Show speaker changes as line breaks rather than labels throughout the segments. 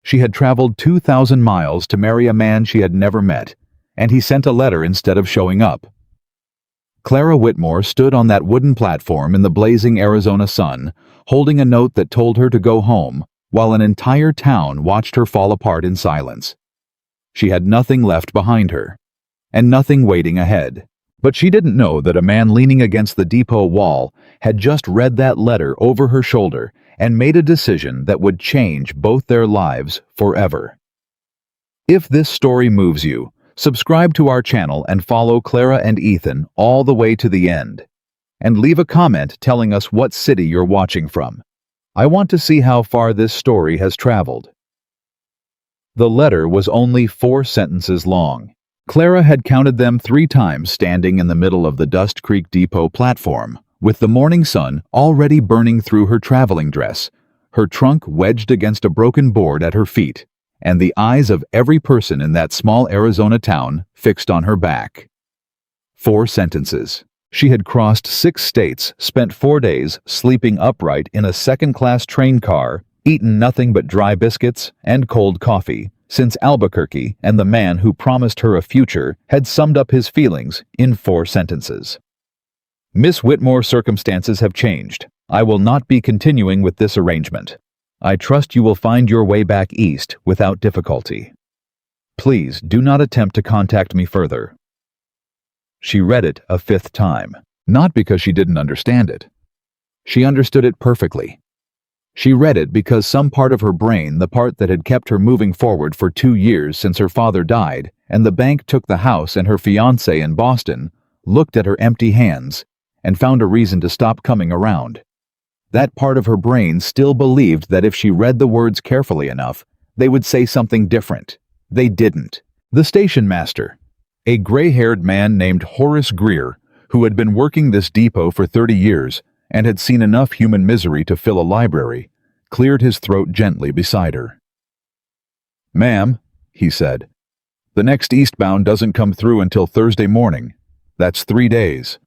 She had traveled 2,000 miles to marry a man she had never met, and he sent a letter instead of showing up. Clara Whitmore stood on that wooden platform in the blazing Arizona sun, holding a note that told her to go home, while an entire town watched her fall apart in silence. She had nothing left behind her, and nothing waiting ahead. But she didn't know that a man leaning against the depot wall had just read that letter over her shoulder and made a decision that would change both their lives forever. If this story moves you, subscribe to our channel and follow Clara and Ethan all the way to the end. And leave a comment telling us what city you're watching from. I want to see how far this story has traveled. The letter was only 4 sentences long. Clara had counted them 3 times standing in the middle of the Dust Creek Depot platform, with the morning sun already burning through her traveling dress, her trunk wedged against a broken board at her feet, and the eyes of every person in that small Arizona town fixed on her back. 4 sentences. She had crossed 6 states, spent 4 days sleeping upright in a second-class train car, eaten nothing but dry biscuits and cold coffee, since Albuquerque, and the man who promised her a future had summed up his feelings in 4 sentences. Miss Whitmore's circumstances have changed. I will not be continuing with this arrangement. I trust you will find your way back east without difficulty. Please do not attempt to contact me further. She read it a 5th time, not because she didn't understand it. She understood it perfectly. She read it because some part of her brain, the part that had kept her moving forward for 2 years since her father died and the bank took the house and her fiancé in Boston, looked at her empty hands and found a reason to stop coming around. That part of her brain still believed that if she read the words carefully enough, they would say something different. They didn't. The station master, a gray-haired man named Horace Greer, who had been working this depot for 30 years and had seen enough human misery to fill a library, cleared his throat gently beside her. "Ma'am," he said, "the next eastbound doesn't come through until Thursday morning. That's 3 days."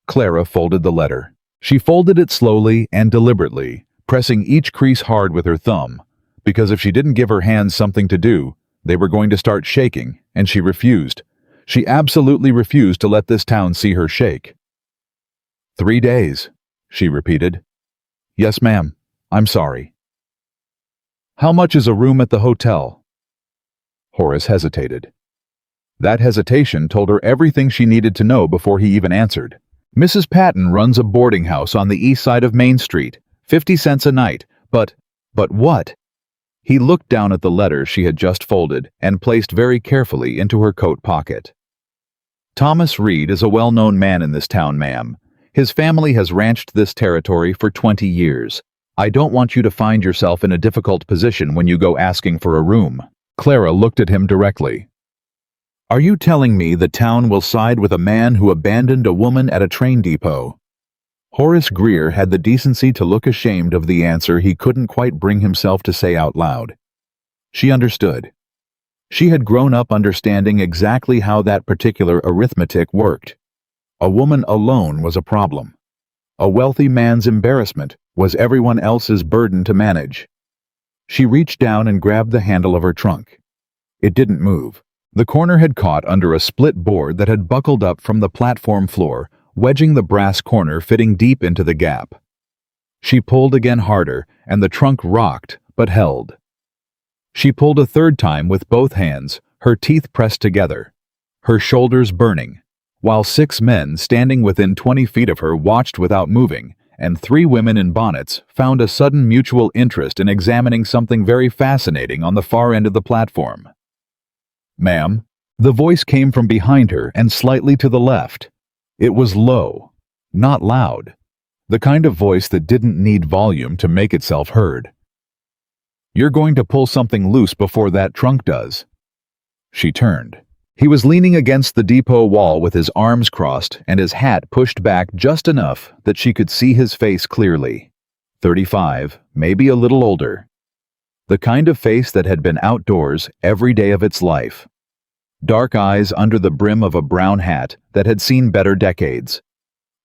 Clara folded the letter. She folded it slowly and deliberately, pressing each crease hard with her thumb, because if she didn't give her hands something to do, they were going to start shaking, and she refused. She absolutely refused to let this town see her shake. 3 days, she repeated. "Yes, ma'am. I'm sorry." "How much is a room at the hotel?" Horace hesitated. That hesitation told her everything she needed to know before he even answered. "Mrs. Patton runs a boarding house on the east side of Main Street, 50 cents a night, but what?" He looked down at the letter she had just folded and placed very carefully into her coat pocket. "Thomas Reed is a well-known man in this town, ma'am. His family has ranched this territory for 20 years. I don't want you to find yourself in a difficult position when you go asking for a room." Clara looked at him directly. "Are you telling me the town will side with a man who abandoned a woman at a train depot?" Horace Greer had the decency to look ashamed of the answer he couldn't quite bring himself to say out loud. She understood. She had grown up understanding exactly how that particular arithmetic worked. A woman alone was a problem. A wealthy man's embarrassment was everyone else's burden to manage. She reached down and grabbed the handle of her trunk. It didn't move. The corner had caught under a split board that had buckled up from the platform floor, wedging the brass corner fitting deep into the gap. She pulled again harder, and the trunk rocked, but held. She pulled a 3rd time with both hands, her teeth pressed together, her shoulders burning, while 6 men standing within 20 feet of her watched without moving, and 3 women in bonnets found a sudden mutual interest in examining something very fascinating on the far end of the platform. "Ma'am." The voice came from behind her and slightly to the left. It was low, not loud, the kind of voice that didn't need volume to make itself heard. "You're going to pull something loose before that trunk does." She turned. He was leaning against the depot wall with his arms crossed and his hat pushed back just enough that she could see his face clearly. 35, maybe a little older. The kind of face that had been outdoors every day of its life. Dark eyes under the brim of a brown hat that had seen better decades.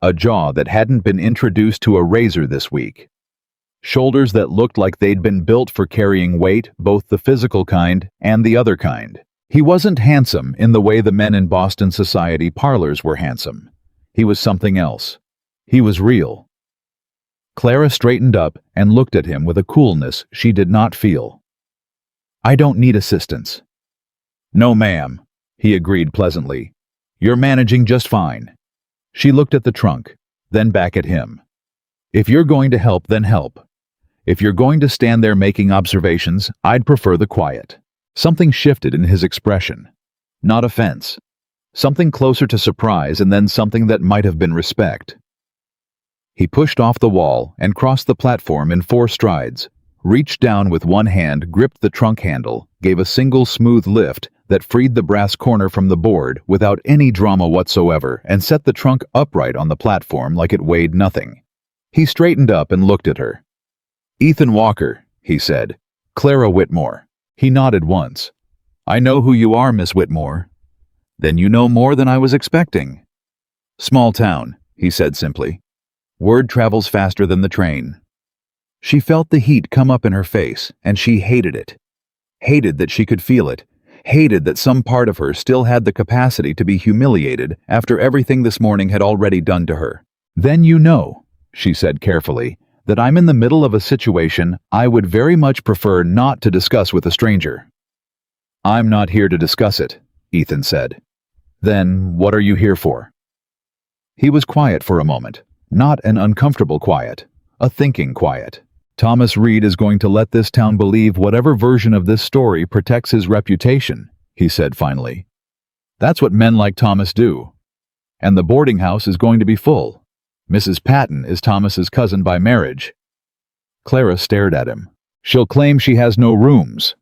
A jaw that hadn't been introduced to a razor this week. Shoulders that looked like they'd been built for carrying weight, both the physical kind and the other kind. He wasn't handsome in the way the men in Boston society parlors were handsome. He was something else. He was real. Clara straightened up and looked at him with a coolness she did not feel. "I don't need assistance." "No, ma'am," he agreed pleasantly. "You're managing just fine." She looked at the trunk, then back at him. "If you're going to help, then help. If you're going to stand there making observations, I'd prefer the quiet." Something shifted in his expression. Not offense. Something closer to surprise, and then something that might have been respect. He pushed off the wall and crossed the platform in 4 strides, reached down with one hand, gripped the trunk handle, gave a single smooth lift that freed the brass corner from the board without any drama whatsoever, and set the trunk upright on the platform like it weighed nothing. He straightened up and looked at her. "Ethan Walker," he said. "Clara Whitmore." He nodded once. "I know who you are, Miss Whitmore." "Then you know more than I was expecting." "Small town," he said simply. "Word travels faster than the train." She felt the heat come up in her face, and she hated it. Hated that she could feel it. Hated that some part of her still had the capacity to be humiliated after everything this morning had already done to her. "Then you know," she said carefully, "that I'm in the middle of a situation I would very much prefer not to discuss with a stranger." "I'm not here to discuss it," Ethan said. "Then what are you here for?" He was quiet for a moment, not an uncomfortable quiet, a thinking quiet. "Thomas Reed is going to let this town believe whatever version of this story protects his reputation," he said finally. "That's what men like Thomas do. And the boarding house is going to be full. Mrs. Patton is Thomas's cousin by marriage." Clara stared at him. "She'll claim she has no rooms,"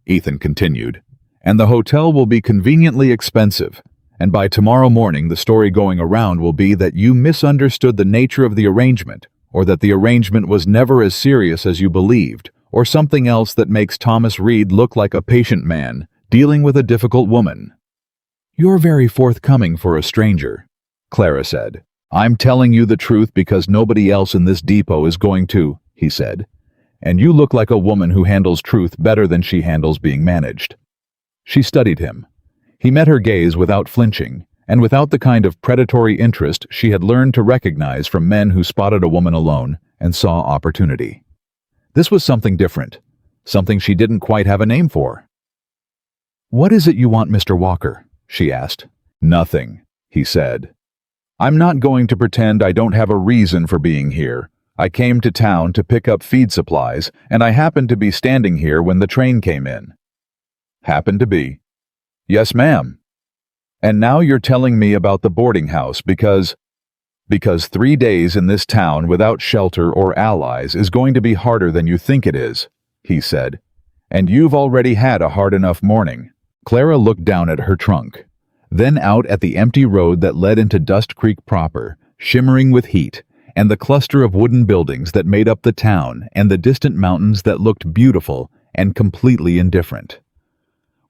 Ethan continued, "and the hotel will be conveniently expensive, and by tomorrow morning the story going around will be that you misunderstood the nature of the arrangement, or that the arrangement was never as serious as you believed, or something else that makes Thomas Reed look like a patient man dealing with a difficult woman." "You're very forthcoming for a stranger," Clara said. "I'm telling you the truth because nobody else in this depot is going to," he said. "And you look like a woman who handles truth better than she handles being managed." She studied him. He met her gaze without flinching, and without the kind of predatory interest she had learned to recognize from men who spotted a woman alone and saw opportunity. This was something different, something she didn't quite have a name for. "What is it you want, Mr. Walker?" she asked. "Nothing," he said. "I'm not going to pretend I don't have a reason for being here. I came to town to pick up feed supplies, and I happened to be standing here when the train came in." "Happened to be?" "Yes, ma'am." "And now you're telling me about the boarding house because 3 days in this town without shelter or allies is going to be harder than you think it is," he said. "And you've already had a hard enough morning." Clara looked down at her trunk, then out at the empty road that led into Dust Creek proper, shimmering with heat, and the cluster of wooden buildings that made up the town, and the distant mountains that looked beautiful and completely indifferent.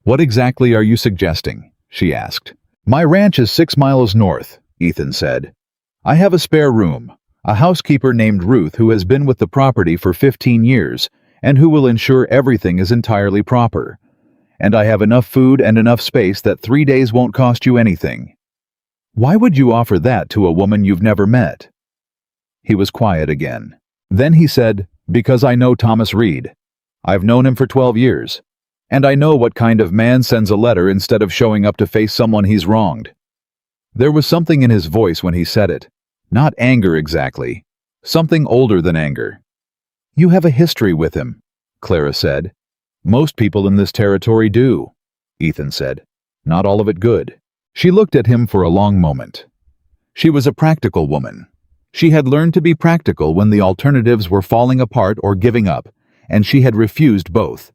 "What exactly are you suggesting?" she asked. "My ranch is 6 miles north," Ethan said. "I have a spare room, a housekeeper named Ruth who has been with the property for 15 years, and who will ensure everything is entirely proper. And I have enough food and enough space that 3 days won't cost you anything." "Why would you offer that to a woman you've never met?" He was quiet again. Then he said, "Because I know Thomas Reed. I've known him for 12 years. And I know what kind of man sends a letter instead of showing up to face someone he's wronged." There was something in his voice when he said it. Not anger exactly. Something older than anger. "You have a history with him," Clara said. "Most people in this territory do," Ethan said. "Not all of it good." She looked at him for a long moment. She was a practical woman. She had learned to be practical when the alternatives were falling apart or giving up, and she had refused both.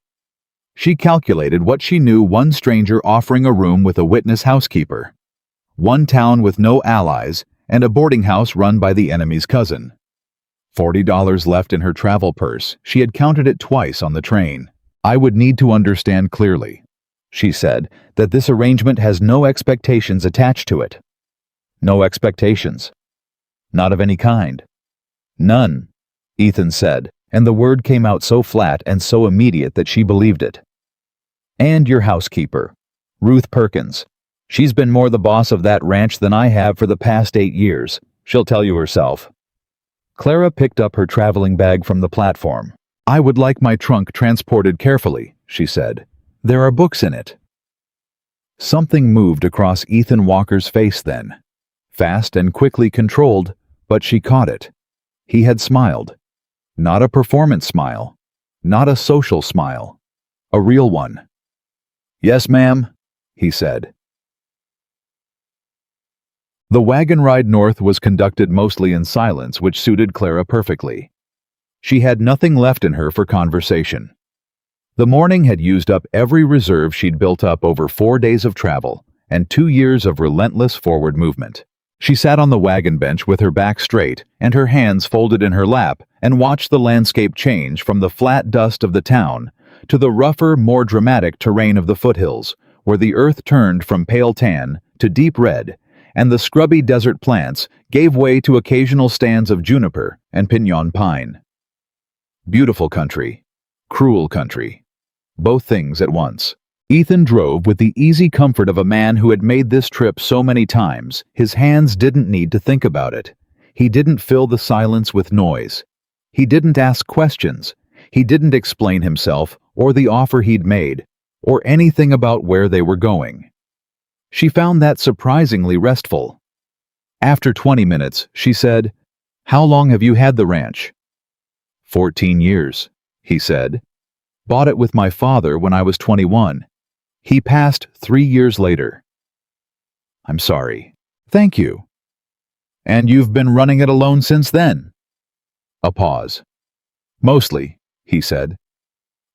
She calculated what she knew one stranger offering a room with a witness housekeeper, one town with no allies, and a boarding house run by the enemy's cousin. $40 left in her travel purse. She had counted it twice on the train. "I would need to understand clearly," she said, "that this arrangement has no expectations attached to it." "No expectations?" "Not of any kind." "None," Ethan said. and the word came out so flat and so immediate that she believed it. "And your housekeeper, Ruth Perkins. She's been more the boss of that ranch than I have for the past 8 years. She'll tell you herself." Clara picked up her traveling bag from the platform. "I would like my trunk transported carefully," she said. "There are books in it." Something moved across Ethan Walker's face then. Fast and quickly controlled, but she caught it. He had smiled. Not a performance smile. Not a social smile. A real one. "Yes, ma'am," he said. The wagon ride north was conducted mostly in silence, which suited Clara perfectly. She had nothing left in her for conversation. The morning had used up every reserve she'd built up over 4 days of travel and 2 years of relentless forward movement. She sat on the wagon bench with her back straight and her hands folded in her lap and watched the landscape change from the flat dust of the town to the rougher, more dramatic terrain of the foothills, where the earth turned from pale tan to deep red, and the scrubby desert plants gave way to occasional stands of juniper and piñon pine. Beautiful country. Cruel country. Both things at once. Ethan drove with the easy comfort of a man who had made this trip so many times. His hands didn't need to think about it. He didn't fill the silence with noise. He didn't ask questions. He didn't explain himself or the offer he'd made, or anything about where they were going. She found that surprisingly restful. After 20 minutes, she said, "How long have you had the ranch?" 14 years, he said. "Bought it with my father when I was 21. He passed 3 years later." "I'm sorry." "Thank you." "And you've been running it alone since then?" A pause. "Mostly," he said.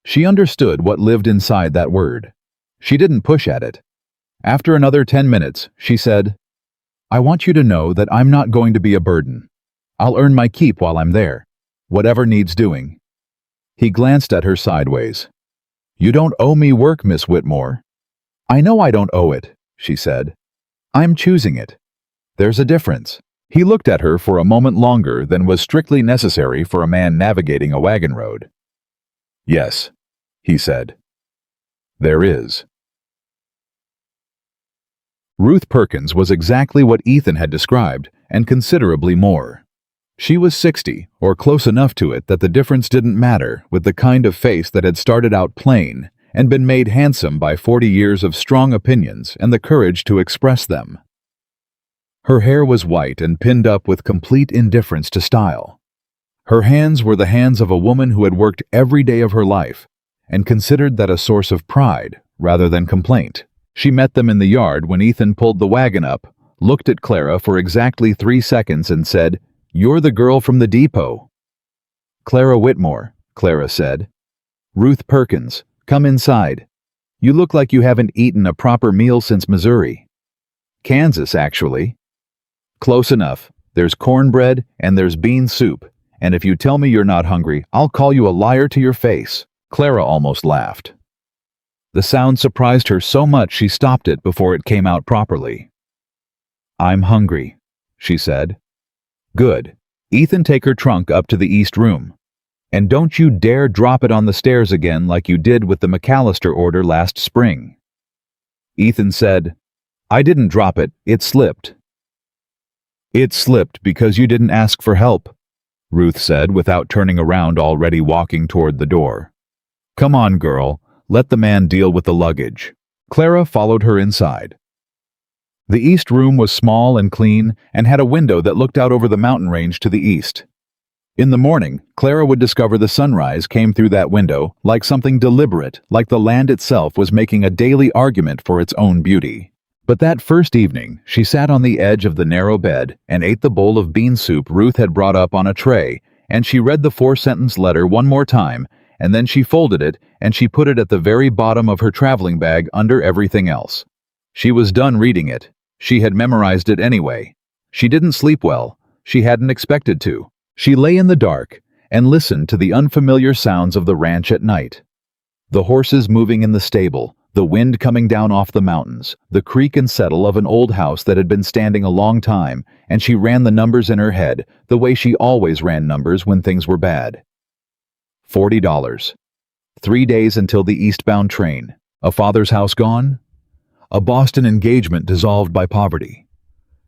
She understood what lived inside that word. She didn't push at it. After another 10 minutes, she said, "I want you to know that I'm not going to be a burden. I'll earn my keep while I'm there, whatever needs doing." He glanced at her sideways. "You don't owe me work, Miss Whitmore." "I know I don't owe it," she said. "I'm choosing it. There's a difference." He looked at her for a moment longer than was strictly necessary for a man navigating a wagon road. "Yes," he said. "There is." Ruth Perkins was exactly what Ethan had described, and considerably more. She was 60, or close enough to it that the difference didn't matter, with the kind of face that had started out plain and been made handsome by 40 years of strong opinions and the courage to express them. Her hair was white and pinned up with complete indifference to style. Her hands were the hands of a woman who had worked every day of her life and considered that a source of pride rather than complaint. She met them in the yard when Ethan pulled the wagon up, looked at Clara for exactly 3 seconds and said, "You're the girl from the depot." "Clara Whitmore," Clara said. "Ruth Perkins, come inside. You look like you haven't eaten a proper meal since Missouri." "Kansas, actually." "Close enough. There's cornbread and there's bean soup, and if you tell me you're not hungry, I'll call you a liar to your face." Clara almost laughed. The sound surprised her so much she stopped it before it came out properly. "I'm hungry," she said. "Good. Ethan, take her trunk up to the east room. And don't you dare drop it on the stairs again like you did with the McAllister order last spring." Ethan said, "I didn't drop it, it slipped." "It slipped because you didn't ask for help," Ruth said without turning around, already walking toward the door. "Come on, girl. Let the man deal with the luggage." Clara followed her inside. The east room was small and clean and had a window that looked out over the mountain range to the east. In the morning, Clara would discover the sunrise came through that window like something deliberate, like the land itself was making a daily argument for its own beauty. But that first evening, she sat on the edge of the narrow bed and ate the bowl of bean soup Ruth had brought up on a tray, and she read the 4-sentence letter one more time, and then she folded it and she put it at the very bottom of her traveling bag under everything else. She was done reading it. She had memorized it anyway. She didn't sleep well. She hadn't expected to. She lay in the dark and listened to the unfamiliar sounds of the ranch at night. The horses moving in the stable, the wind coming down off the mountains, the creak and settle of an old house that had been standing a long time, and she ran the numbers in her head the way she always ran numbers when things were bad. $40. 3 days until the eastbound train. A father's house gone? A Boston engagement dissolved by poverty.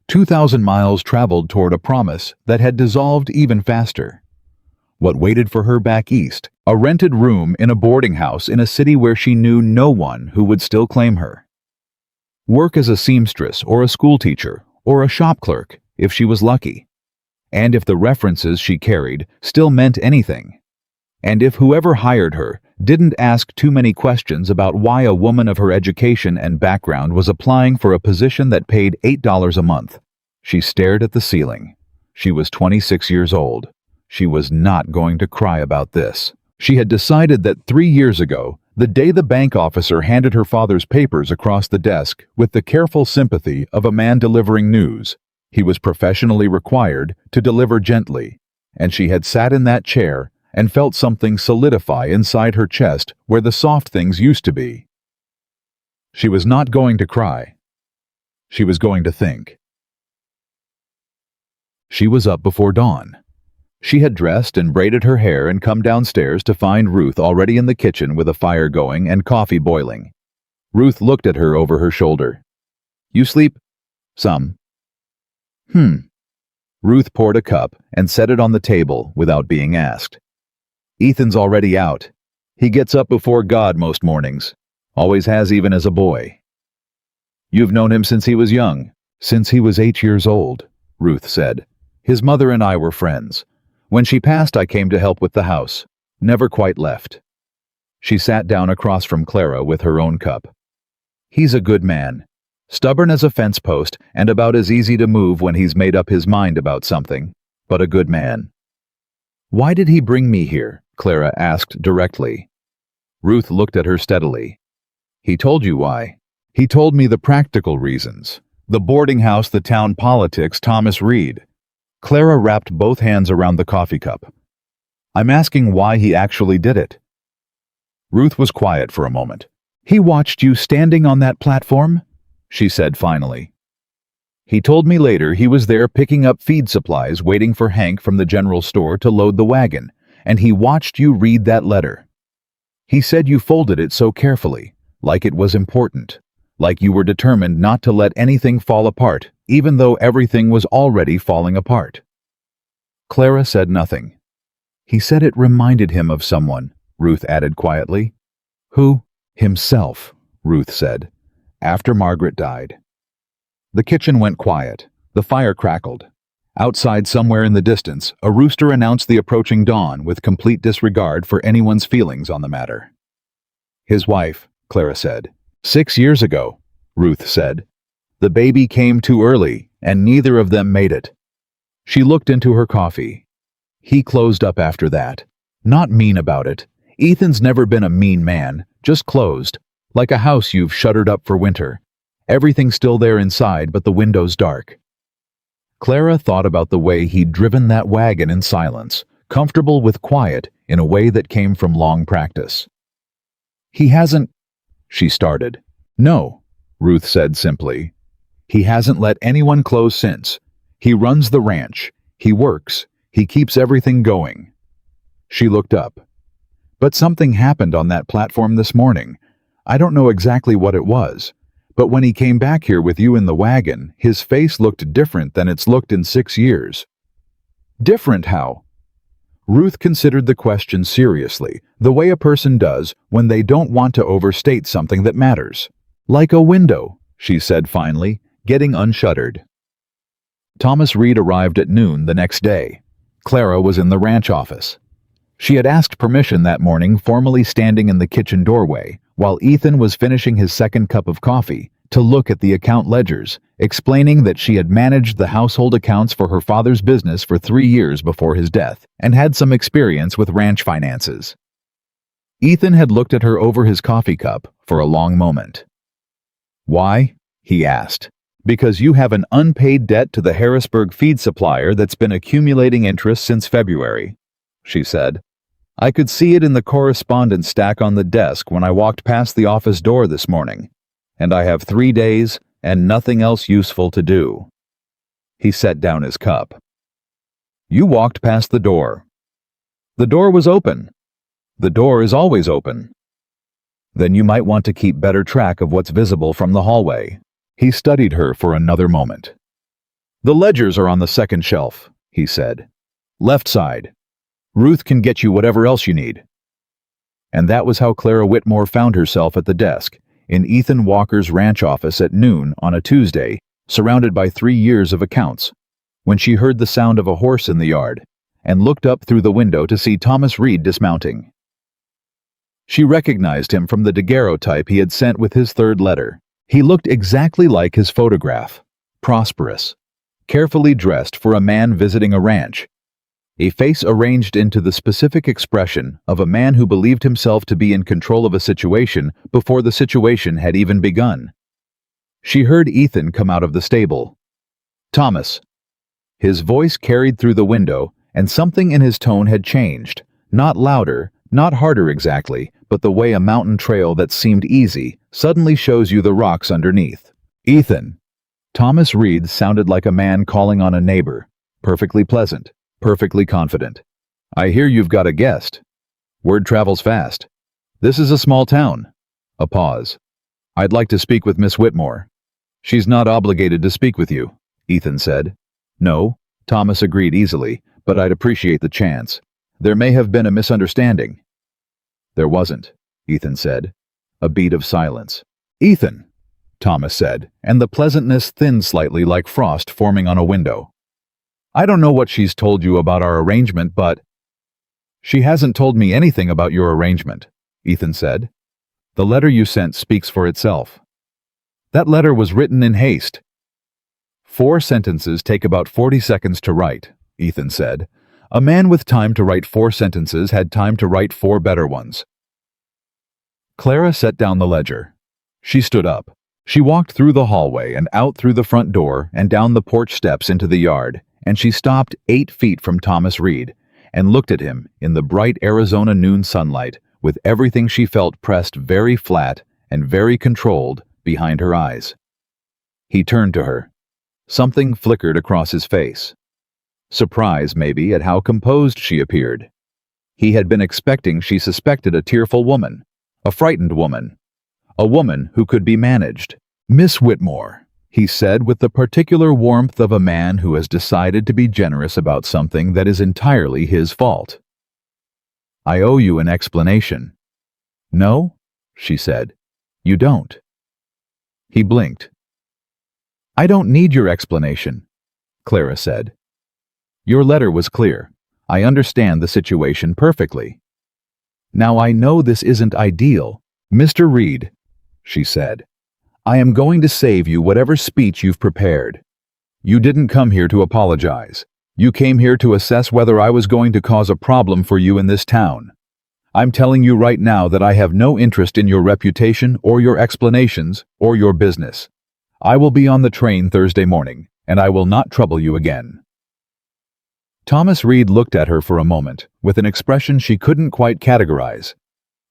2,000 miles traveled toward a promise that had dissolved even faster. What waited for her back east? A rented room in a boarding house in a city where she knew no one who would still claim her. Work as a seamstress or a schoolteacher or a shop clerk if she was lucky. And if the references she carried still meant anything. And if whoever hired her didn't ask too many questions about why a woman of her education and background was applying for a position that paid $8 a month. She stared at the ceiling. She was 26 years old. She was not going to cry about this. She had decided that 3 years ago, the day the bank officer handed her father's papers across the desk with the careful sympathy of a man delivering news, he was professionally required to deliver gently, and she had sat in that chair and felt something solidify inside her chest where the soft things used to be. She was not going to cry. She was going to think. She was up before dawn. She had dressed and braided her hair and come downstairs to find Ruth already in the kitchen with a fire going and coffee boiling. Ruth looked at her over her shoulder. "You sleep?" "Some." Ruth poured a cup and set it on the table without being asked. "Ethan's already out. He gets up before God most mornings. Always has even as a boy." "You've known him since he was young." "Since he was 8 years old," Ruth said. "His mother and I were friends. When she passed, I came to help with the house. Never quite left." She sat down across from Clara with her own cup. "He's a good man. Stubborn as a fence post and about as easy to move when he's made up his mind about something, but a good man." "Why did he bring me here?" Clara asked directly. Ruth looked at her steadily. "He told you why. He told me the practical reasons. The boarding house, the town politics, Thomas Reed." Clara wrapped both hands around the coffee cup. "I'm asking why he actually did it." Ruth was quiet for a moment. "He watched you standing on that platform?" she said finally. "He told me later he was there picking up feed supplies waiting for Hank from the general store to load the wagon, and he watched you read that letter. He said you folded it so carefully, like it was important, like you were determined not to let anything fall apart, even though everything was already falling apart." Clara said nothing. "He said it reminded him of someone," Ruth added quietly. "Who?" "Himself," Ruth said, "after Margaret died." The kitchen went quiet. The fire crackled. Outside, somewhere in the distance, a rooster announced the approaching dawn with complete disregard for anyone's feelings on the matter. "His wife," Clara said. 6 years ago," Ruth said. "The baby came too early, and neither of them made it." She looked into her coffee. "He closed up after that. Not mean about it. Ethan's never been a mean man, just closed, like a house you've shuttered up for winter. Everything's still there inside, but the window's dark." Clara thought about the way he'd driven that wagon in silence, comfortable with quiet in a way that came from long practice. "He hasn't," she started. "No," Ruth said simply. "He hasn't let anyone close since. He runs the ranch. He works. He keeps everything going." She looked up. "But something happened on that platform this morning. I don't know exactly what it was. But when he came back here with you in the wagon, his face looked different than it's looked in 6 years. "Different how?" Ruth considered the question seriously, the way a person does when they don't want to overstate something that matters. "Like a window," she said finally, getting unshuttered. Thomas Reed arrived at noon the next day. Clara was in the ranch office. She had asked permission that morning, formally standing in the kitchen doorway, while Ethan was finishing his second cup of coffee, to look at the account ledgers, explaining that she had managed the household accounts for her father's business for 3 years before his death, and had some experience with ranch finances. Ethan had looked at her over his coffee cup for a long moment. "Why?" he asked. "Because you have an unpaid debt to the Harrisburg feed supplier that's been accumulating interest since February," she said. "I could see it in the correspondence stack on the desk when I walked past the office door this morning, and I have 3 days and nothing else useful to do." He set down his cup. "You walked past the door." "The door was open." The door is always open. Then you might want to keep better track of what's visible from the hallway. He studied her for another moment. The ledgers are on the second shelf, he said. Left side. Ruth can get you whatever else you need. And that was how Clara Whitmore found herself at the desk, in Ethan Walker's ranch office at noon on a Tuesday, surrounded by 3 years of accounts, when she heard the sound of a horse in the yard, and looked up through the window to see Thomas Reed dismounting. She recognized him from the daguerreotype he had sent with his third letter. He looked exactly like his photograph, prosperous, carefully dressed for a man visiting a ranch, a face arranged into the specific expression of a man who believed himself to be in control of a situation before the situation had even begun. She heard Ethan come out of the stable. Thomas. His voice carried through the window, and something in his tone had changed, not louder, not harder exactly, but the way a mountain trail that seemed easy suddenly shows you the rocks underneath. Ethan. Thomas Reed sounded like a man calling on a neighbor, perfectly pleasant, perfectly confident. I hear you've got a guest. Word travels fast. This is a small town. A pause. I'd like to speak with Miss Whitmore. She's not obligated to speak with you, Ethan said. No, Thomas agreed easily, but I'd appreciate the chance. There may have been a misunderstanding. There wasn't, Ethan said. A beat of silence. Ethan, Thomas said, and the pleasantness thinned slightly like frost forming on a window. I don't know what she's told you about our arrangement, but... She hasn't told me anything about your arrangement, Ethan said. The letter you sent speaks for itself. That letter was written in haste. 4 sentences take about 40 seconds to write, Ethan said. A man with time to write 4 sentences had time to write 4 better ones. Clara set down the ledger. She stood up. She walked through the hallway and out through the front door and down the porch steps into the yard, and she stopped 8 feet from Thomas Reed and looked at him in the bright Arizona noon sunlight with everything she felt pressed very flat and very controlled behind her eyes. He turned to her. Something flickered across his face. Surprise, maybe, at how composed she appeared. He had been expecting, she suspected, a tearful woman, a frightened woman, a woman who could be managed. Miss Whitmore, he said with the particular warmth of a man who has decided to be generous about something that is entirely his fault. I owe you an explanation. No, she said. You don't. He blinked. I don't need your explanation, Clara said. Your letter was clear. I understand the situation perfectly. Now I know this isn't ideal. Mr. Reed, she said, I am going to save you whatever speech you've prepared. You didn't come here to apologize. You came here to assess whether I was going to cause a problem for you in this town. I'm telling you right now that I have no interest in your reputation or your explanations or your business. I will be on the train Thursday morning, and I will not trouble you again. Thomas Reed looked at her for a moment, with an expression she couldn't quite categorize.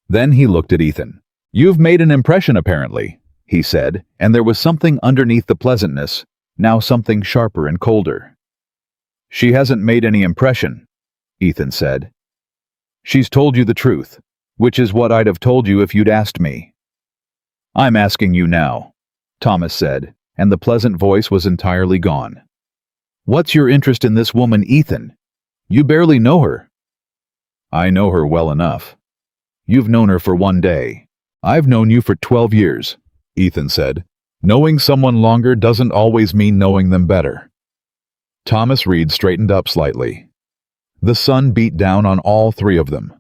Then he looked at Ethan. You've made an impression, apparently, he said, and there was something underneath the pleasantness, now something sharper and colder. She hasn't made any impression, Ethan said. She's told you the truth, which is what I'd have told you if you'd asked me. I'm asking you now, Thomas said, and the pleasant voice was entirely gone. What's your interest in this woman, Ethan? You barely know her. I know her well enough. You've known her for 1 day. I've known you for 12 years, Ethan said. Knowing someone longer doesn't always mean knowing them better. Thomas Reed straightened up slightly. The sun beat down on all 3 of them.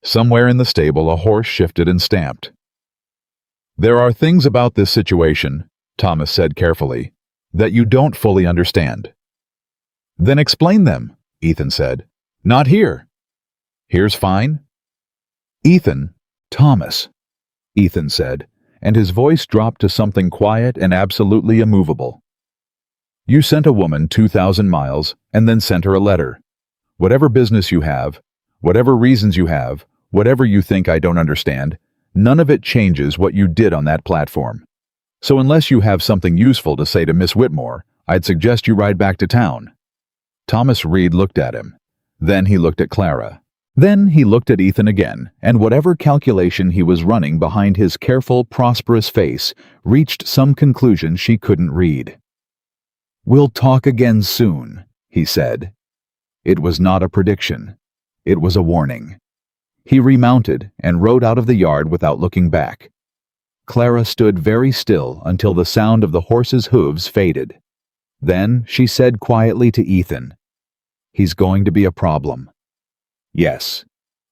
Somewhere in the stable a horse shifted and stamped. There are things about this situation, Thomas said carefully, that you don't fully understand. Then explain them, Ethan said. Not here. Here's fine. Ethan, Thomas, Ethan said, and his voice dropped to something quiet and absolutely immovable. You sent a woman 2,000 miles and then sent her a letter. Whatever business you have, whatever reasons you have, whatever you think I don't understand, none of it changes what you did on that platform. So unless you have something useful to say to Miss Whitmore, I'd suggest you ride back to town. Thomas Reed looked at him. Then he looked at Clara. Then he looked at Ethan again, and whatever calculation he was running behind his careful, prosperous face reached some conclusion she couldn't read. "We'll talk again soon," he said. It was not a prediction. It was a warning. He remounted and rode out of the yard without looking back. Clara stood very still until the sound of the horse's hooves faded. Then she said quietly to Ethan, "He's going to be a problem." "Yes,"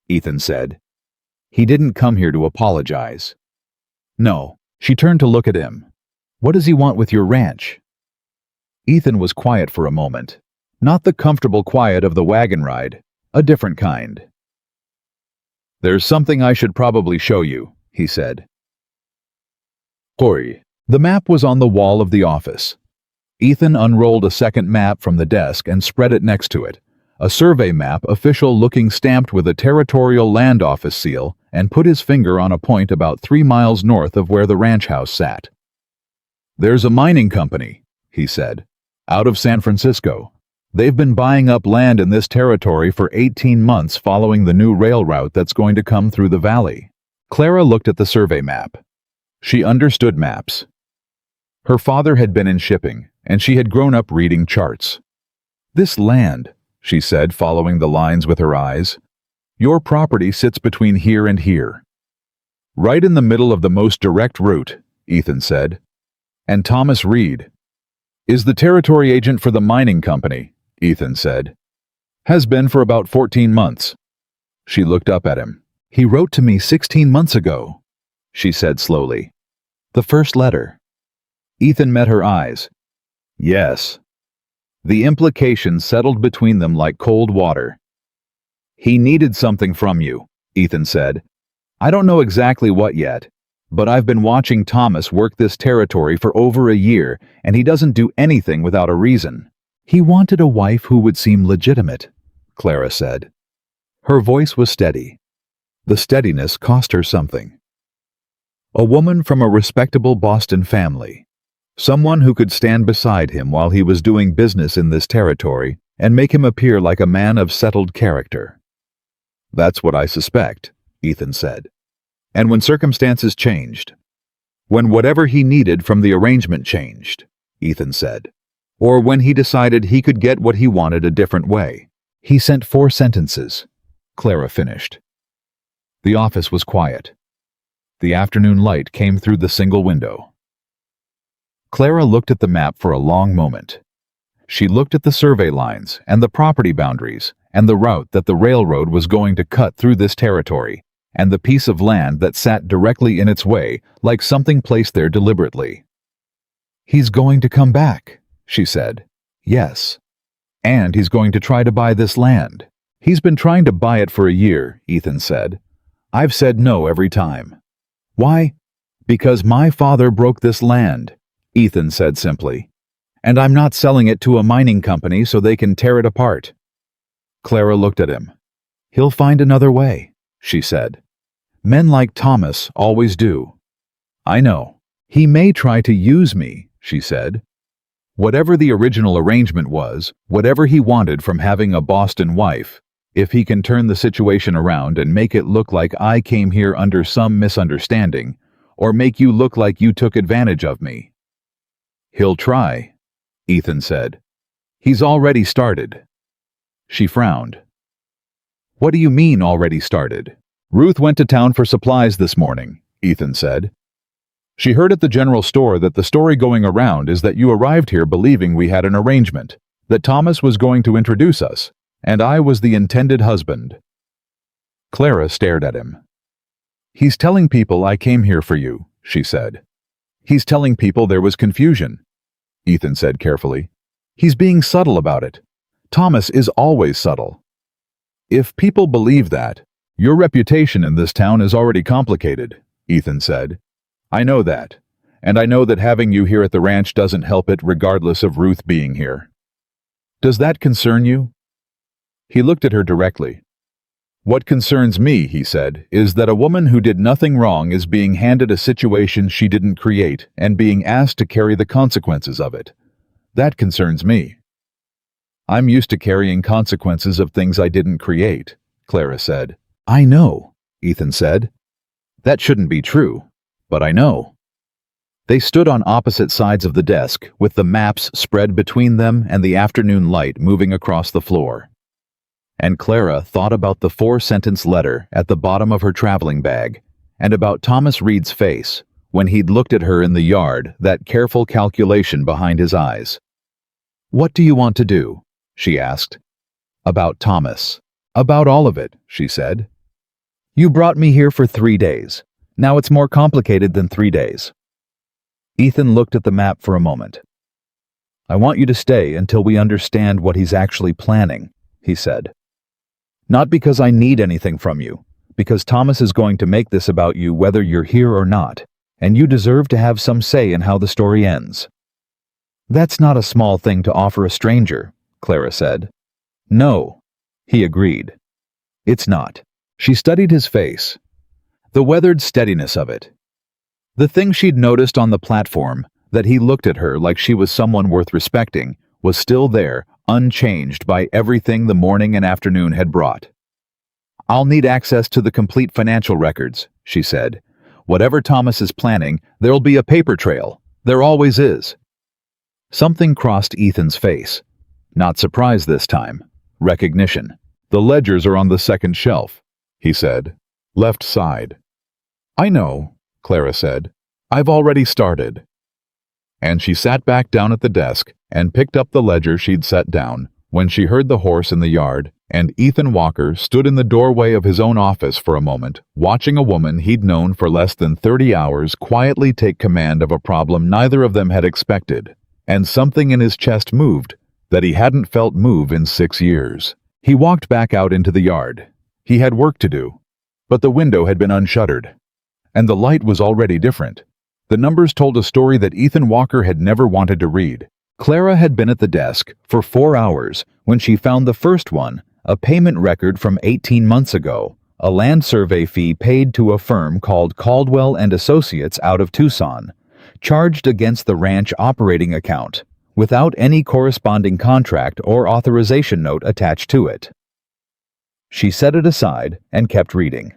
Ethan said. "He didn't come here to apologize." "No." She turned to look at him. "What does he want with your ranch?" Ethan was quiet for a moment. Not the comfortable quiet of the wagon ride, a different kind. "There's something I should probably show you," he said. Hoi. The map was on the wall of the office. Ethan unrolled a second map from the desk and spread it next to it, a survey map official-looking stamped with a territorial land office seal, and put his finger on a point about 3 miles north of where the ranch house sat. "There's a mining company," he said, "out of San Francisco. They've been buying up land in this territory for 18 months following the new rail route that's going to come through the valley." Clara looked at the survey map. She understood maps. Her father had been in shipping, and she had grown up reading charts. "This land," she said, following the lines with her eyes, "your property sits between here and here." "Right in the middle of the most direct route," Ethan said. "And Thomas Reed is the territory agent for the mining company," Ethan said. "Has been for about 14 months. She looked up at him. "He wrote to me 16 months ago," she said slowly. "The first letter." Ethan met her eyes. "Yes." The implication settled between them like cold water. "He needed something from you," Ethan said. "I don't know exactly what yet, but I've been watching Thomas work this territory for over a year, and he doesn't do anything without a reason." "He wanted a wife who would seem legitimate," Clara said. Her voice was steady. The steadiness cost her something. A woman from a respectable Boston family. Someone who could stand beside him while he was doing business in this territory and make him appear like a man of settled character. "That's what I suspect," Ethan said. "And when circumstances changed, when whatever he needed from the arrangement changed," Ethan said, "or when he decided he could get what he wanted a different way." He sent 4 sentences, Clara finished. The office was quiet. The afternoon light came through the single window. Clara looked at the map for a long moment. She looked at the survey lines and the property boundaries and the route that the railroad was going to cut through this territory, and the piece of land that sat directly in its way like something placed there deliberately. "He's going to come back," she said. "Yes. And he's going to try to buy this land." "He's been trying to buy it for a year," Ethan said. "I've said no every time." "Why?" "Because my father broke this land," Ethan said simply. "And I'm not selling it to a mining company so they can tear it apart." Clara looked at him. "He'll find another way," she said. "Men like Thomas always do." "I know. He may try to use me," she said. "Whatever the original arrangement was, whatever he wanted from having a Boston wife, if he can turn the situation around and make it look like I came here under some misunderstanding, or make you look like you took advantage of me." "He'll try," Ethan said. "He's already started." She frowned. "What do you mean already started?" "Ruth went to town for supplies this morning," Ethan said. "She heard at the general store that the story going around is that you arrived here believing we had an arrangement, that Thomas was going to introduce us, and I was the intended husband." Clara stared at him. "He's telling people I came here for you," she said. "He's telling people there was confusion," Ethan said carefully. "He's being subtle about it. Thomas is always subtle." "If people believe that, your reputation in this town is already complicated," Ethan said. "I know that, and I know that having you here at the ranch doesn't help it regardless of Ruth being here. Does that concern you?" He looked at her directly. "What concerns me," he said, "is that a woman who did nothing wrong is being handed a situation she didn't create and being asked to carry the consequences of it. That concerns me." "I'm used to carrying consequences of things I didn't create," Clara said. I know, Ethan said. That shouldn't be true, but I know. They stood on opposite sides of the desk, with the maps spread between them and the afternoon light moving across the floor. And Clara thought about the 4-sentence letter at the bottom of her traveling bag, and about Thomas Reed's face when he'd looked at her in the yard, that careful calculation behind his eyes. What do you want to do? She asked. About Thomas. About all of it, she said. You brought me here for 3 days. Now it's more complicated than 3 days. Ethan looked at the map for a moment. I want you to stay until we understand what he's actually planning, he said. Not because I need anything from you, because Thomas is going to make this about you whether you're here or not, and you deserve to have some say in how the story ends. That's not a small thing to offer a stranger, Clara said. No, he agreed. It's not. She studied his face, the weathered steadiness of it. The thing she'd noticed on the platform, that he looked at her like she was someone worth respecting, was still there, unchanged by everything the morning and afternoon had brought. I'll need access to the complete financial records, she said. Whatever Thomas is planning, there'll be a paper trail. There always is. Something crossed Ethan's face. Not surprise this time. Recognition. The ledgers are on the second shelf, he said. Left side. I know, Clara said. I've already started. And she sat back down at the desk and picked up the ledger she'd set down when she heard the horse in the yard, and Ethan Walker stood in the doorway of his own office for a moment, watching a woman he'd known for less than 30 hours quietly take command of a problem neither of them had expected, and something in his chest moved that he hadn't felt move in 6 years. He walked back out into the yard. He had work to do, but the window had been unshuttered. And the light was already different. The numbers told a story that Ethan Walker had never wanted to read. Clara had been at the desk for 4 hours when she found the first one, a payment record from 18 months ago, a land survey fee paid to a firm called Caldwell and Associates out of Tucson, charged against the ranch operating account, without any corresponding contract or authorization note attached to it. She set it aside and kept reading.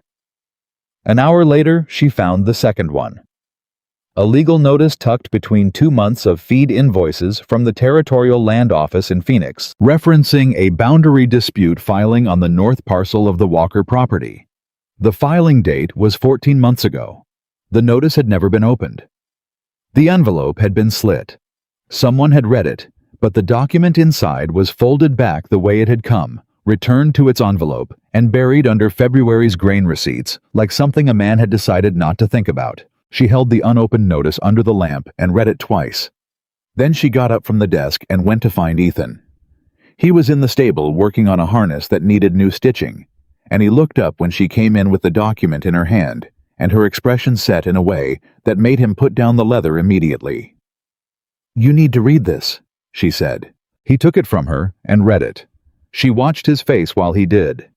An hour later, she found the second one. A legal notice tucked between 2 months of feed invoices from the Territorial Land Office in Phoenix, referencing a boundary dispute filing on the north parcel of the Walker property. The filing date was 14 months ago. The notice had never been opened. The envelope had been slit. Someone had read it, but the document inside was folded back the way it had come, returned to its envelope, and buried under February's grain receipts, like something a man had decided not to think about. She held the unopened notice under the lamp and read it twice. Then she got up from the desk and went to find Ethan. He was in the stable working on a harness that needed new stitching, and he looked up when she came in with the document in her hand, and her expression set in a way that made him put down the leather immediately. You need to read this, she said. He took it from her and read it. She watched his face while he did.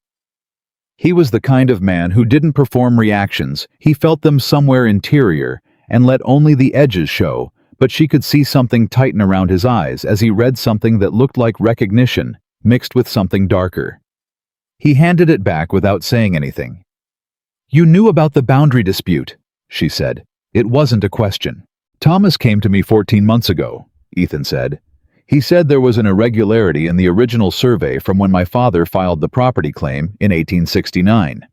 He was the kind of man who didn't perform reactions. He felt them somewhere interior and let only the edges show, but she could see something tighten around his eyes as he read something that looked like recognition, mixed with something darker. He handed it back without saying anything. You knew about the boundary dispute, she said. It wasn't a question. Thomas came to me 14 months ago, Ethan said. He said there was an irregularity in the original survey from when my father filed the property claim in 1869.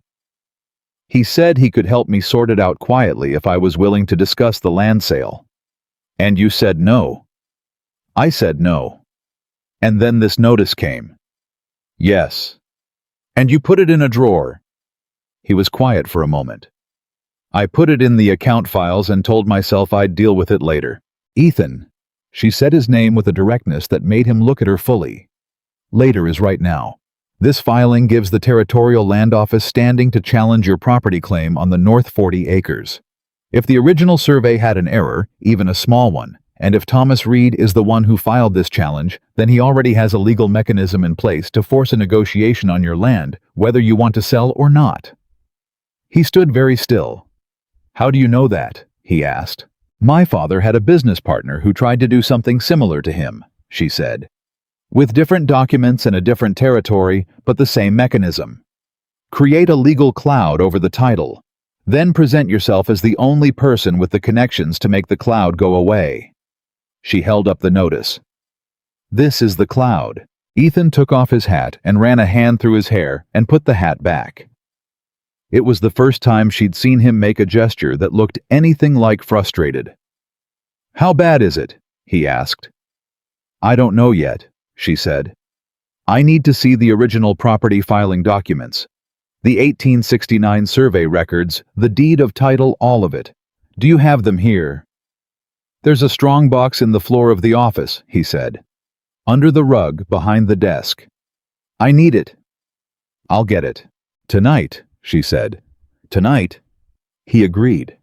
He said he could help me sort it out quietly if I was willing to discuss the land sale. And you said no. I said no. And then this notice came. Yes. And you put it in a drawer. He was quiet for a moment. I put it in the account files and told myself I'd deal with it later. Ethan. She said his name with a directness that made him look at her fully. Later is right now. This filing gives the Territorial Land Office standing to challenge your property claim on the North 40 acres. If the original survey had an error, even a small one, and if Thomas Reed is the one who filed this challenge, then he already has a legal mechanism in place to force a negotiation on your land, whether you want to sell or not. He stood very still. How do you know that? He asked. My father had a business partner who tried to do something similar to him, she said. With different documents and a different territory, but the same mechanism. Create a legal cloud over the title. Then present yourself as the only person with the connections to make the cloud go away. She held up the notice. This is the cloud. Ethan took off his hat and ran a hand through his hair and put the hat back. It was the first time she'd seen him make a gesture that looked anything like frustrated. "How bad is it?" he asked. "I don't know yet," she said. "I need to see the original property filing documents. The 1869 survey records, the deed of title, all of it. Do you have them here?" "There's a strong box in the floor of the office," he said. "Under the rug, behind the desk." "I need it." "I'll get it. Tonight," she said. "Tonight?" He agreed.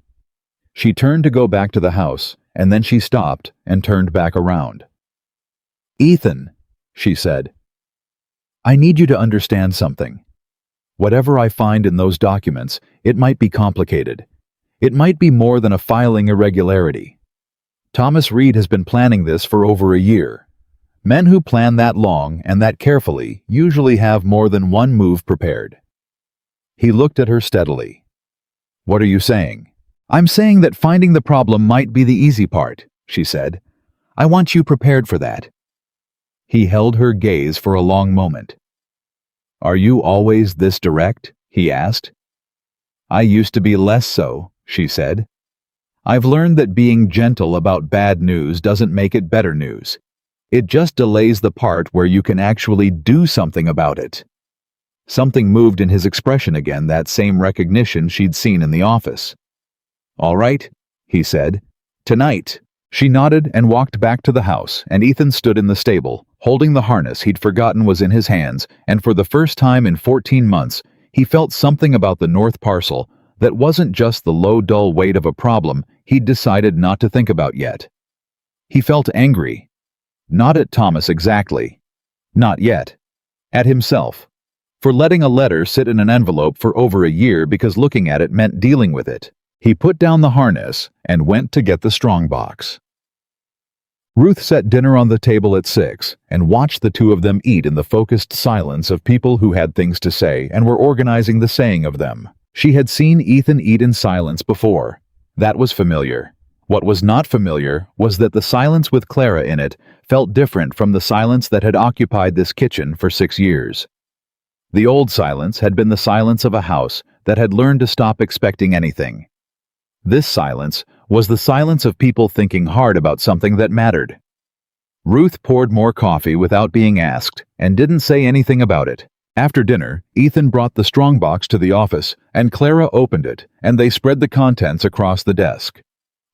She turned to go back to the house, and then she stopped and turned back around. "Ethan," she said, "I need you to understand something. Whatever I find in those documents, it might be complicated. It might be more than a filing irregularity. Thomas Reed has been planning this for over a year. Men who plan that long and that carefully usually have more than one move prepared." He looked at her steadily. "What are you saying?" "I'm saying that finding the problem might be the easy part," she said. "I want you prepared for that." He held her gaze for a long moment. "Are you always this direct?" he asked. "I used to be less so," she said. "I've learned that being gentle about bad news doesn't make it better news. It just delays the part where you can actually do something about it." Something moved in his expression again, that same recognition she'd seen in the office. "All right," he said. "Tonight." She nodded and walked back to the house, and Ethan stood in the stable, holding the harness he'd forgotten was in his hands, and for the first time in 14 months, he felt something about the north parcel that wasn't just the low, dull weight of a problem he'd decided not to think about yet. He felt angry. Not at Thomas exactly. Not yet. At himself. For letting a letter sit in an envelope for over a year because looking at it meant dealing with it. He put down the harness and went to get the strongbox. Ruth set dinner on the table at 6 and watched the two of them eat in the focused silence of people who had things to say and were organizing the saying of them. She had seen Ethan eat in silence before. That was familiar. What was not familiar was that the silence with Clara in it felt different from the silence that had occupied this kitchen for 6 years. The old silence had been the silence of a house that had learned to stop expecting anything. This silence was the silence of people thinking hard about something that mattered. Ruth poured more coffee without being asked and didn't say anything about it. After dinner, Ethan brought the strongbox to the office, and Clara opened it, and they spread the contents across the desk.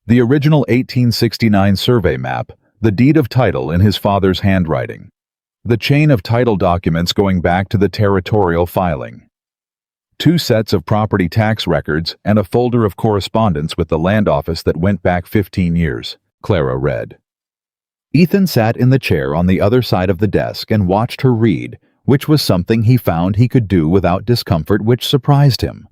The original 1869 survey map, the deed of title in his father's handwriting. The chain of title documents going back to the territorial filing. 2 sets of property tax records and a folder of correspondence with the land office that went back 15 years, Clara read. Ethan sat in the chair on the other side of the desk and watched her read, which was something he found he could do without discomfort, which surprised him.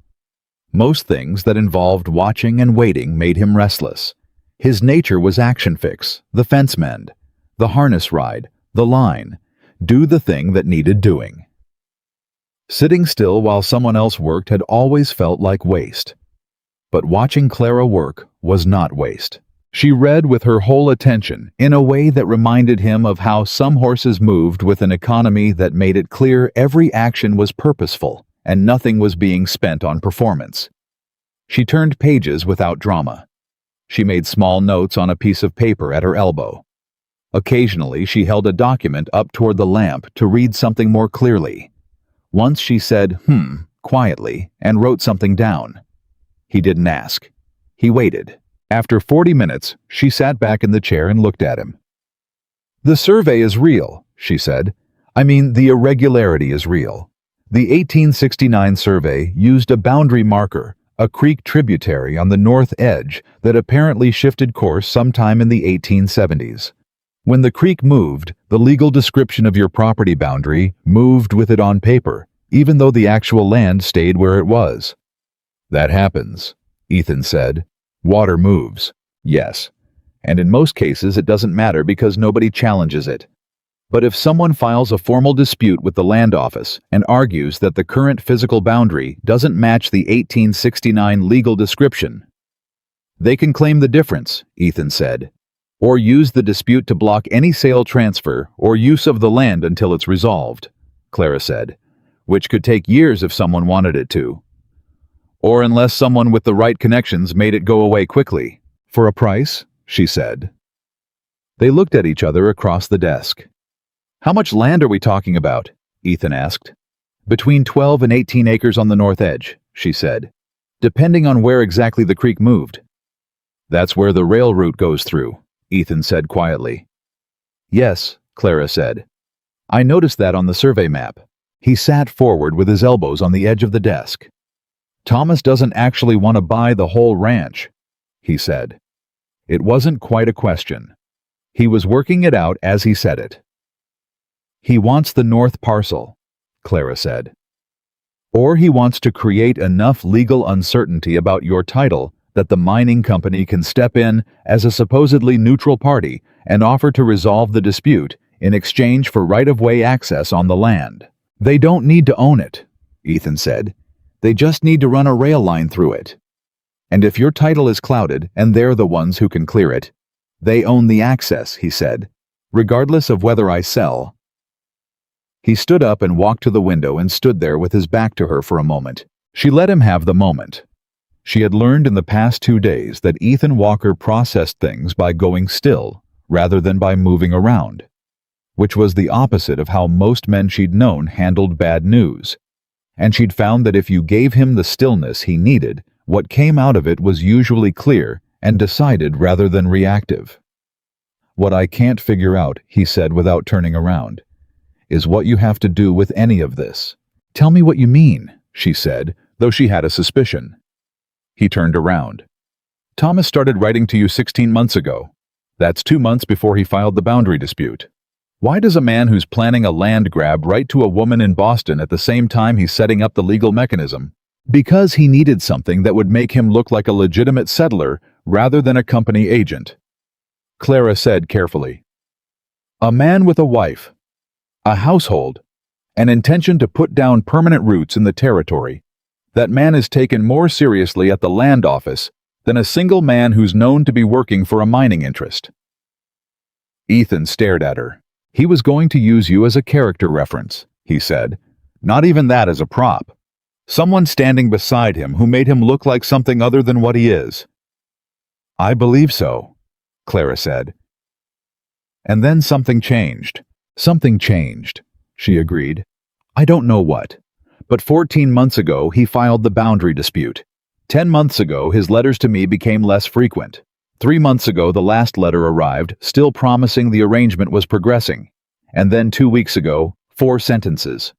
Most things that involved watching and waiting made him restless. His nature was action fix, the fence mend, the harness ride, the line, do the thing that needed doing. Sitting still while someone else worked had always felt like waste. But watching Clara work was not waste. She read with her whole attention in a way that reminded him of how some horses moved with an economy that made it clear every action was purposeful and nothing was being spent on performance. She turned pages without drama. She made small notes on a piece of paper at her elbow. Occasionally, she held a document up toward the lamp to read something more clearly. Once she said, quietly, and wrote something down. He didn't ask. He waited. After 40 minutes, she sat back in the chair and looked at him. "The survey is real," she said. "I mean, the irregularity is real. The 1869 survey used a boundary marker, a creek tributary on the north edge that apparently shifted course sometime in the 1870s. When the creek moved, the legal description of your property boundary moved with it on paper, even though the actual land stayed where it was." "That happens," Ethan said. "Water moves, yes. And in most cases it doesn't matter because nobody challenges it. But if someone files a formal dispute with the land office and argues that the current physical boundary doesn't match the 1869 legal description, they can claim the difference, Ethan said, or use the dispute to block any sale, transfer, or use of the land until it's resolved, Clara said, which could take years if someone wanted it to. Or unless someone with the right connections made it go away quickly. For a price, she said. They looked at each other across the desk. How much land are we talking about? Ethan asked. Between 12 and 18 acres on the north edge, she said, depending on where exactly the creek moved. That's where the rail route goes through, Ethan said quietly. Yes, Clara said. I noticed that on the survey map. He sat forward with his elbows on the edge of the desk. Thomas doesn't actually want to buy the whole ranch, he said. It wasn't quite a question. He was working it out as he said it. He wants the north parcel, Clara said. Or he wants to create enough legal uncertainty about your title that the mining company can step in as a supposedly neutral party and offer to resolve the dispute in exchange for right-of-way access on the land. They don't need to own it, Ethan said. They just need to run a rail line through it. And if your title is clouded and they're the ones who can clear it, they own the access, he said, regardless of whether I sell. He stood up and walked to the window and stood there with his back to her for a moment. She let him have the moment. She had learned in the past 2 days that Ethan Walker processed things by going still rather than by moving around, which was the opposite of how most men she'd known handled bad news. And she'd found that if you gave him the stillness he needed, what came out of it was usually clear and decided rather than reactive. What I can't figure out, he said without turning around, is what you have to do with any of this. Tell me what you mean, she said, though she had a suspicion. He turned around. Thomas started writing to you 16 months ago. That's 2 months before he filed the boundary dispute. Why does a man who's planning a land grab write to a woman in Boston at the same time he's setting up the legal mechanism? Because he needed something that would make him look like a legitimate settler rather than a company agent. Clara said carefully. A man with a wife, a household, an intention to put down permanent roots in the territory. That man is taken more seriously at the land office than a single man who's known to be working for a mining interest. Ethan stared at her. He was going to use you as a character reference, he said. Not even that as a prop. Someone standing beside him who made him look like something other than what he is. I believe so, Clara said. And then something changed. Something changed, she agreed. I don't know what. But 14 months ago, he filed the boundary dispute. 10 months ago, his letters to me became less frequent. 3 months ago, the last letter arrived, still promising the arrangement was progressing. And then 2 weeks ago, 4 sentences.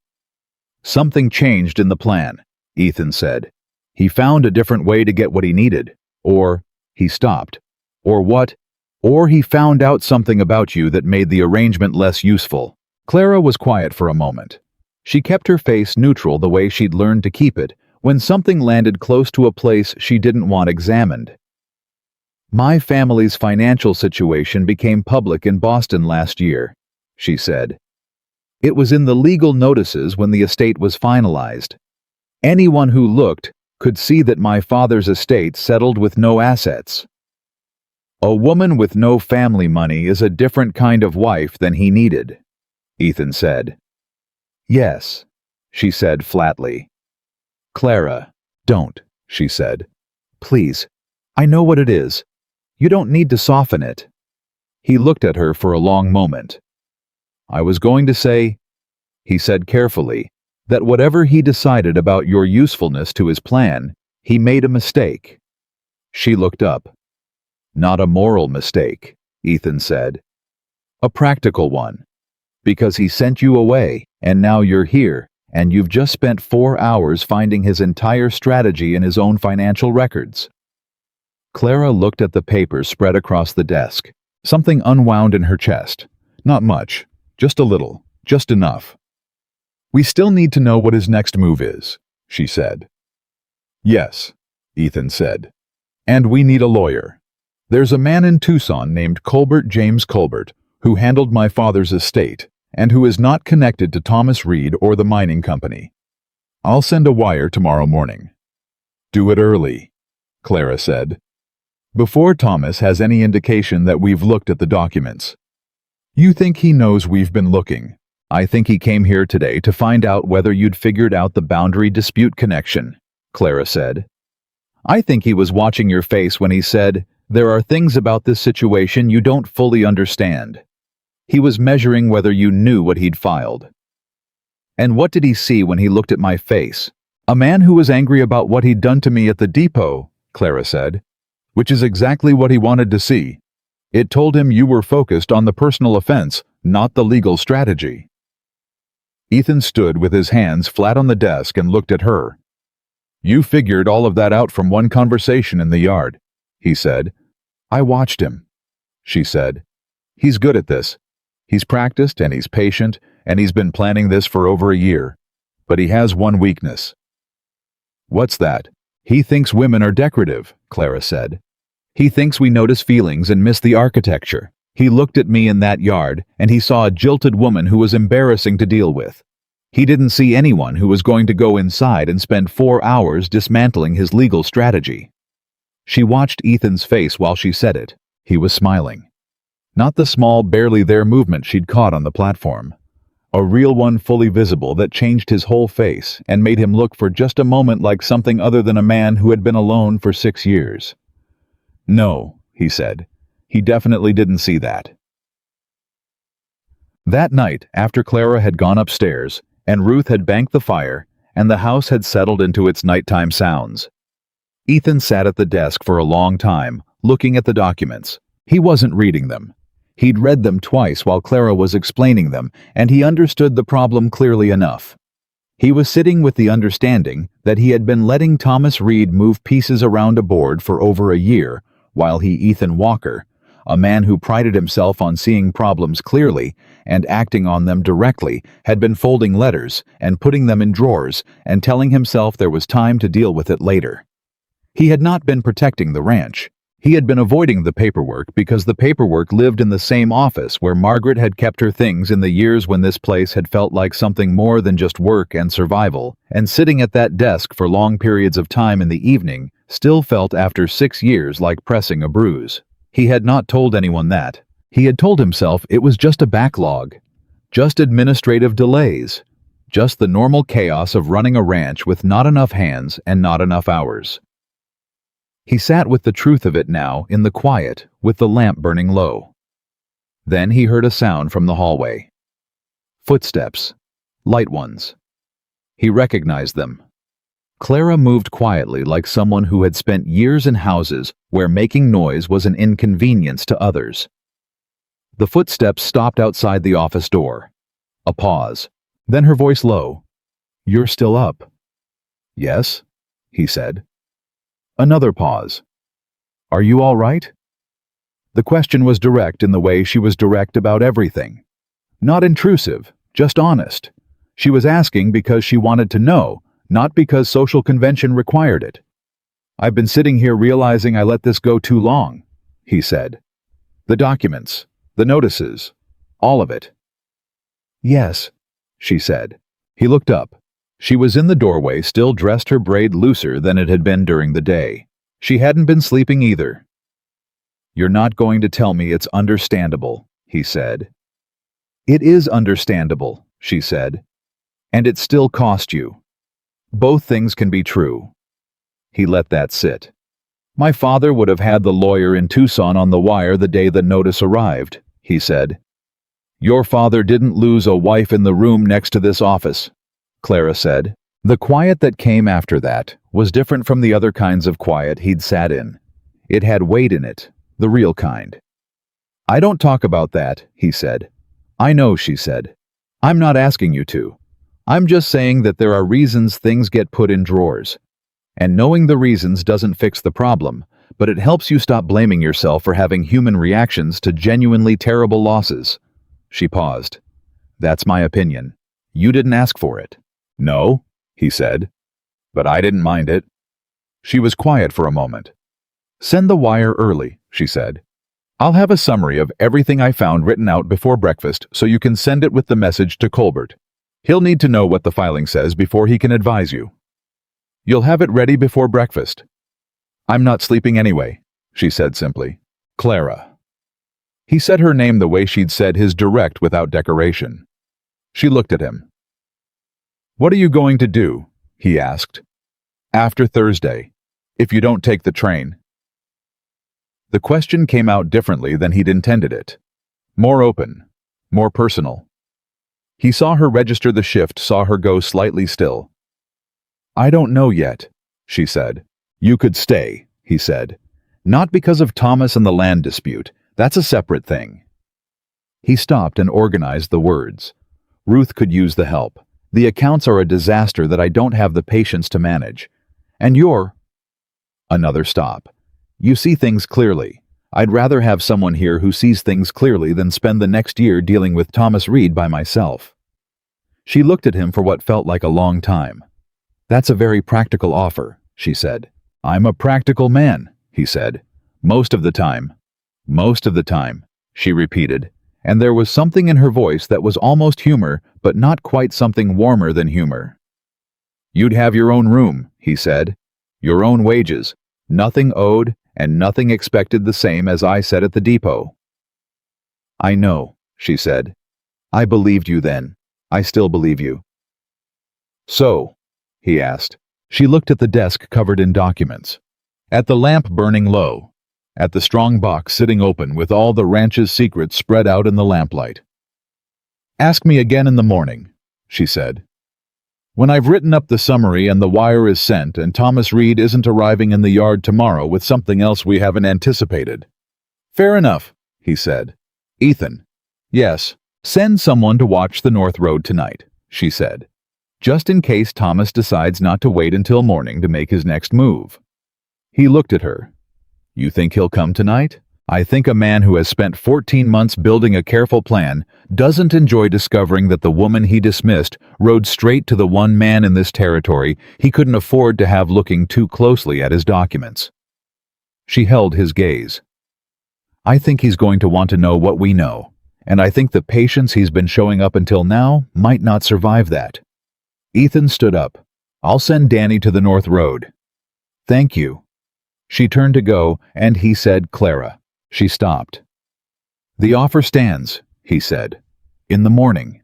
Something changed in the plan, Ethan said. He found a different way to get what he needed. Or he stopped. Or what? Or he found out something about you that made the arrangement less useful. Clara was quiet for a moment. She kept her face neutral the way she'd learned to keep it when something landed close to a place she didn't want examined. My family's financial situation became public in Boston last year, she said. It was in the legal notices when the estate was finalized. Anyone who looked could see that my father's estate settled with no assets. A woman with no family money is a different kind of wife than he needed, Ethan said. Yes, she said flatly. Clara, don't, she said. Please, I know what it is. You don't need to soften it. He looked at her for a long moment. I was going to say, he said carefully, that whatever he decided about your usefulness to his plan, he made a mistake. She looked up. Not a moral mistake, Ethan said. A practical one. Because he sent you away, and now you're here, and you've just spent 4 hours finding his entire strategy in his own financial records. Clara looked at the papers spread across the desk. Something unwound in her chest. Not much. Just a little. Just enough. We still need to know what his next move is, she said. Yes, Ethan said. And we need a lawyer. There's a man in Tucson named James Colbert, who handled my father's estate, and who is not connected to Thomas Reed or the mining company. I'll send a wire tomorrow morning." "Do it early," Clara said, "before Thomas has any indication that we've looked at the documents." "You think he knows we've been looking. I think he came here today to find out whether you'd figured out the boundary dispute connection," Clara said. "I think he was watching your face when he said, 'There are things about this situation you don't fully understand.' He was measuring whether you knew what he'd filed." "And what did he see when he looked at my face?" "A man who was angry about what he'd done to me at the depot," Clara said, "which is exactly what he wanted to see. It told him you were focused on the personal offense, not the legal strategy." Ethan stood with his hands flat on the desk and looked at her. "You figured all of that out from one conversation in the yard," he said. "I watched him," she said. "He's good at this. He's practiced and he's patient, and he's been planning this for over a year. But he has one weakness." "What's that?" "He thinks women are decorative," Clara said. "He thinks we notice feelings and miss the architecture. He looked at me in that yard, and he saw a jilted woman who was embarrassing to deal with. He didn't see anyone who was going to go inside and spend 4 hours dismantling his legal strategy." She watched Ethan's face while she said it. He was smiling. Not the small, barely there movement she'd caught on the platform. A real one fully visible that changed his whole face and made him look for just a moment like something other than a man who had been alone for 6 years. "No," he said. "He definitely didn't see that." That night, after Clara had gone upstairs, and Ruth had banked the fire, and the house had settled into its nighttime sounds, Ethan sat at the desk for a long time, looking at the documents. He wasn't reading them. He'd read them twice while Clara was explaining them, and he understood the problem clearly enough. He was sitting with the understanding that he had been letting Thomas Reed move pieces around a board for over a year, while he, Ethan Walker, a man who prided himself on seeing problems clearly and acting on them directly, had been folding letters and putting them in drawers and telling himself there was time to deal with it later. He had not been protecting the ranch. He had been avoiding the paperwork because the paperwork lived in the same office where Margaret had kept her things in the years when this place had felt like something more than just work and survival, and sitting at that desk for long periods of time in the evening still felt after 6 years like pressing a bruise. He had not told anyone that. He had told himself it was just a backlog, just administrative delays, just the normal chaos of running a ranch with not enough hands and not enough hours. He sat with the truth of it now in the quiet, with the lamp burning low. Then he heard a sound from the hallway. Footsteps. Light ones. He recognized them. Clara moved quietly like someone who had spent years in houses where making noise was an inconvenience to others. The footsteps stopped outside the office door. A pause. Then her voice low. "You're still up?" "Yes," he said. Another pause. "Are you all right?" The question was direct in the way she was direct about everything. Not intrusive, just honest. She was asking because she wanted to know, not because social convention required it. "I've been sitting here realizing I let this go too long," he said. "The documents, the notices, all of it." "Yes," she said. He looked up. She was in the doorway, still dressed, her braid looser than it had been during the day. She hadn't been sleeping either. "You're not going to tell me it's understandable," he said. "It is understandable," she said. "And it still cost you. Both things can be true." He let that sit. "My father would have had the lawyer in Tucson on the wire the day the notice arrived," he said. "Your father didn't lose a wife in the room next to this office," Clara said. The quiet that came after that was different from the other kinds of quiet he'd sat in. It had weight in it, the real kind. "I don't talk about that," he said. "I know," she said. "I'm not asking you to. I'm just saying that there are reasons things get put in drawers. And knowing the reasons doesn't fix the problem, but it helps you stop blaming yourself for having human reactions to genuinely terrible losses." She paused. "That's my opinion. You didn't ask for it." "No," he said. "But I didn't mind it." She was quiet for a moment. "Send the wire early," she said. I'll have a summary of everything I found written out before breakfast so you can send it with the message to Colbert. He'll need to know what the filing says before he can advise you. You'll have it ready before breakfast. I'm not sleeping anyway, she said simply. Clara. He said her name the way she'd said his direct without decoration. She looked at him. What are you going to do? He asked. After Thursday, if you don't take the train. The question came out differently than he'd intended it. More open, more personal. He saw her register the shift, saw her go slightly still. I don't know yet, she said. You could stay, he said. Not because of Thomas and the land dispute. That's a separate thing. He stopped and organized the words. Ruth could use the help. The accounts are a disaster that I don't have the patience to manage. And you're... Another stop. You see things clearly. I'd rather have someone here who sees things clearly than spend the next year dealing with Thomas Reed by myself. She looked at him for what felt like a long time. That's a very practical offer, she said. I'm a practical man, he said. Most of the time. Most of the time, she repeated, and there was something in her voice that was almost humor, but not quite something warmer than humor. You'd have your own room, he said. Your own wages. Nothing owed and nothing expected, the same as I said at the depot. I know, she said. I believed you then. I still believe you. So, he asked. She looked at the desk covered in documents, at the lamp burning low, at the strong box sitting open with all the ranch's secrets spread out in the lamplight. Ask me again in the morning, she said. When I've written up the summary and the wire is sent and Thomas Reed isn't arriving in the yard tomorrow with something else we haven't anticipated. Fair enough, he said. Ethan. Yes, send someone to watch the North Road tonight, she said. Just in case Thomas decides not to wait until morning to make his next move. He looked at her. You think he'll come tonight? I think a man who has spent 14 months building a careful plan doesn't enjoy discovering that the woman he dismissed rode straight to the one man in this territory he couldn't afford to have looking too closely at his documents. She held his gaze. I think he's going to want to know what we know, and I think the patience he's been showing up until now might not survive that. Ethan stood up. I'll send Danny to the North Road. Thank you. She turned to go, and he said, Clara. She stopped. The offer stands, he said. In the morning.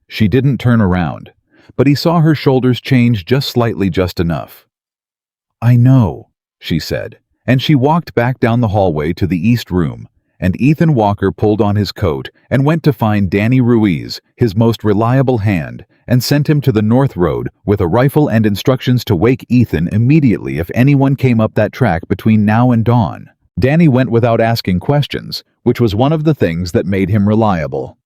She didn't turn around, but he saw her shoulders change just slightly, just enough. I know, she said, and she walked back down the hallway to the east room, and Ethan Walker pulled on his coat and went to find Danny Ruiz, his most reliable hand, and sent him to the North Road with a rifle and instructions to wake Ethan immediately if anyone came up that track between now and dawn. Danny went without asking questions, which was one of the things that made him reliable.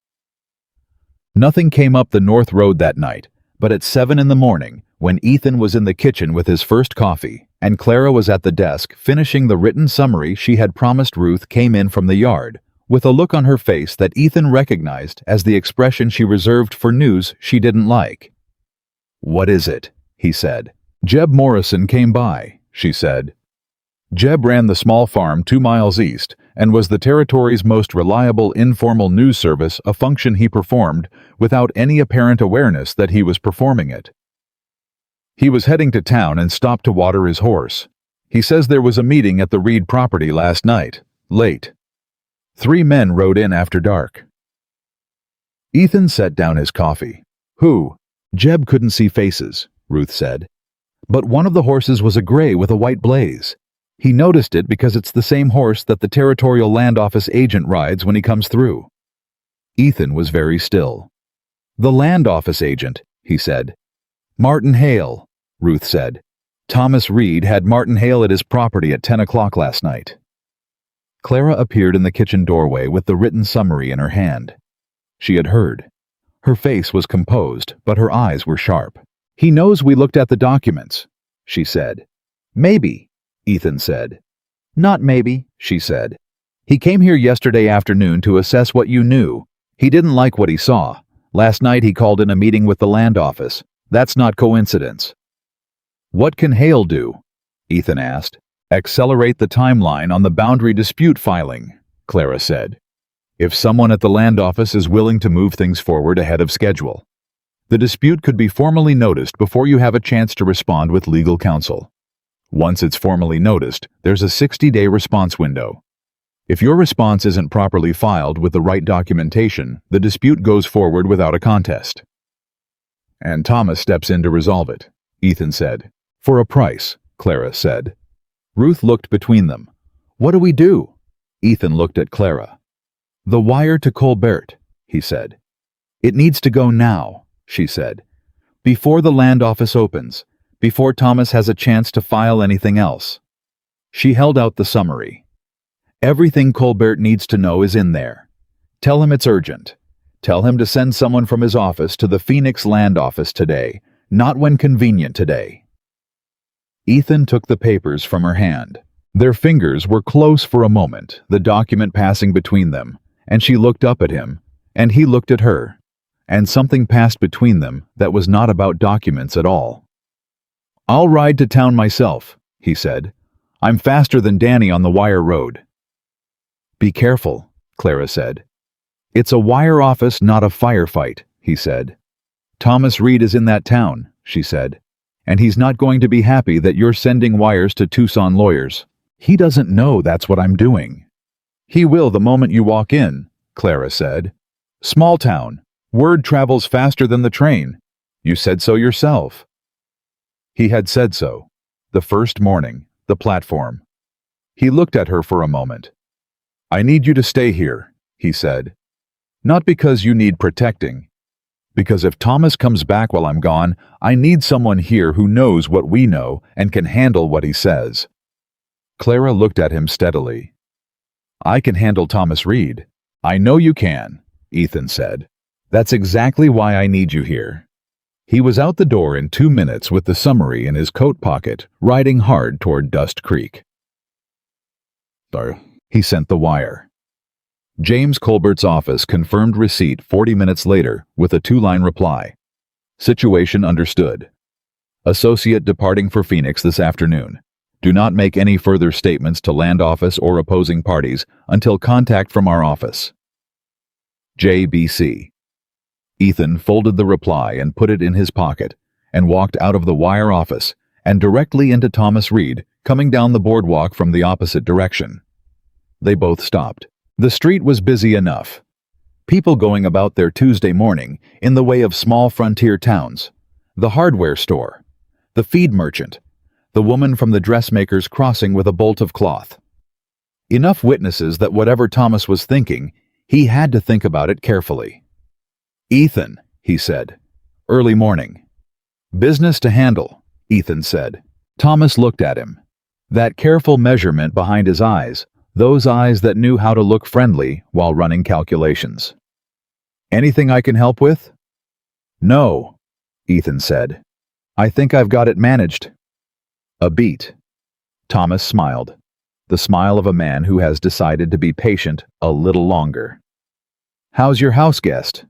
Nothing came up the North Road that night, but at 7 in the morning, when Ethan was in the kitchen with his first coffee, and Clara was at the desk finishing the written summary she had promised Ruth, came in from the yard, with a look on her face that Ethan recognized as the expression she reserved for news she didn't like. What is it? He said. Jeb Morrison came by, she said. Jeb ran the small farm 2 miles east and was the territory's most reliable informal news service, a function he performed without any apparent awareness that he was performing it. He was heading to town and stopped to water his horse. He says there was a meeting at the Reed property last night, late. 3 men rode in after dark. Ethan set down his coffee. Who? Jeb couldn't see faces, Ruth said. But one of the horses was a gray with a white blaze. He noticed it because it's the same horse that the Territorial Land Office agent rides when he comes through. Ethan was very still. The Land Office agent, he said. Martin Hale, Ruth said. Thomas Reed had Martin Hale at his property at 10 o'clock last night. Clara appeared in the kitchen doorway with the written summary in her hand. She had heard. Her face was composed, but her eyes were sharp. He knows we looked at the documents, she said. Maybe, Ethan said. Not maybe, she said. He came here yesterday afternoon to assess what you knew. He didn't like what he saw. Last night he called in a meeting with the land office. That's not coincidence. What can Hale do? Ethan asked. Accelerate the timeline on the boundary dispute filing. Clara said. "If someone at the land office is willing to move things forward ahead of schedule. The dispute could be formally noticed before you have a chance to respond with legal counsel. Once it's formally noticed, there's a 60-day response window. If your response isn't properly filed with the right documentation, the dispute goes forward without a contest." "And Thomas steps in to resolve it," Ethan said. "For a price," Clara said. Ruth looked between them. "What do we do?" Ethan looked at Clara. "The wire to Colbert," he said. "It needs to go now," she said. "Before the land office opens, before Thomas has a chance to file anything else." She held out the summary. "Everything Colbert needs to know is in there. Tell him it's urgent. Tell him to send someone from his office to the Phoenix land office today, not when convenient today." Ethan took the papers from her hand. Their fingers were close for a moment, the document passing between them, and she looked up at him, and he looked at her, and something passed between them that was not about documents at all. "I'll ride to town myself," he said. "I'm faster than Danny on the wire road." "Be careful," Clara said. "It's a wire office, not a firefight," he said. "Thomas Reed is in that town," she said, "and he's not going to be happy that you're sending wires to Tucson lawyers. He doesn't know that's what I'm doing." "He will the moment you walk in," Clara said. "Small town. Word travels faster than the train. You said so yourself." He had said so. The first morning, the platform. He looked at her for a moment. "I need you to stay here," he said. "Not because you need protecting. Because if Thomas comes back while I'm gone, I need someone here who knows what we know and can handle what he says." Clara looked at him steadily. "I can handle Thomas Reed." "I know you can," Ethan said. "That's exactly why I need you here." He was out the door in 2 minutes with the summary in his coat pocket, riding hard toward Dust Creek. He sent the wire. James Colbert's office confirmed receipt 40 minutes later with a 2-line reply. "Situation understood. Associate departing for Phoenix this afternoon. Do not make any further statements to land office or opposing parties until contact from our office. JBC." Ethan folded the reply and put it in his pocket and walked out of the wire office and directly into Thomas Reed, coming down the boardwalk from the opposite direction. They both stopped. The street was busy enough. People going about their Tuesday morning in the way of small frontier towns. The hardware store. The feed merchant. The woman from the dressmaker's crossing with a bolt of cloth. Enough witnesses that whatever Thomas was thinking, he had to think about it carefully. "Ethan," he said. "Early morning." "Business to handle," Ethan said. Thomas looked at him. That careful measurement behind his eyes, those eyes that knew how to look friendly while running calculations. "Anything I can help with?" "No," Ethan said. "I think I've got it managed." A beat. Thomas smiled, the smile of a man who has decided to be patient a little longer. "How's your house guest?"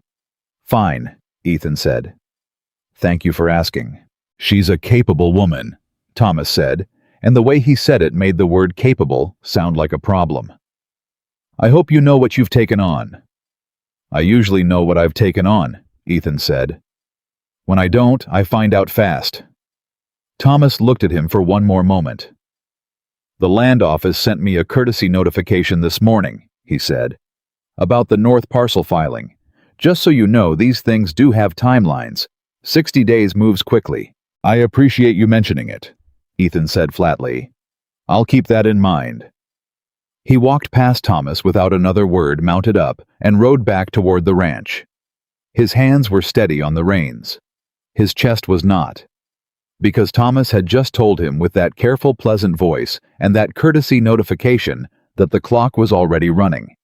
"Fine," Ethan said. "Thank you for asking." "She's a capable woman," Thomas said, and the way he said it made the word capable sound like a problem. "I hope you know what you've taken on." "I usually know what I've taken on," Ethan said. "When I don't, I find out fast." Thomas looked at him for one more moment. "The land office sent me a courtesy notification this morning," he said, "about the North parcel filing. Just so you know, these things do have timelines. 60 days moves quickly." "I appreciate you mentioning it," Ethan said flatly. "I'll keep that in mind." He walked past Thomas without another word, mounted up, and rode back toward the ranch. His hands were steady on the reins. His chest was not. Because Thomas had just told him with that careful, pleasant voice and that courtesy notification that the clock was already running.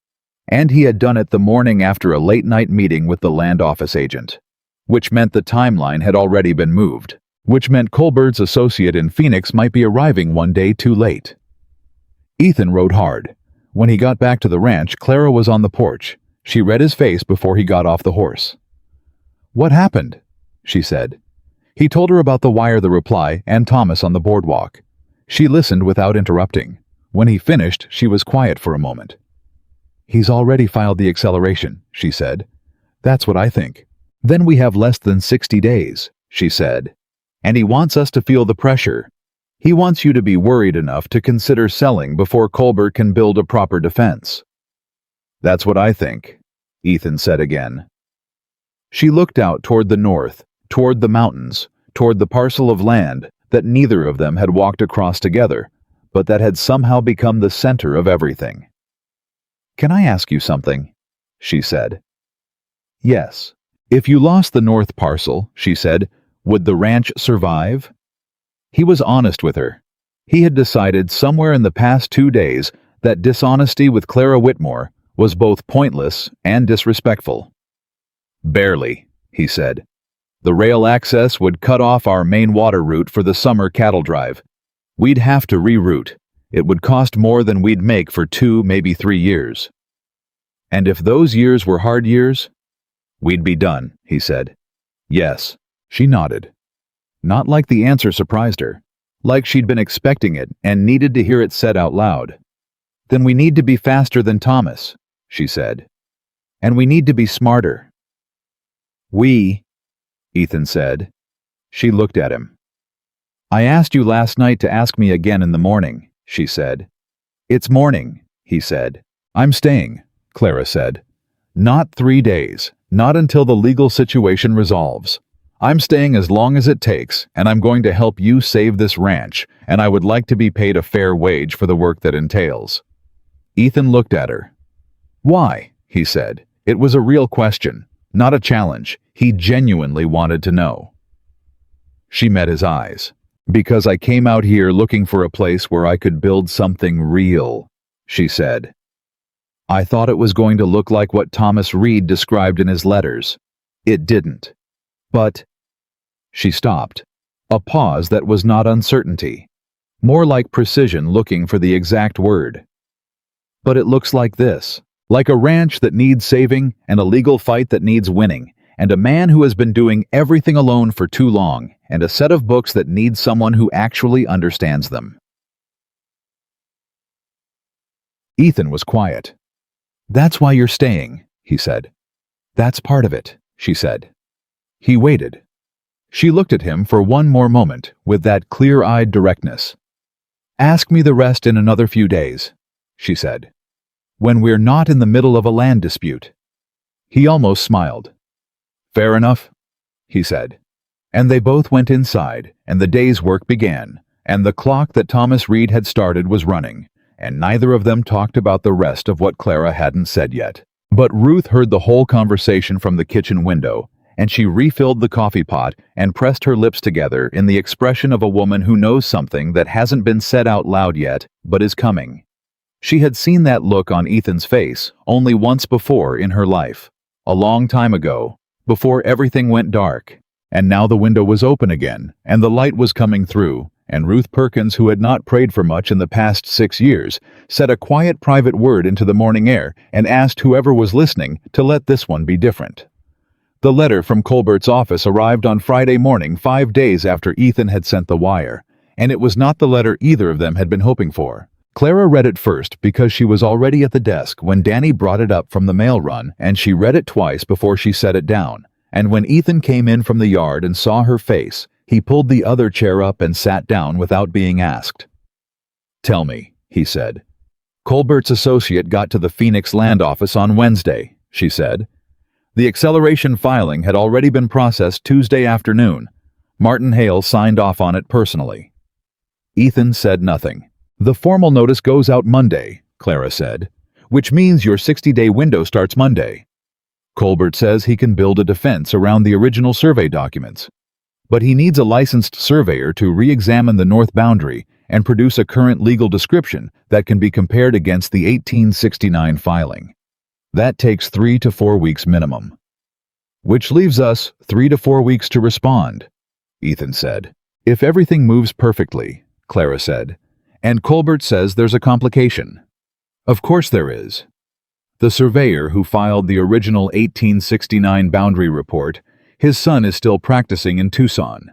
And he had done it the morning after a late-night meeting with the land office agent, which meant the timeline had already been moved, which meant Colbert's associate in Phoenix might be arriving one day too late. Ethan rode hard. When he got back to the ranch, Clara was on the porch. She read his face before he got off the horse. "What happened?" she said. He told her about the wire, the reply, and Thomas on the boardwalk. She listened without interrupting. When he finished, she was quiet for a moment. He's already filed the acceleration, she said. That's what I think. Then we have less than 60 days, she said. And he wants us to feel the pressure. He wants you to be worried enough to consider selling before Colbert can build a proper defense. That's what I think, Ethan said again. She looked out toward the north, toward the mountains, toward the parcel of land that neither of them had walked across together, but that had somehow become the center of everything. Can I ask you something? She said. Yes. If you lost the north parcel, she said, would the ranch survive? He was honest with her. He had decided somewhere in the past 2 days that dishonesty with Clara Whitmore was both pointless and disrespectful. Barely, he said. The rail access would cut off our main water route for the summer cattle drive. We'd have to reroute. It would cost more than we'd make for 2, maybe 3 years. And if those years were hard years, we'd be done, he said. Yes, she nodded. Not like the answer surprised her, like she'd been expecting it and needed to hear it said out loud. Then we need to be faster than Thomas, she said. And we need to be smarter. We, Ethan said. She looked at him. I asked you last night to ask me again in the morning, she said. It's morning, he said. I'm staying, Clara said. Not 3 days, not until the legal situation resolves. I'm staying as long as it takes, and I'm going to help you save this ranch, and I would like to be paid a fair wage for the work that entails. Ethan looked at her. Why? He said. It was a real question, not a challenge. He genuinely wanted to know. She met his eyes. Because I came out here looking for a place where I could build something real, she said. I thought it was going to look like what Thomas Reed described in his letters. It didn't. But... She stopped. A pause that was not uncertainty. More like precision looking for the exact word. But it looks like this. Like a ranch that needs saving and a legal fight that needs winning, and a man who has been doing everything alone for too long, and a set of books that need someone who actually understands them. Ethan was quiet. That's why you're staying, he said. That's part of it, she said. He waited. She looked at him for one more moment with that clear-eyed directness. Ask me the rest in another few days, she said. When we're not in the middle of a land dispute. He almost smiled. Fair enough, he said. And they both went inside, and the day's work began, and the clock that Thomas Reed had started was running, and neither of them talked about the rest of what Clara hadn't said yet. But Ruth heard the whole conversation from the kitchen window, and she refilled the coffee pot and pressed her lips together in the expression of a woman who knows something that hasn't been said out loud yet, but is coming. She had seen that look on Ethan's face only once before in her life, a long time ago, before everything went dark. And now the window was open again, and the light was coming through, and Ruth Perkins, who had not prayed for much in the past 6 years, said a quiet private word into the morning air and asked whoever was listening to let this one be different. The letter from Colbert's office arrived on Friday morning 5 days after Ethan had sent the wire, and it was not the letter either of them had been hoping for. Clara read it first because she was already at the desk when Danny brought it up from the mail run, and she read it twice before she set it down. And when Ethan came in from the yard and saw her face, he pulled the other chair up and sat down without being asked. Tell me, he said. Colbert's associate got to the Phoenix land office on Wednesday, she said. The acceleration filing had already been processed Tuesday afternoon. Martin Hale signed off on it personally. Ethan said nothing. The formal notice goes out Monday, Clara said, which means your 60-day window starts Monday. Colbert says he can build a defense around the original survey documents, but he needs a licensed surveyor to re-examine the north boundary and produce a current legal description that can be compared against the 1869 filing. That takes 3 to 4 weeks minimum. Which leaves us 3 to 4 weeks to respond, Ethan said. If everything moves perfectly, Clara said, and Colbert says there's a complication. Of course there is. The surveyor who filed the original 1869 boundary report, his son is still practicing in Tucson.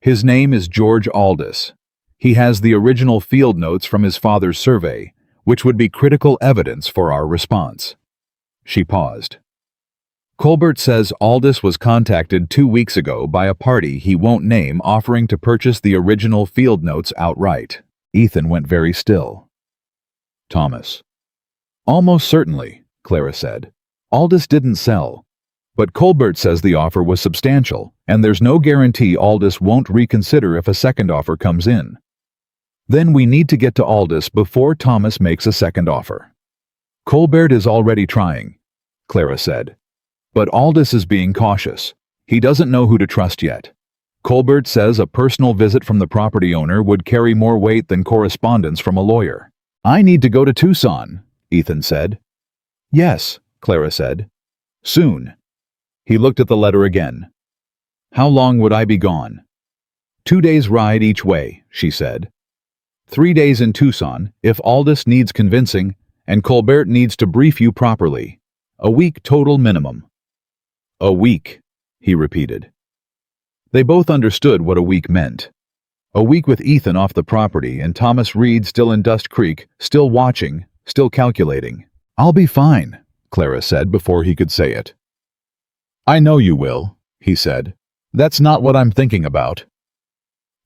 His name is George Aldis. He has the original field notes from his father's survey, which would be critical evidence for our response. She paused. Colbert says Aldous was contacted 2 weeks ago by a party he won't name offering to purchase the original field notes outright. Ethan went very still. Thomas. Almost certainly, Clara said. Aldous didn't sell. But Colbert says the offer was substantial, and there's no guarantee Aldous won't reconsider if a second offer comes in. Then we need to get to Aldous before Thomas makes a second offer. Colbert is already trying, Clara said. But Aldous is being cautious. He doesn't know who to trust yet. Colbert says a personal visit from the property owner would carry more weight than correspondence from a lawyer. I need to go to Tucson, Ethan said. Yes, Clara said. Soon. He looked at the letter again. How long would I be gone? 2 days' ride each way, she said. 3 days in Tucson, if Aldous needs convincing, and Colbert needs to brief you properly. A week total minimum. A week, he repeated. They both understood what a week meant. A week with Ethan off the property and Thomas Reed still in Dust Creek, still watching, still calculating. I'll be fine, Clara said before he could say it. I know you will, he said. That's not what I'm thinking about.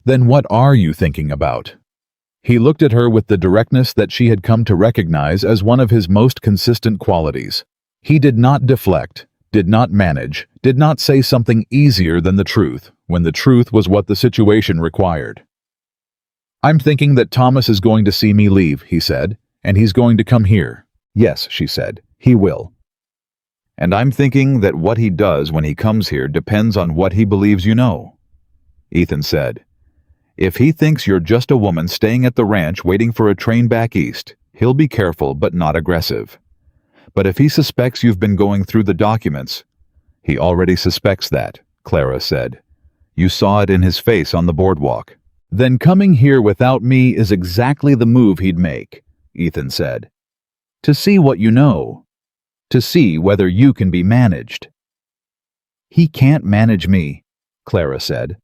Then what are you thinking about? He looked at her with the directness that she had come to recognize as one of his most consistent qualities. He did not deflect, did not manage, did not say something easier than the truth, when the truth was what the situation required. I'm thinking that Thomas is going to see me leave, he said, and he's going to come here. Yes, she said, he will. And I'm thinking that what he does when he comes here depends on what he believes you know. Ethan said, if he thinks you're just a woman staying at the ranch waiting for a train back east, he'll be careful but not aggressive. But if he suspects you've been going through the documents, he already suspects that, Clara said. You saw it in his face on the boardwalk. Then coming here without me is exactly the move he'd make, Ethan said. To see what you know. To see whether you can be managed. He can't manage me, Clara said.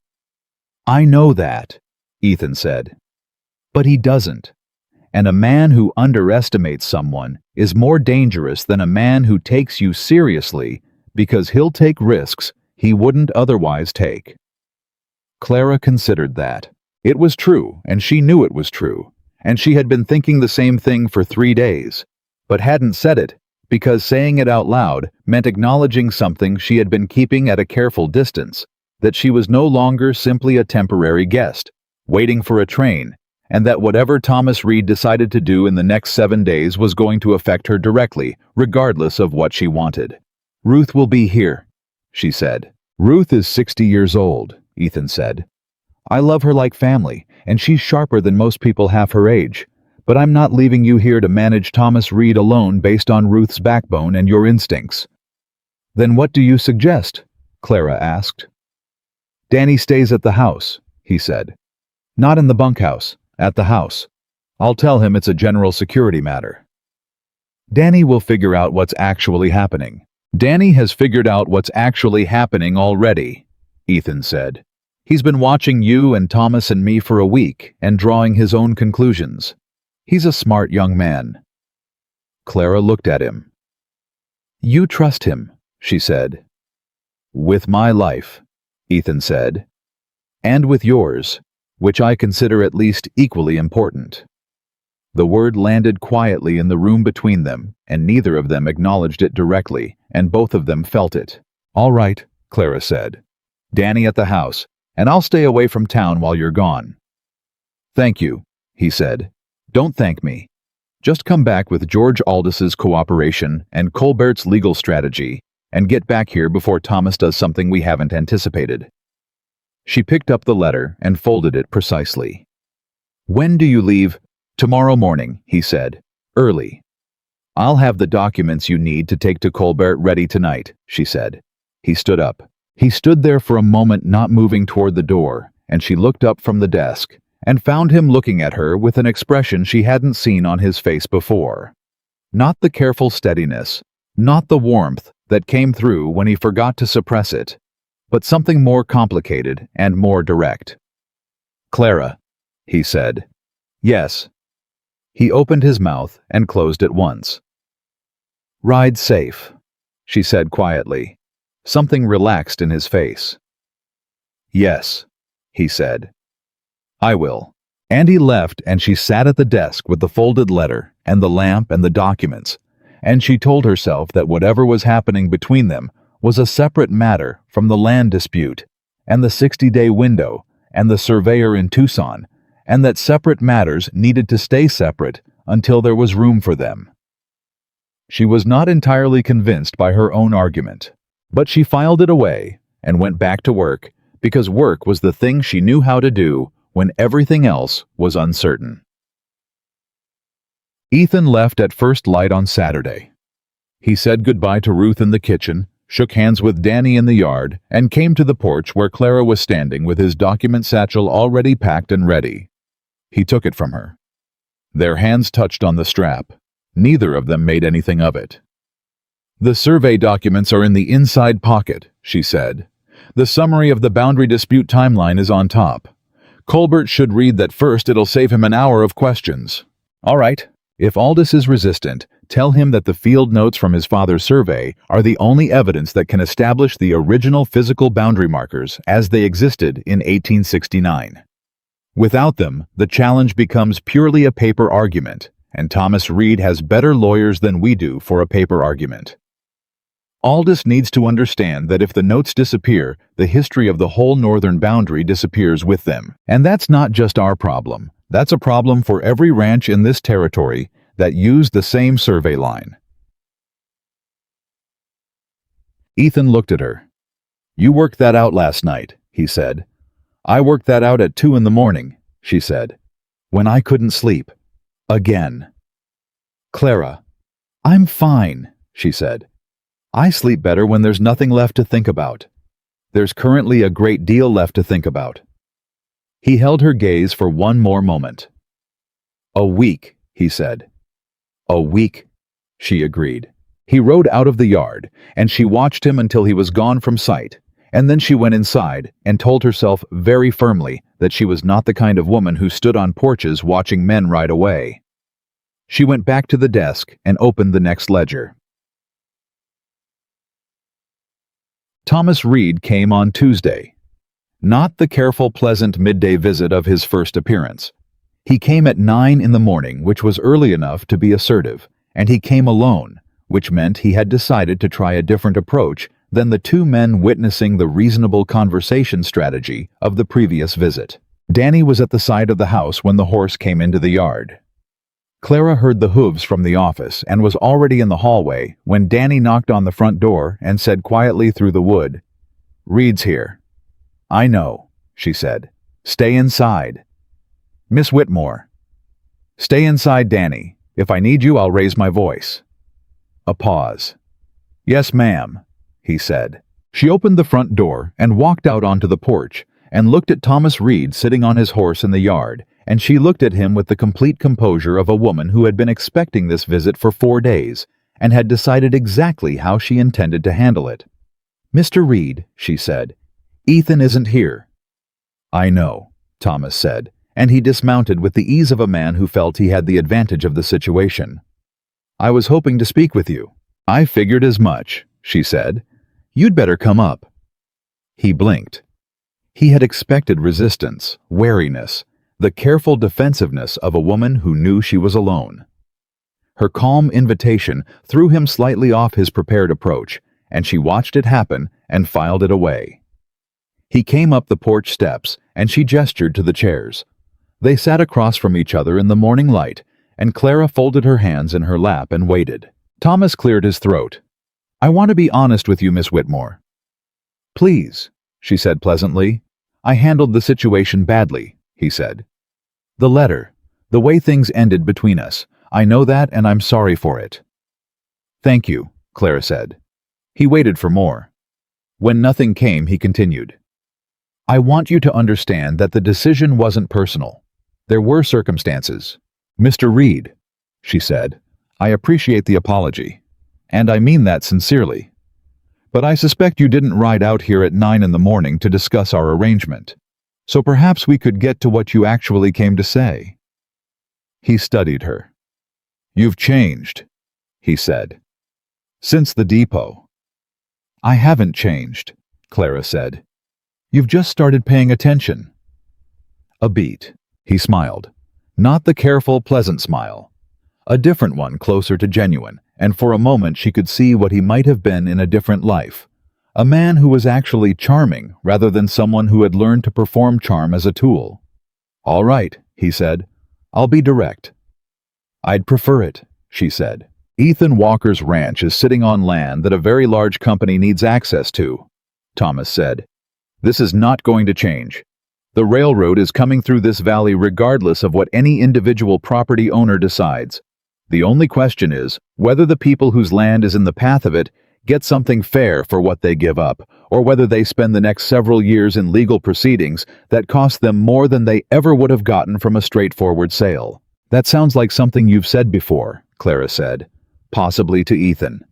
I know that, Ethan said. But he doesn't. And a man who underestimates someone is more dangerous than a man who takes you seriously because he'll take risks he wouldn't otherwise take. Clara considered that. It was true, and she knew it was true, and she had been thinking the same thing for 3 days, but hadn't said it because saying it out loud meant acknowledging something she had been keeping at a careful distance, that she was no longer simply a temporary guest, waiting for a train, and that whatever Thomas Reed decided to do in the next 7 days was going to affect her directly, regardless of what she wanted. Ruth will be here, she said. Ruth is 60 years old, Ethan said. I love her like family, and she's sharper than most people half her age, but I'm not leaving you here to manage Thomas Reed alone based on Ruth's backbone and your instincts. Then what do you suggest? Clara asked. Danny stays at the house, he said. Not in the bunkhouse. At the house. I'll tell him it's a general security matter. Danny will figure out what's actually happening. Danny has figured out what's actually happening already, Ethan said. He's been watching you and Thomas and me for a week and drawing his own conclusions. He's a smart young man. Clara looked at him. You trust him, she said. With my life, Ethan said. And with yours, which I consider at least equally important. The word landed quietly in the room between them, and neither of them acknowledged it directly, and both of them felt it. All right, Clara said. Danny at the house, and I'll stay away from town while you're gone. Thank you, he said. Don't thank me. Just come back with George Aldis's cooperation and Colbert's legal strategy, and get back here before Thomas does something we haven't anticipated. She picked up the letter and folded it precisely. When do you leave? Tomorrow morning, he said. Early. I'll have the documents you need to take to Colbert ready tonight, she said. He stood up. He stood there for a moment not moving toward the door, and she looked up from the desk and found him looking at her with an expression she hadn't seen on his face before. Not the careful steadiness, not the warmth that came through when he forgot to suppress it, but something more complicated and more direct. Clara, he said. Yes. He opened his mouth and closed it once. "Ride safe," she said quietly. Something relaxed in his face. "Yes," he said. "I will." And he left, and she sat at the desk with the folded letter and the lamp and the documents, and she told herself that whatever was happening between them was a separate matter from the land dispute and the 60-day window and the surveyor in Tucson, and that separate matters needed to stay separate until there was room for them. She was not entirely convinced by her own argument, but she filed it away and went back to work because work was the thing she knew how to do when everything else was uncertain. Ethan left at first light on Saturday. He said goodbye to Ruth in the kitchen, shook hands with Danny in the yard, and came to the porch where Clara was standing with his document satchel already packed and ready. He took it from her. Their hands touched on the strap. Neither of them made anything of it. "The survey documents are in the inside pocket," she said. "The summary of the boundary dispute timeline is on top. Colbert should read that first. It'll save him an hour of questions." "All right. If Aldous is resistant, tell him that the field notes from his father's survey are the only evidence that can establish the original physical boundary markers as they existed in 1869. Without them, the challenge becomes purely a paper argument, and Thomas Reed has better lawyers than we do for a paper argument. Aldous needs to understand that if the notes disappear, the history of the whole northern boundary disappears with them. And that's not just our problem. That's a problem for every ranch in this territory that used the same survey line." Ethan looked at her. "You worked that out last night," he said. "I worked that out at 2 a.m, she said, "when I couldn't sleep. Again." "Clara, I'm fine," she said. "I sleep better when there's nothing left to think about. There's currently a great deal left to think about." He held her gaze for one more moment. "A week," he said. "A week," she agreed. He rode out of the yard, and she watched him until he was gone from sight, and then she went inside and told herself very firmly that she was not the kind of woman who stood on porches watching men ride away. She went back to the desk and opened the next ledger. Thomas Reed came on Tuesday. Not the careful, pleasant midday visit of his first appearance. He came at 9 a.m, which was early enough to be assertive, and he came alone, which meant he had decided to try a different approach than the two men witnessing the reasonable conversation strategy of the previous visit. Danny was at the side of the house when the horse came into the yard. Clara heard the hooves from the office and was already in the hallway when Danny knocked on the front door and said quietly through the wood, "Reed's here." "I know," she said. "Stay inside." "Miss Whitmore." "Stay inside, Danny. If I need you, I'll raise my voice." A pause. "Yes, ma'am," he said. She opened the front door and walked out onto the porch and looked at Thomas Reed sitting on his horse in the yard, and she looked at him with the complete composure of a woman who had been expecting this visit for 4 days and had decided exactly how she intended to handle it. "Mr. Reed," she said, "Ethan isn't here." "I know," Thomas said, and he dismounted with the ease of a man who felt he had the advantage of the situation. "I was hoping to speak with you." "I figured as much," she said. "You'd better come up." He blinked. He had expected resistance, wariness, the careful defensiveness of a woman who knew she was alone. Her calm invitation threw him slightly off his prepared approach, and she watched it happen and filed it away. He came up the porch steps, and she gestured to the chairs. They sat across from each other in the morning light, and Clara folded her hands in her lap and waited. Thomas cleared his throat. "I want to be honest with you, Miss Whitmore." "Please," she said pleasantly. "I handled the situation badly," he said. "The letter, the way things ended between us, I know that and I'm sorry for it." "Thank you," Clara said. He waited for more. When nothing came, he continued. "I want you to understand that the decision wasn't personal. There were circumstances." "Mr. Reed," she said, "I appreciate the apology, and I mean that sincerely. But I suspect you didn't ride out here at 9 a.m. to discuss our arrangement. So perhaps we could get to what you actually came to say." He studied her. "You've changed," he said. "Since the depot." "I haven't changed," Clara said. "You've just started paying attention." A beat. He smiled. Not the careful, pleasant smile. A different one, closer to genuine, and for a moment she could see what he might have been in a different life. A man who was actually charming rather than someone who had learned to perform charm as a tool. "All right," he said. "I'll be direct." "I'd prefer it," she said. "Ethan Walker's ranch is sitting on land that a very large company needs access to," Thomas said. "This is not going to change. The railroad is coming through this valley regardless of what any individual property owner decides. The only question is whether the people whose land is in the path of it get something fair for what they give up, or whether they spend the next several years in legal proceedings that cost them more than they ever would have gotten from a straightforward sale." "That sounds like something you've said before," Clara said. "Possibly to Ethan."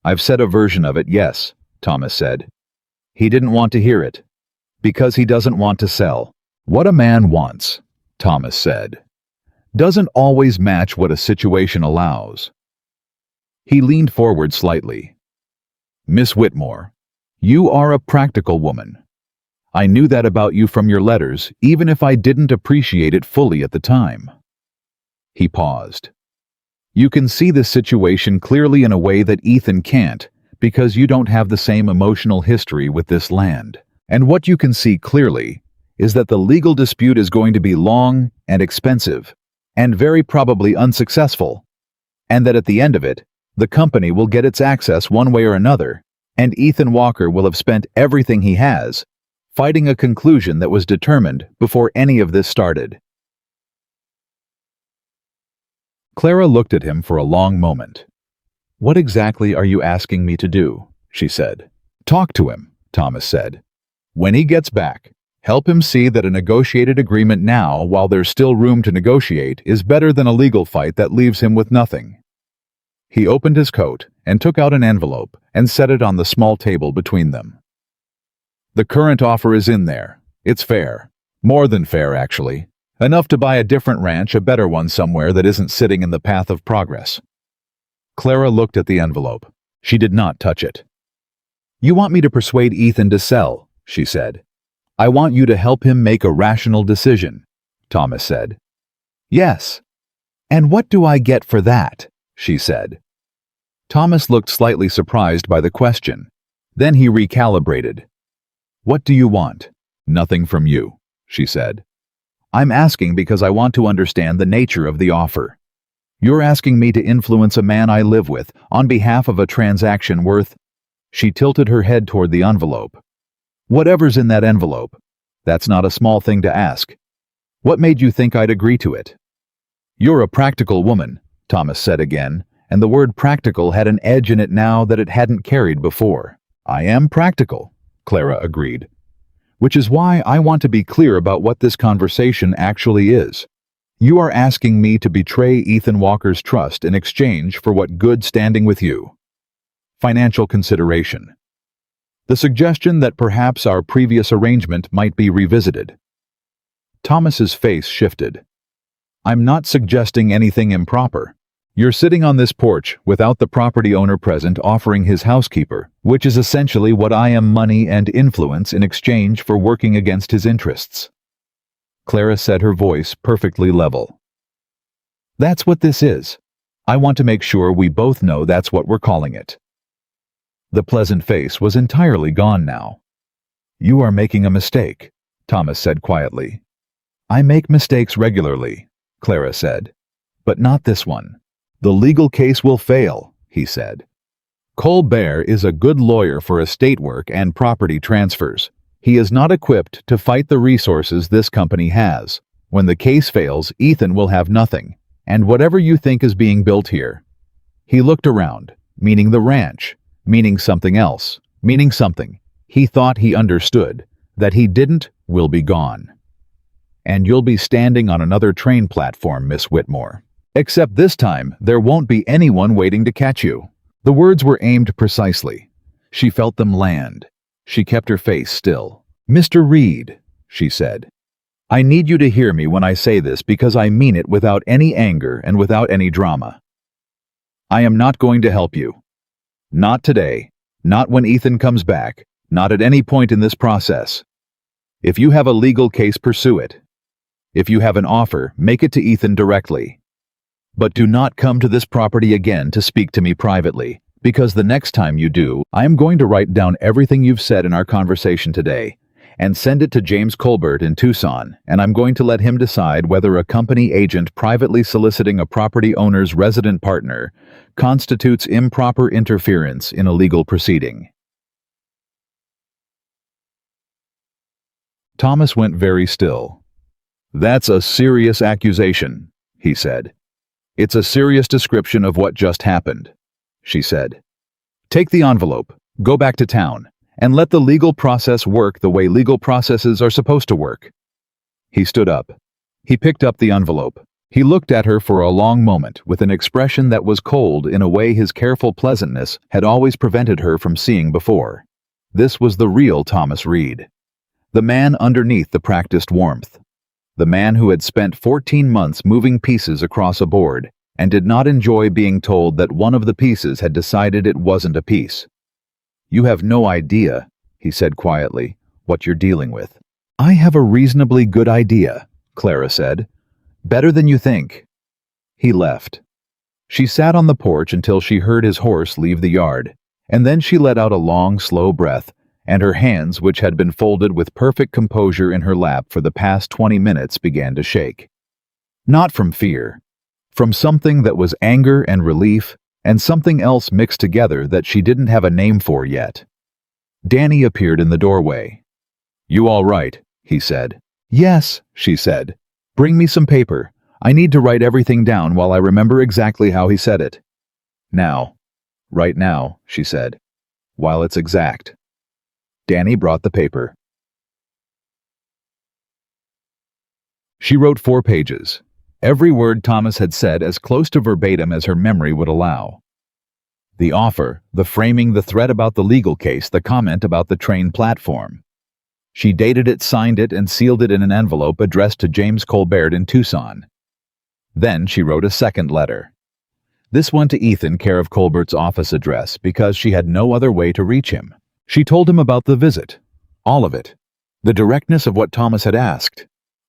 "I've said a version of it, yes," Thomas said. "He didn't want to hear it. Because he doesn't want to sell. What a man wants," Thomas said, "doesn't always match what a situation allows." He leaned forward slightly. "Miss Whitmore, you are a practical woman. I knew that about you from your letters, even if I didn't appreciate it fully at the time." He paused. "You can see this situation clearly in a way that Ethan can't, because you don't have the same emotional history with this land. And what you can see clearly is that the legal dispute is going to be long and expensive, and very probably unsuccessful, and that at the end of it, the company will get its access one way or another, and Ethan Walker will have spent everything he has, fighting a conclusion that was determined before any of this started." Clara looked at him for a long moment. "What exactly are you asking me to do?" she said. "Talk to him," Thomas said. "When he gets back, help him see that a negotiated agreement now, while there's still room to negotiate, is better than a legal fight that leaves him with nothing." He opened his coat and took out an envelope and set it on the small table between them. "The current offer is in there. It's fair. More than fair, actually. Enough to buy a different ranch, a better one somewhere that isn't sitting in the path of progress." Clara looked at the envelope. She did not touch it. "You want me to persuade Ethan to sell," she said. "I want you to help him make a rational decision," Thomas said. "Yes. And what do I get for that?" she said. Thomas looked slightly surprised by the question. Then he recalibrated. "What do you want?" "Nothing from you," she said. "I'm asking because I want to understand the nature of the offer. You're asking me to influence a man I live with on behalf of a transaction worth—" She tilted her head toward the envelope. "Whatever's in that envelope. That's not a small thing to ask. What made you think I'd agree to it?" "You're a practical woman," Thomas said again, and the word practical had an edge in it now that it hadn't carried before. "I am practical," Clara agreed. "Which is why I want to be clear about what this conversation actually is. You are asking me to betray Ethan Walker's trust in exchange for what good standing with you? Financial consideration. The suggestion that perhaps our previous arrangement might be revisited." Thomas's face shifted. "I'm not suggesting anything improper. You're sitting on this porch without the property owner present offering his housekeeper, which is essentially what I am, money and influence in exchange for working against his interests." Clara said, her voice perfectly level. "That's what this is. I want to make sure we both know that's what we're calling it." The pleasant face was entirely gone now. "You are making a mistake," Thomas said quietly. "I make mistakes regularly," Clara said. "But not this one. The legal case will fail," he said. "Colbert is a good lawyer for estate work and property transfers. He is not equipped to fight the resources this company has. When the case fails, Ethan will have nothing, and whatever you think is being built here." He looked around, meaning the ranch, meaning something else, meaning something he thought he understood, that he didn't, will be gone. "And you'll be standing on another train platform, Miss Whitmore. Except this time, there won't be anyone waiting to catch you." The words were aimed precisely. She felt them land. She kept her face still. "Mr. Reed," she said, I need you to hear me when I say this because I mean it without any anger and without any drama. I am not going to help you. Not today. Not when Ethan comes back. Not at any point in this process. If you have a legal case, pursue it. If you have an offer, make it to Ethan directly. But do not come to this property again to speak to me privately, because the next time you do, I am going to write down everything you've said in our conversation today and send it to James Colbert in Tucson, and I'm going to let him decide whether a company agent privately soliciting a property owner's resident partner constitutes improper interference in a legal proceeding. Thomas went very still. That's a serious accusation, he said. It's a serious description of what just happened, she said. Take the envelope, go back to town, and let the legal process work the way legal processes are supposed to work. He stood up. He picked up the envelope. He looked at her for a long moment with an expression that was cold in a way his careful pleasantness had always prevented her from seeing before. This was the real Thomas Reed. The man underneath the practiced warmth. The man who had spent 14 months moving pieces across a board and did not enjoy being told that one of the pieces had decided it wasn't a piece. You have no idea, he said quietly, what you're dealing with. I have a reasonably good idea, Clara said. Better than you think. He left. She sat on the porch until she heard his horse leave the yard, and then she let out a long, slow breath, and her hands, which had been folded with perfect composure in her lap for the past 20 minutes, began to shake. Not from fear. From something that was anger and relief, and something else mixed together that she didn't have a name for yet. Danny appeared in the doorway. You all right? He said. Yes, she said. Bring me some paper. I need to write everything down while I remember exactly how he said it. Now. Right now, she said. While it's exact. Danny brought the paper. She wrote 4 pages. Every word Thomas had said as close to verbatim as her memory would allow. The offer, the framing, the threat about the legal case, the comment about the train platform. She dated it, signed it, and sealed it in an envelope addressed to James Colbert in Tucson. Then she wrote a second letter. This one to Ethan, care of Colbert's office address, because she had no other way to reach him. She told him about the visit. All of it. The directness of what Thomas had asked.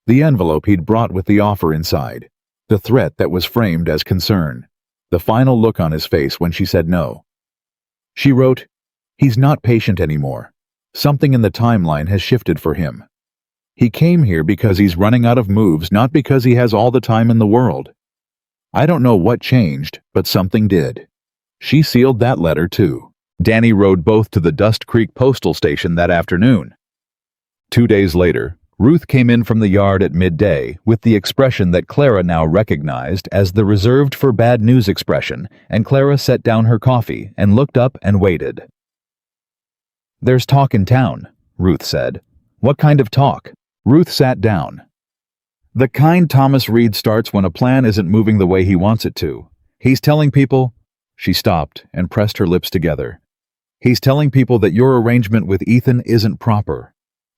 The envelope he'd brought with the offer inside. The threat that was framed as concern. The final look on his face when she said no. She wrote, He's not patient anymore. Something in the timeline has shifted for him. He came here because he's running out of moves, not because he has all the time in the world. I don't know what changed, but something did. She sealed that letter too. Danny rode both to the Dust Creek postal station that afternoon. 2 days later, Ruth came in from the yard at midday with the expression that Clara now recognized as the reserved for bad news expression, and Clara set down her coffee and looked up and waited. There's talk in town, Ruth said. What kind of talk? Ruth sat down. The kind Thomas Reed starts when a plan isn't moving the way he wants it to. He's telling people... She stopped and pressed her lips together. He's telling people that your arrangement with Ethan isn't proper.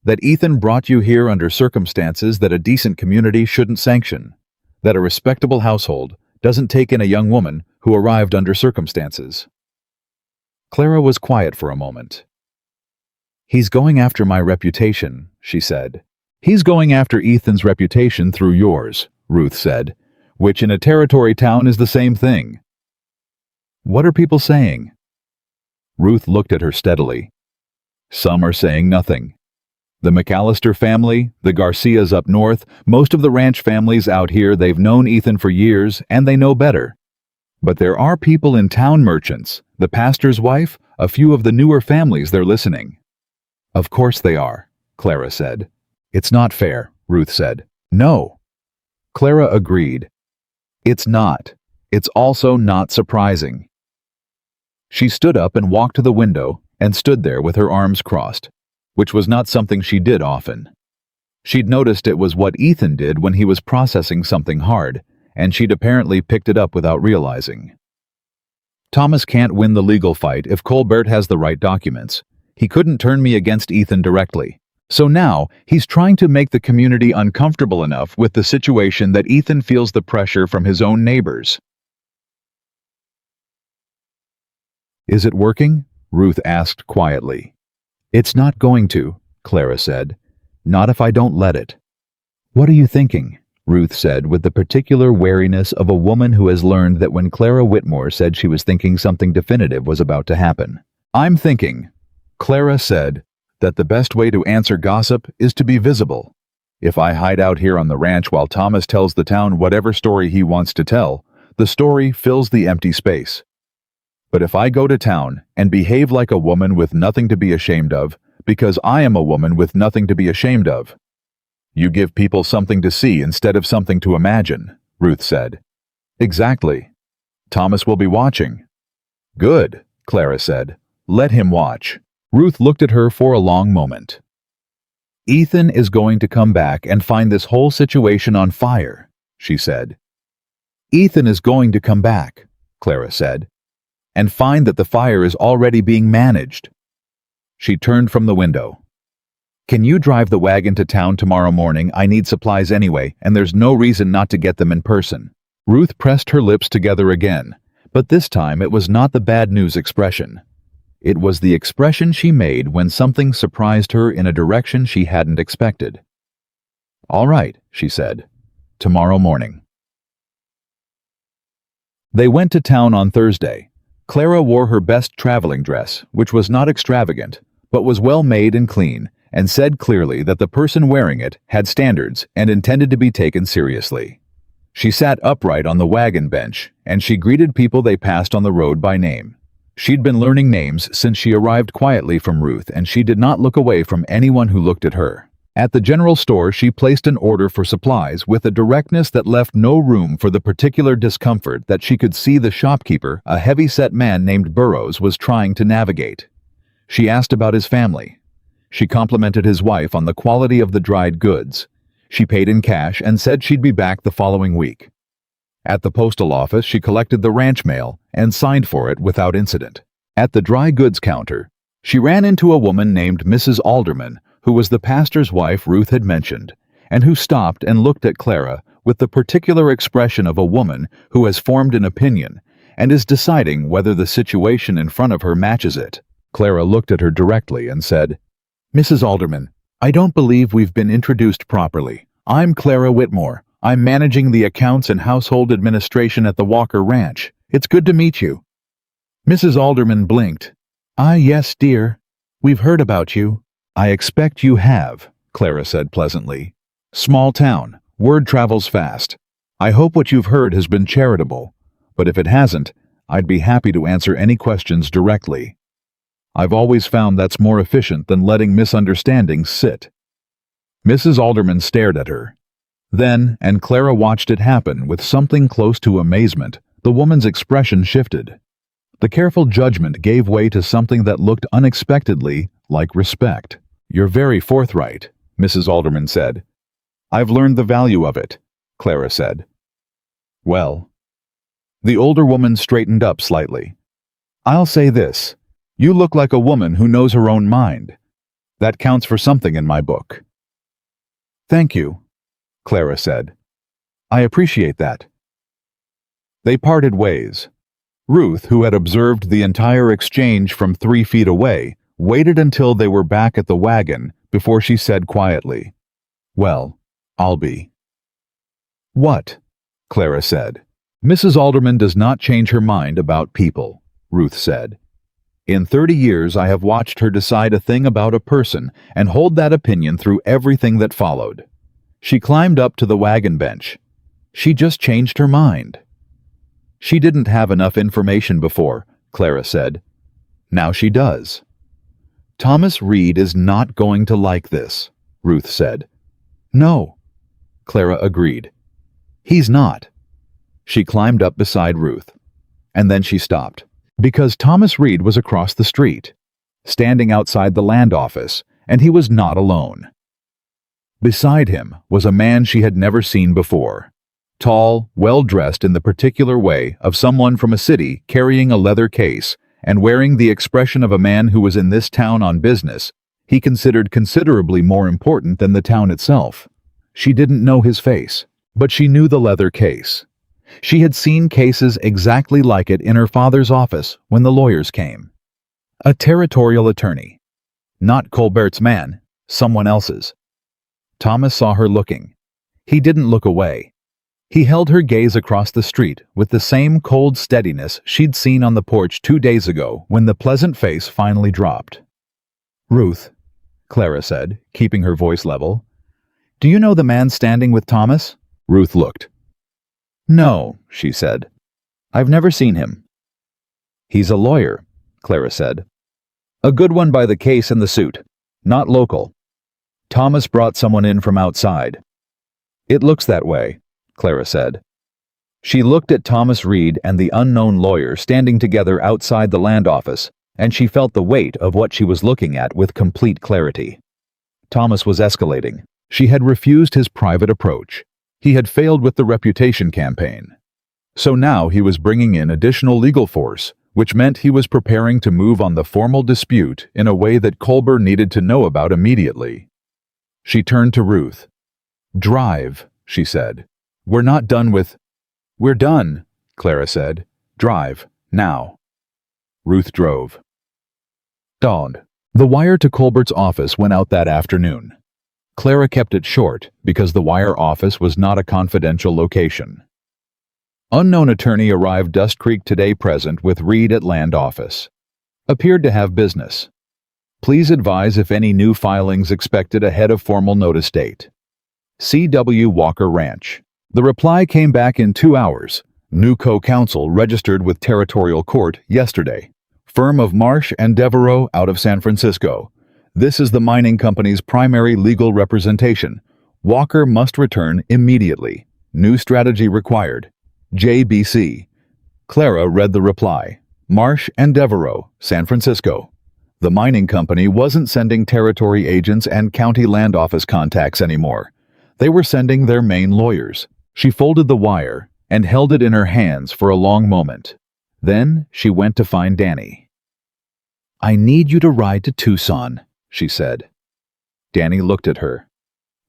That Ethan brought you here under circumstances that a decent community shouldn't sanction. That a respectable household doesn't take in a young woman who arrived under circumstances. Clara was quiet for a moment. He's going after my reputation, she said. He's going after Ethan's reputation through yours, Ruth said, which in a territory town is the same thing. What are people saying? Ruth looked at her steadily. Some are saying nothing. The McAllister family, the Garcias up north, most of the ranch families out here, they've known Ethan for years, and they know better. But there are people in town, merchants, the pastor's wife, a few of the newer families, they're listening. Of course they are, Clara said. It's not fair, Ruth said. No. Clara agreed. It's not. It's also not surprising. She stood up and walked to the window and stood there with her arms crossed, which was not something she did often. She'd noticed it was what Ethan did when he was processing something hard, and she'd apparently picked it up without realizing. Thomas can't win the legal fight if Colbert has the right documents. He couldn't turn me against Ethan directly, So now, he's trying to make the community uncomfortable enough with the situation that Ethan feels the pressure from his own neighbors. "Is it working?" Ruth asked quietly. "It's not going to," Clara said. "Not if I don't let it." "What are you thinking?" Ruth said with the particular wariness of a woman who has learned that when Clara Whitmore said she was thinking something definitive was about to happen. "I'm thinking," Clara said, "that the best way to answer gossip is to be visible. If I hide out here on the ranch while Thomas tells the town whatever story he wants to tell, the story fills the empty space. But if I go to town and behave like a woman with nothing to be ashamed of, because I am a woman with nothing to be ashamed of, you give people something to see instead of something to imagine," Ruth said. "Exactly. Thomas will be watching." "Good," Clara said. "Let him watch." Ruth looked at her for a long moment. "Ethan is going to come back and find this whole situation on fire," she said. "Ethan is going to come back," Clara said, "and find that the fire is already being managed." She turned from the window. "Can you drive the wagon to town tomorrow morning? I need supplies anyway, and there's no reason not to get them in person." Ruth pressed her lips together again, but this time it was not the bad news expression. It was the expression she made when something surprised her in a direction she hadn't expected. "All right," she said. "Tomorrow morning." They went to town on Thursday. Clara wore her best traveling dress, which was not extravagant, but was well made and clean, and said clearly that the person wearing it had standards and intended to be taken seriously. She sat upright on the wagon bench, and she greeted people they passed on the road by name. She'd been learning names since she arrived quietly from Ruth, and she did not look away from anyone who looked at her. At the general store, she placed an order for supplies with a directness that left no room for the particular discomfort that she could see the shopkeeper, a heavy-set man named Burrows, was trying to navigate. She asked about his family. She complimented his wife on the quality of the dried goods. She paid in cash and said she'd be back the following week. At the postal office, she collected the ranch mail and signed for it without incident. At the dry goods counter, she ran into a woman named Mrs. Alderman, who was the pastor's wife Ruth had mentioned, and who stopped and looked at Clara with the particular expression of a woman who has formed an opinion and is deciding whether the situation in front of her matches it. Clara looked at her directly and said, "Mrs. Alderman, I don't believe we've been introduced properly. I'm Clara Whitmore. I'm managing the accounts and household administration at the Walker Ranch. It's good to meet you." Mrs. Alderman blinked. "Ah, yes, dear. We've heard about you." "I expect you have," Clara said pleasantly. "Small town. Word travels fast. I hope what you've heard has been charitable, but if it hasn't, I'd be happy to answer any questions directly. I've always found that's more efficient than letting misunderstandings sit." Mrs. Alderman stared at her. Then, and Clara watched it happen with something close to amazement, the woman's expression shifted. The careful judgment gave way to something that looked unexpectedly like respect. "You're very forthright," Mrs. Alderman said. "I've learned the value of it," Clara said. "Well." The older woman straightened up slightly. "I'll say this. You look like a woman who knows her own mind. That counts for something in my book." "Thank you," Clara said. "I appreciate that." They parted ways. Ruth, who had observed the entire exchange from 3 feet away, waited until they were back at the wagon before she said quietly, "Well, I'll be." "What?" Clara said. "Mrs. Alderman does not change her mind about people," Ruth said. "In 30 years I have watched her decide a thing about a person and hold that opinion through everything that followed. She climbed up to the wagon bench. She just changed her mind." "She didn't have enough information before," Clara said. "Now she does." "Thomas Reed is not going to like this," Ruth said. "No," Clara agreed. "He's not." She climbed up beside Ruth. And then she stopped, because Thomas Reed was across the street, standing outside the land office, and he was not alone. Beside him was a man she had never seen before. Tall, well-dressed in the particular way of someone from a city carrying a leather case and wearing the expression of a man who was in this town on business, he considered considerably more important than the town itself. She didn't know his face, but she knew the leather case. She had seen cases exactly like it in her father's office when the lawyers came. A territorial attorney. Not Colbert's man, someone else's. Thomas saw her looking. He didn't look away. He held her gaze across the street with the same cold steadiness she'd seen on the porch 2 days ago when the pleasant face finally dropped. "Ruth," Clara said, keeping her voice level. "Do you know the man standing with Thomas?" Ruth looked. "No," she said. "I've never seen him." "He's a lawyer," Clara said. "A good one by the case and the suit. Not local. Thomas brought someone in from outside." "It looks that way," Clara said. She looked at Thomas Reed and the unknown lawyer standing together outside the land office, and she felt the weight of what she was looking at with complete clarity. Thomas was escalating. She had refused his private approach. He had failed with the reputation campaign. So now he was bringing in additional legal force, which meant he was preparing to move on the formal dispute in a way that Colbert needed to know about immediately. She turned to Ruth. "Drive," she said. "We're not done with—" "We're done," Clara said. "Drive, now." Ruth drove. Dawned. The wire to Colbert's office went out that afternoon. Clara kept it short because the wire office was not a confidential location. Unknown attorney arrived Dust Creek today present with Reed at land office. Appeared to have business. Please advise if any new filings expected ahead of formal notice date. C.W. Walker Ranch. The reply came back in 2 hours. New co-counsel registered with Territorial Court yesterday. Firm of Marsh and Devereaux out of San Francisco. This is the mining company's primary legal representation. Walker must return immediately. New strategy required. JBC. Clara read the reply. Marsh and Devereaux, San Francisco. The mining company wasn't sending territory agents and county land office contacts anymore. They were sending their main lawyers. She folded the wire and held it in her hands for a long moment. Then she went to find Danny. "I need you to ride to Tucson," she said. Danny looked at her.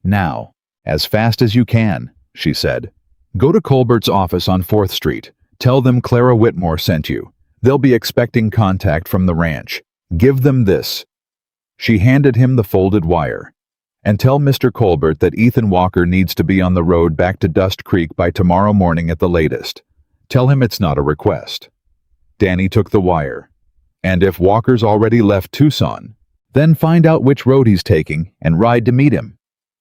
"Now, as fast as you can," she said. "Go to Colbert's office on 4th Street. Tell them Clara Whitmore sent you. They'll be expecting contact from the ranch. Give them this." She handed him the folded wire. "And tell Mr. Colbert that Ethan Walker needs to be on the road back to Dust Creek by tomorrow morning at the latest. Tell him it's not a request." Danny took the wire. "And if Walker's already left Tucson, then find out which road he's taking and ride to meet him,"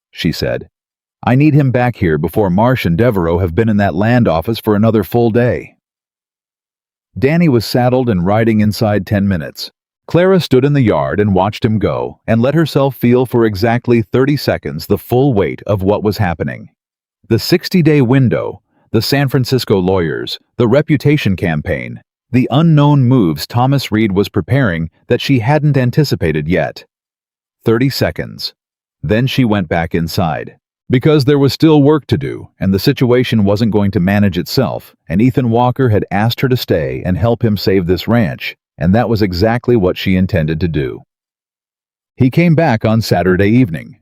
she said. "I need him back here before Marsh and Devereaux have been in that land office for another full day." Danny was saddled and riding inside 10 minutes. Clara stood in the yard and watched him go and let herself feel for exactly 30 seconds the full weight of what was happening. The 60-day window, the San Francisco lawyers, the reputation campaign, the unknown moves Thomas Reed was preparing that she hadn't anticipated yet. 30 seconds. Then she went back inside. Because there was still work to do, and the situation wasn't going to manage itself, and Ethan Walker had asked her to stay and help him save this ranch, and that was exactly what she intended to do. He came back on Saturday evening.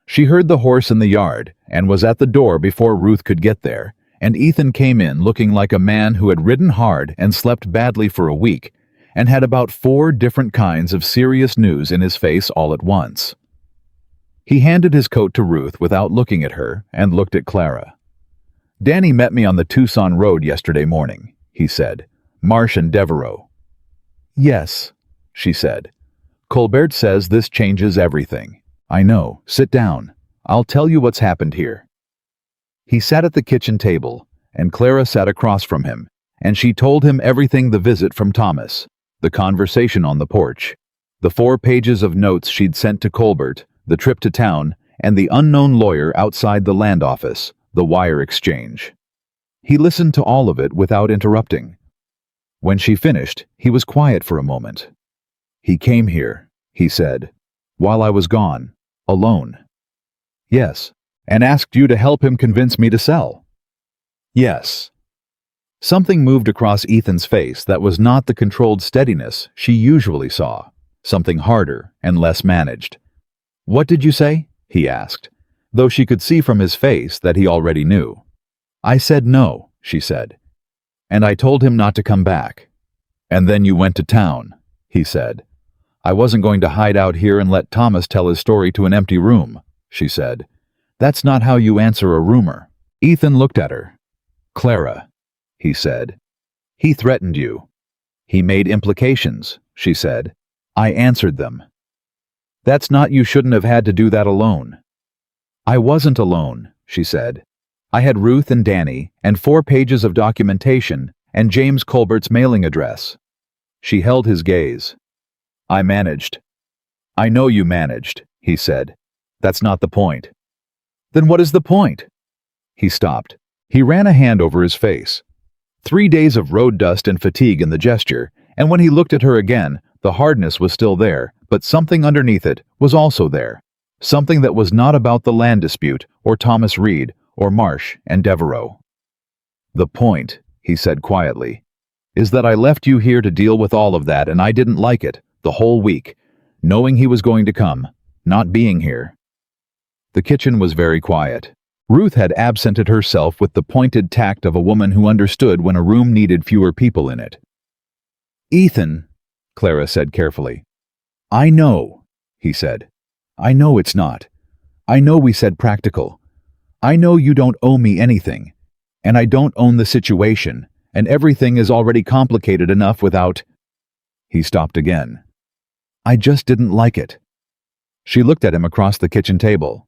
She heard the horse in the yard and was at the door before Ruth could get there, and Ethan came in looking like a man who had ridden hard and slept badly for a week, and had about 4 different kinds of serious news in his face all at once. He handed his coat to Ruth without looking at her and looked at Clara. "Danny met me on the Tucson road yesterday morning," he said. "Marsh and Devereaux." "Yes," she said. "Colbert says this changes everything. I know. Sit down. I'll tell you what's happened here." He sat at the kitchen table, and Clara sat across from him, and she told him everything: the visit from Thomas, the conversation on the porch, the 4 pages of notes she'd sent to Colbert, the trip to town, and the unknown lawyer outside the land office, the wire exchange. He listened to all of it without interrupting. When she finished, he was quiet for a moment. "He came here," he said, "while I was gone, alone." "Yes, and asked you to help him convince me to sell." "Yes." Something moved across Ethan's face that was not the controlled steadiness she usually saw. something harder and less managed. "What did you say?" he asked, though she could see from his face that he already knew. "I said no," she said. "And I told him not to come back." "And then you went to town," he said. "I wasn't going to hide out here and let Thomas tell his story to an empty room," she said. "That's not how you answer a rumor." Ethan looked at her. "Clara," he said. "He threatened you. He made implications," she said. "I answered them." "That's not, you shouldn't have had to do that alone." "I wasn't alone," she said. "I had Ruth and Danny and 4 pages of documentation and James Colbert's mailing address." She held his gaze. "I managed." "I know you managed," he said. "That's not the point." "Then what is the point?" He stopped. He ran a hand over his face. 3 days of road dust and fatigue in the gesture, and when he looked at her again, the hardness was still there, but something underneath it was also there. Something that was not about the land dispute, or Thomas Reed, or Marsh and Devereaux. "The point," he said quietly, "is that I left you here to deal with all of that, and I didn't like it, the whole week, knowing he was going to come, not being here." The kitchen was very quiet. Ruth had absented herself with the pointed tact of a woman who understood when a room needed fewer people in it. "Ethan," Clara said carefully. "I know," he said. "I know it's not. I know we said practical. I know you don't owe me anything, and I don't own the situation, and everything is already complicated enough without—" He stopped again. "I just didn't like it." She looked at him across the kitchen table.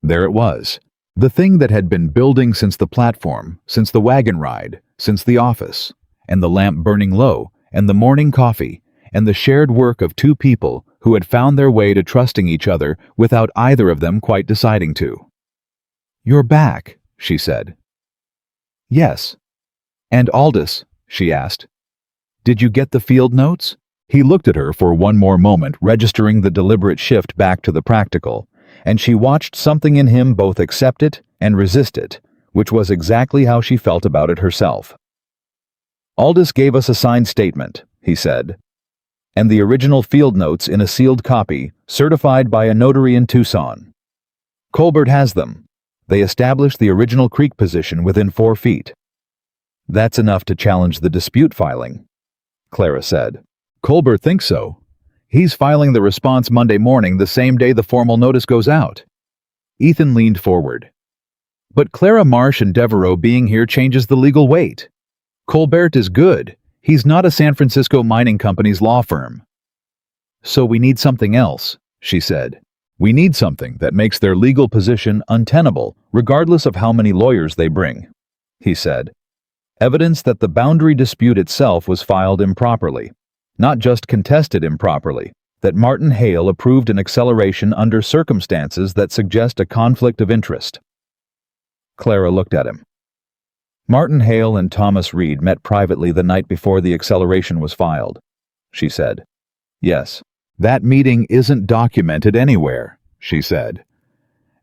There it was. The thing that had been building since the platform, since the wagon ride, since the office, and the lamp burning low, and the morning coffee, and the shared work of 2 people who had found their way to trusting each other without either of them quite deciding to. "You're back," she said. "Yes." "And Aldous?" she asked. "Did you get the field notes?" He looked at her for one more moment, registering the deliberate shift back to the practical, and she watched something in him both accept it and resist it, which was exactly how she felt about it herself. "Aldous gave us a signed statement," he said, "and the original field notes in a sealed copy, certified by a notary in Tucson. Colbert has them. They established the original creek position within 4 feet. That's enough to challenge the dispute filing," Clara said. "Colbert thinks so. He's filing the response Monday morning, the same day the formal notice goes out." Ethan leaned forward. "But Clara Marsh and Devereaux being here changes the legal weight. Colbert is good. He's not a San Francisco mining company's law firm." "So we need something else," she said. "We need something that makes their legal position untenable, regardless of how many lawyers they bring," he said. "Evidence that the boundary dispute itself was filed improperly. Not just contested improperly, that Martin Hale approved an acceleration under circumstances that suggest a conflict of interest." Clara looked at him. "Martin Hale and Thomas Reed met privately the night before the acceleration was filed," she said. "Yes, that meeting isn't documented anywhere," she said,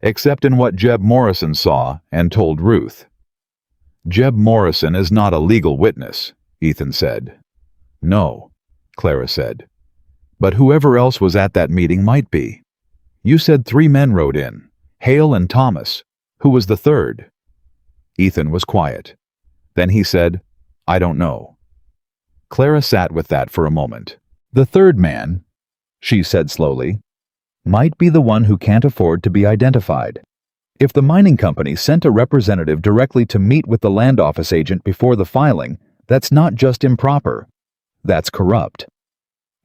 "except in what Jeb Morrison saw and told Ruth." "Jeb Morrison is not a legal witness," Ethan said. "No," Clara said. "But whoever else was at that meeting might be. You said 3 men rode in, Hale and Thomas. Who was the third?" Ethan was quiet. Then he said, "I don't know." Clara sat with that for a moment. "The third man," she said slowly, "might be the one who can't afford to be identified. If the mining company sent a representative directly to meet with the land office agent before the filing, that's not just improper. That's corrupt.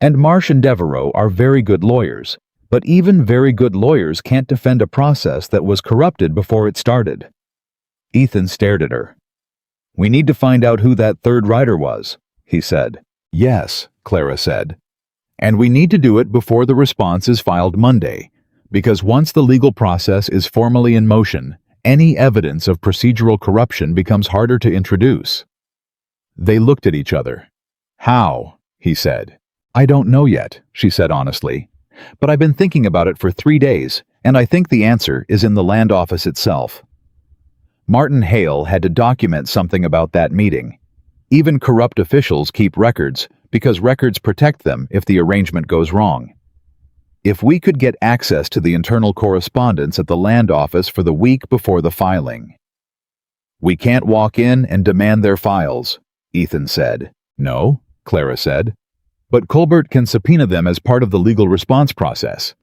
And Marsh and Devereaux are very good lawyers, but even very good lawyers can't defend a process that was corrupted before it started." Ethan stared at her. "We need to find out who that third rider was," he said. "Yes," Clara said. "And we need to do it before the response is filed Monday, because once the legal process is formally in motion, any evidence of procedural corruption becomes harder to introduce." They looked at each other. "How?" he said. "I don't know yet," she said honestly. "But I've been thinking about it for 3 days, and I think the answer is in the land office itself." Martin Hale had to document something about that meeting. Even corrupt officials keep records, because records protect them if the arrangement goes wrong. If we could get access to the internal correspondence at the land office for the week before the filing. We can't walk in and demand their files, Ethan said. No, Clara said. But Colbert can subpoena them as part of the legal response process.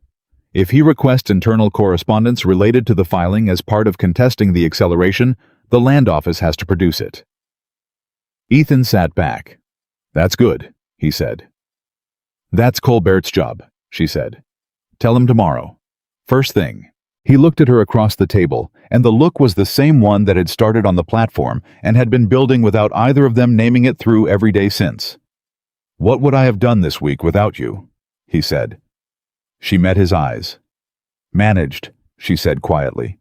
If he requests internal correspondence related to the filing as part of contesting the acceleration, the land office has to produce it. Ethan sat back. That's good, he said. That's Colbert's job, she said. Tell him tomorrow. First thing. He looked at her across the table, and the look was the same one that had started on the platform and had been building without either of them naming it through every day since. What would I have done this week without you? He said. She met his eyes. Managed, she said quietly.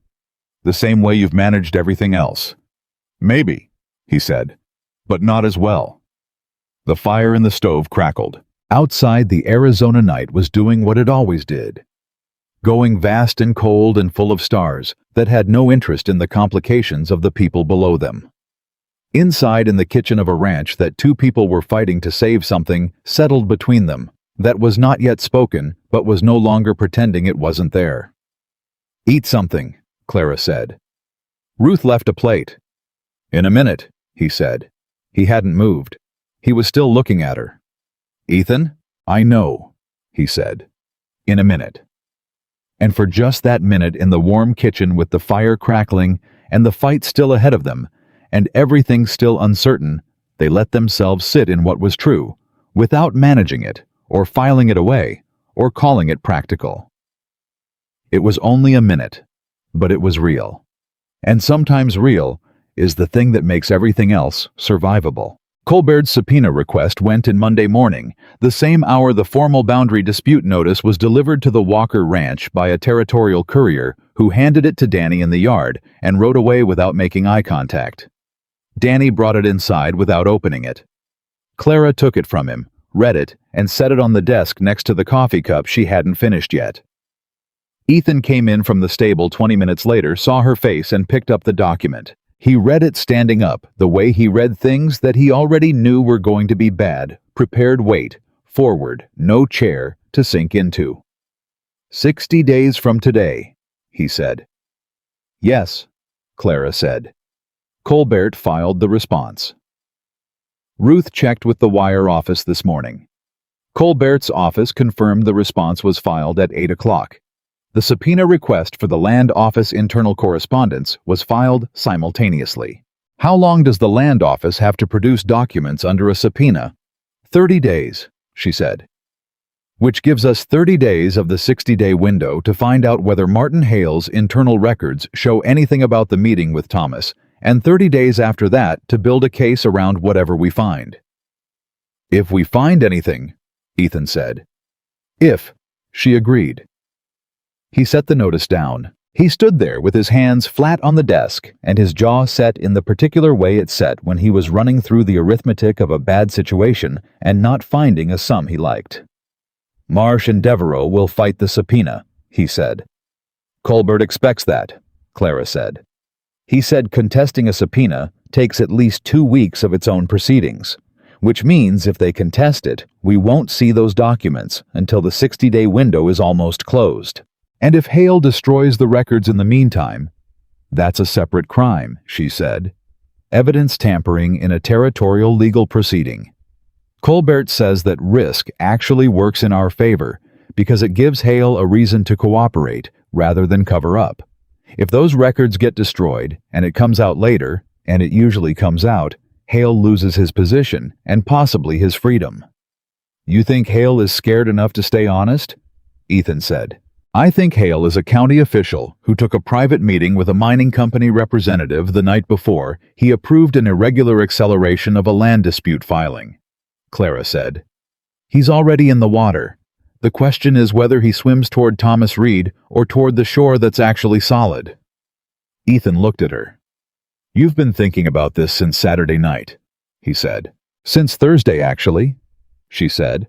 The same way you've managed everything else. Maybe, he said, but not as well. The fire in the stove crackled. Outside, the Arizona night was doing what it always did. Going vast and cold and full of stars that had no interest in the complications of the people below them. Inside, in the kitchen of a ranch that two people were fighting to save something settled between them that was not yet spoken but was no longer pretending it wasn't there. Eat something, Clara said. Ruth left a plate. In a minute, he said. He hadn't moved. He was still looking at her. Ethan, I know, he said. In a minute. And for just that minute in the warm kitchen with the fire crackling and the fight still ahead of them, and everything still uncertain, they let themselves sit in what was true, without managing it, or filing it away, or calling it practical. It was only a minute, but it was real. And sometimes real is the thing that makes everything else survivable. Colbert's subpoena request went in Monday morning, the same hour the formal boundary dispute notice was delivered to the Walker Ranch by a territorial courier who handed it to Danny in the yard and rode away without making eye contact. Danny brought it inside without opening it. Clara took it from him, read it, and set it on the desk next to the coffee cup she hadn't finished yet. Ethan came in from the stable 20 minutes later, saw her face, and picked up the document. He read it standing up, the way he read things that he already knew were going to be bad, prepared weight, forward, no chair, to sink into. 60 days from today, he said. Yes, Clara said. Colbert filed the response. Ruth checked with the wire office this morning. Colbert's office confirmed the response was filed at 8 o'clock. The subpoena request for the land office internal correspondence was filed simultaneously. How long does the land office have to produce documents under a subpoena? 30 days, she said. Which gives us 30 days of the 60-day window to find out whether Martin Hale's internal records show anything about the meeting with Thomas, and 30 days after that to build a case around whatever we find. If we find anything, Ethan said. If, she agreed. He set the notice down. He stood there with his hands flat on the desk and his jaw set in the particular way it set when he was running through the arithmetic of a bad situation and not finding a sum he liked. Marsh and Devereaux will fight the subpoena, he said. Colbert expects that, Clara said. He said contesting a subpoena takes at least 2 weeks of its own proceedings, which means if they contest it, we won't see those documents until the 60-day window is almost closed. And if Hale destroys the records in the meantime, that's a separate crime, she said. Evidence tampering in a territorial legal proceeding. Colbert says that risk actually works in our favor because it gives Hale a reason to cooperate rather than cover up. If those records get destroyed and it comes out later, and it usually comes out, Hale loses his position and possibly his freedom. You think Hale is scared enough to stay honest? Ethan said. I think Hale is a county official who took a private meeting with a mining company representative the night before he approved an irregular acceleration of a land dispute filing, Clara said. He's already in the water. The question is whether he swims toward Thomas Reed or toward the shore that's actually solid. Ethan looked at her. You've been thinking about this since Saturday night, he said. Since Thursday, actually, she said.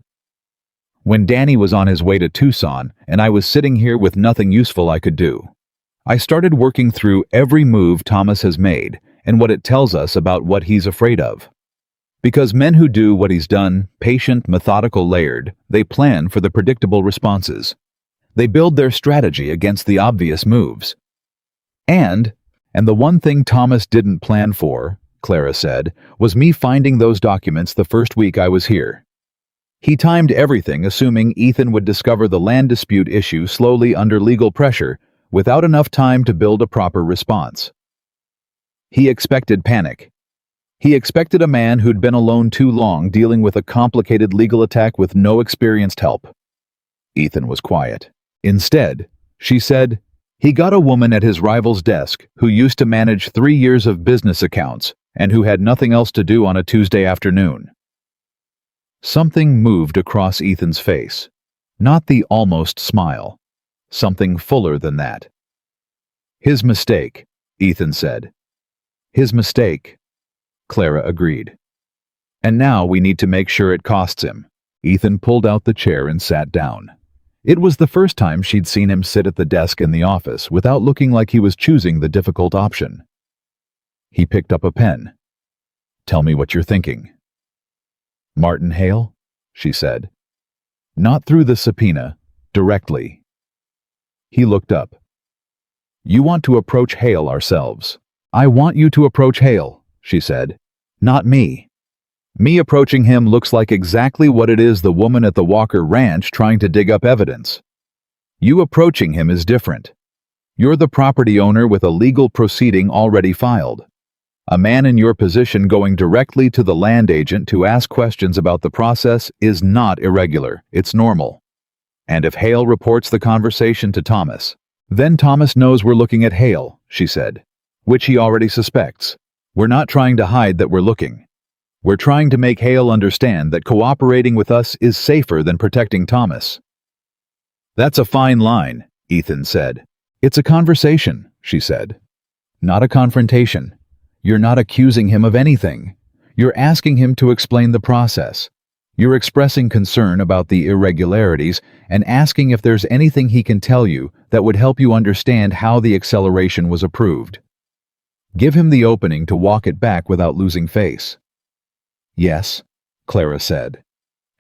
When Danny was on his way to Tucson and I was sitting here with nothing useful I could do. I started working through every move Thomas has made and what it tells us about what he's afraid of. Because men who do what he's done, patient, methodical, layered, they plan for the predictable responses. They build their strategy against the obvious moves. And the one thing Thomas didn't plan for, Clara said, was me finding those documents the first week I was here. He timed everything assuming Ethan would discover the land dispute issue slowly under legal pressure, without enough time to build a proper response. He expected panic. He expected a man who'd been alone too long dealing with a complicated legal attack with no experienced help. Ethan was quiet. Instead, she said, he got a woman at his rival's desk who used to manage 3 years of business accounts and who had nothing else to do on a Tuesday afternoon. Something moved across Ethan's face. Not the almost smile. Something fuller than that. His mistake, Ethan said. His mistake, Clara agreed. And now we need to make sure it costs him. Ethan pulled out the chair and sat down. It was the first time she'd seen him sit at the desk in the office without looking like he was choosing the difficult option. He picked up a pen. Tell me what you're thinking. Martin Hale, she said. Not through the subpoena, directly. He looked up. You want to approach Hale ourselves. I want you to approach Hale, she said. Not me. Me approaching him looks like exactly what it is the woman at the Walker Ranch trying to dig up evidence. You approaching him is different. You're the property owner with a legal proceeding already filed. A man in your position going directly to the land agent to ask questions about the process is not irregular, it's normal. And if Hale reports the conversation to Thomas, then Thomas knows we're looking at Hale, she said, which he already suspects. We're not trying to hide that we're looking. We're trying to make Hale understand that cooperating with us is safer than protecting Thomas. That's a fine line, Ethan said. It's a conversation, she said. Not a confrontation. You're not accusing him of anything. You're asking him to explain the process. You're expressing concern about the irregularities and asking if there's anything he can tell you that would help you understand how the acceleration was approved. Give him the opening to walk it back without losing face. Yes, Clara said.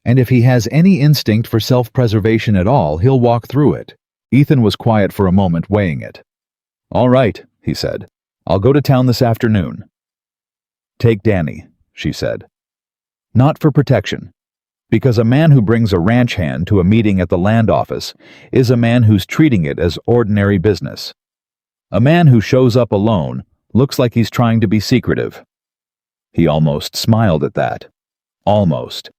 And if he has any instinct for self-preservation at all, he'll walk through it. Ethan was quiet for a moment, weighing it. All right, he said. I'll go to town this afternoon. Take Danny, she said. Not for protection. Because a man who brings a ranch hand to a meeting at the land office is a man who's treating it as ordinary business. A man who shows up alone looks like he's trying to be secretive. He almost smiled at that. Almost.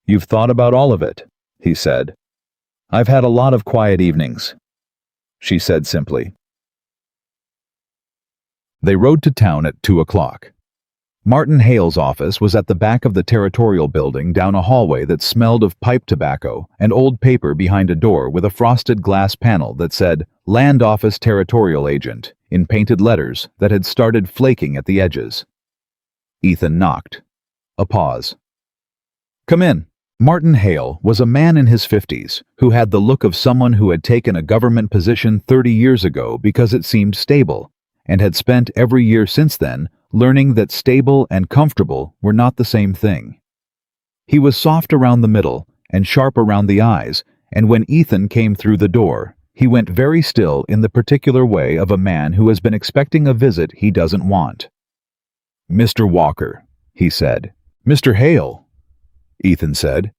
You've thought about all of it, he said. I've had a lot of quiet evenings, she said simply. They rode to town at 2 o'clock. Martin Hale's office was at the back of the territorial building down a hallway that smelled of pipe tobacco and old paper behind a door with a frosted glass panel that said, Land Office Territorial Agent, in painted letters that had started flaking at the edges. Ethan knocked. A pause. Come in. Martin Hale was a man in his 50s who had the look of someone who had taken a government position 30 years ago because it seemed stable, and had spent every year since then learning that stable and comfortable were not the same thing. He was soft around the middle and sharp around the eyes, and when Ethan came through the door, he went very still in the particular way of a man who has been expecting a visit he doesn't want. Mr. Walker, he said. Mr. Hale, Ethan said.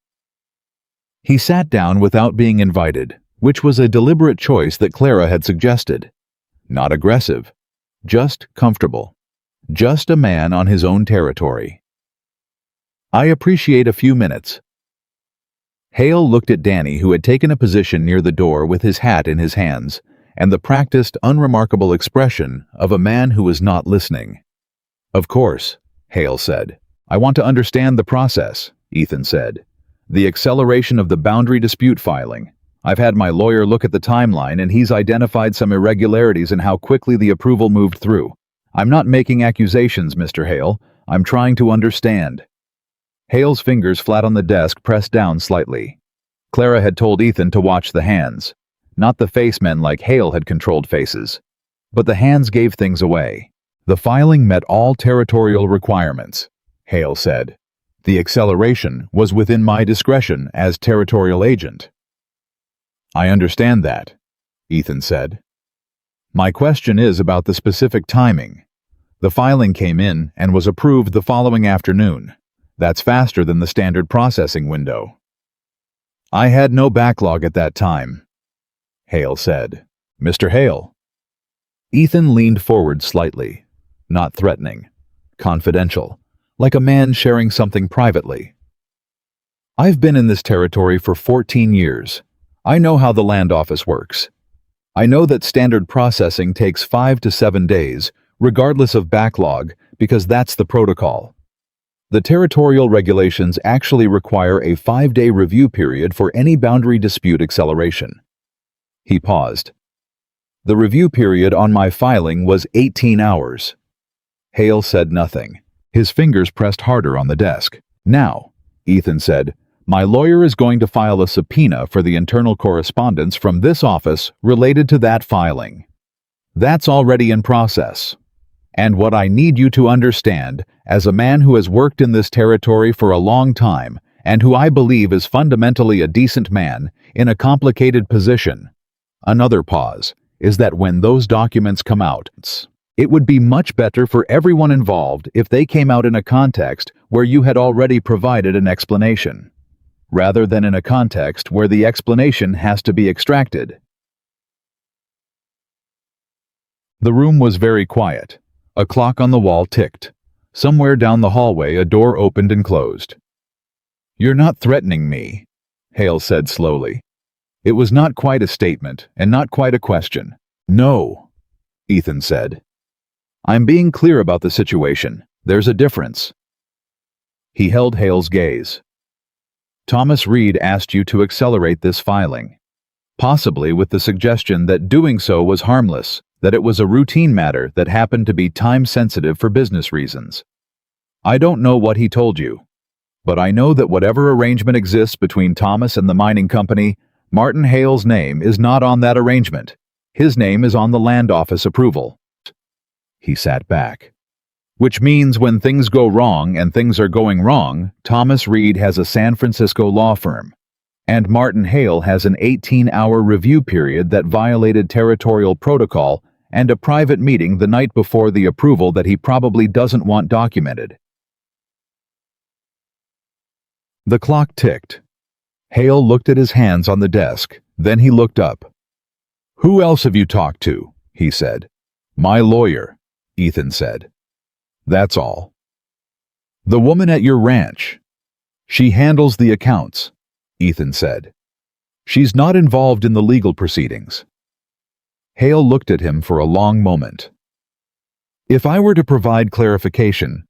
He sat down without being invited, which was a deliberate choice that Clara had suggested. Not aggressive, just comfortable. Just a man on his own territory. I appreciate a few minutes. Hale looked at Danny, who had taken a position near the door with his hat in his hands, and the practiced, unremarkable expression of a man who was not listening. Of course, Hale said. I want to understand the process, Ethan said. The acceleration of the boundary dispute filing. I've had my lawyer look at the timeline and he's identified some irregularities in how quickly the approval moved through. I'm not making accusations, Mr. Hale. I'm trying to understand. Hale's fingers flat on the desk pressed down slightly. Clara had told Ethan to watch the hands. Not the face men like Hale had controlled faces. But the hands gave things away. The filing met all territorial requirements, Hale said. The acceleration was within my discretion as territorial agent. I understand that, Ethan said. My question is about the specific timing. The filing came in and was approved the following afternoon. That's faster than the standard processing window. I had no backlog at that time, Hale said. Mr. Hale. Ethan leaned forward slightly, not threatening, confidential, like a man sharing something privately. I've been in this territory for 14 years. I know how the land office works. I know that standard processing takes 5 to 7 days, regardless of backlog, because that's the protocol. The territorial regulations actually require a 5-day review period for any boundary dispute acceleration. He paused. The review period on my filing was 18 hours. Hale said nothing. His fingers pressed harder on the desk. Now, Ethan said, my lawyer is going to file a subpoena for the internal correspondence from this office related to that filing. That's already in process. And what I need you to understand, as a man who has worked in this territory for a long time, and who I believe is fundamentally a decent man, in a complicated position, another pause, is that when those documents come out, it would be much better for everyone involved if they came out in a context where you had already provided an explanation, rather than in a context where the explanation has to be extracted. The room was very quiet. A clock on the wall ticked. Somewhere down the hallway, a door opened and closed. You're not threatening me, Hale said slowly. It was not quite a statement and not quite a question. No, Ethan said. I'm being clear about the situation. There's a difference. He held Hale's gaze. Thomas Reed asked you to accelerate this filing, possibly with the suggestion that doing so was harmless, that it was a routine matter that happened to be time-sensitive for business reasons. I don't know what he told you, but I know that whatever arrangement exists between Thomas and the mining company, Martin Hale's name is not on that arrangement. His name is on the land office approval. He sat back. Which means when things go wrong, and things are going wrong, Thomas Reed has a San Francisco law firm, and Martin Hale has an 18-hour review period that violated territorial protocol and a private meeting the night before the approval that he probably doesn't want documented. The clock ticked. Hale looked at his hands on the desk, then he looked up. Who else have you talked to? He said. My lawyer, Ethan said. That's all. The woman at your ranch. She handles the accounts, Ethan said. She's not involved in the legal proceedings. Hale looked at him for a long moment. If I were to provide clarification,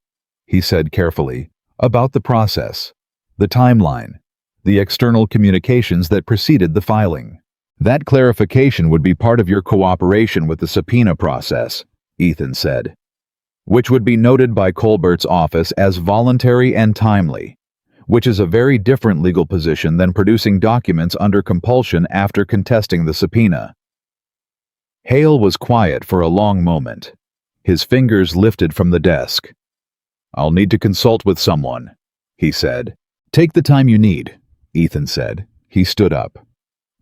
he said carefully, about the process, the timeline, the external communications that preceded the filing, that clarification would be part of your cooperation with the subpoena process, Ethan said, which would be noted by Colbert's office as voluntary and timely, which is a very different legal position than producing documents under compulsion after contesting the subpoena. Hale was quiet for a long moment. His fingers lifted from the desk. I'll need to consult with someone, he said. Take the time you need, Ethan said. He stood up.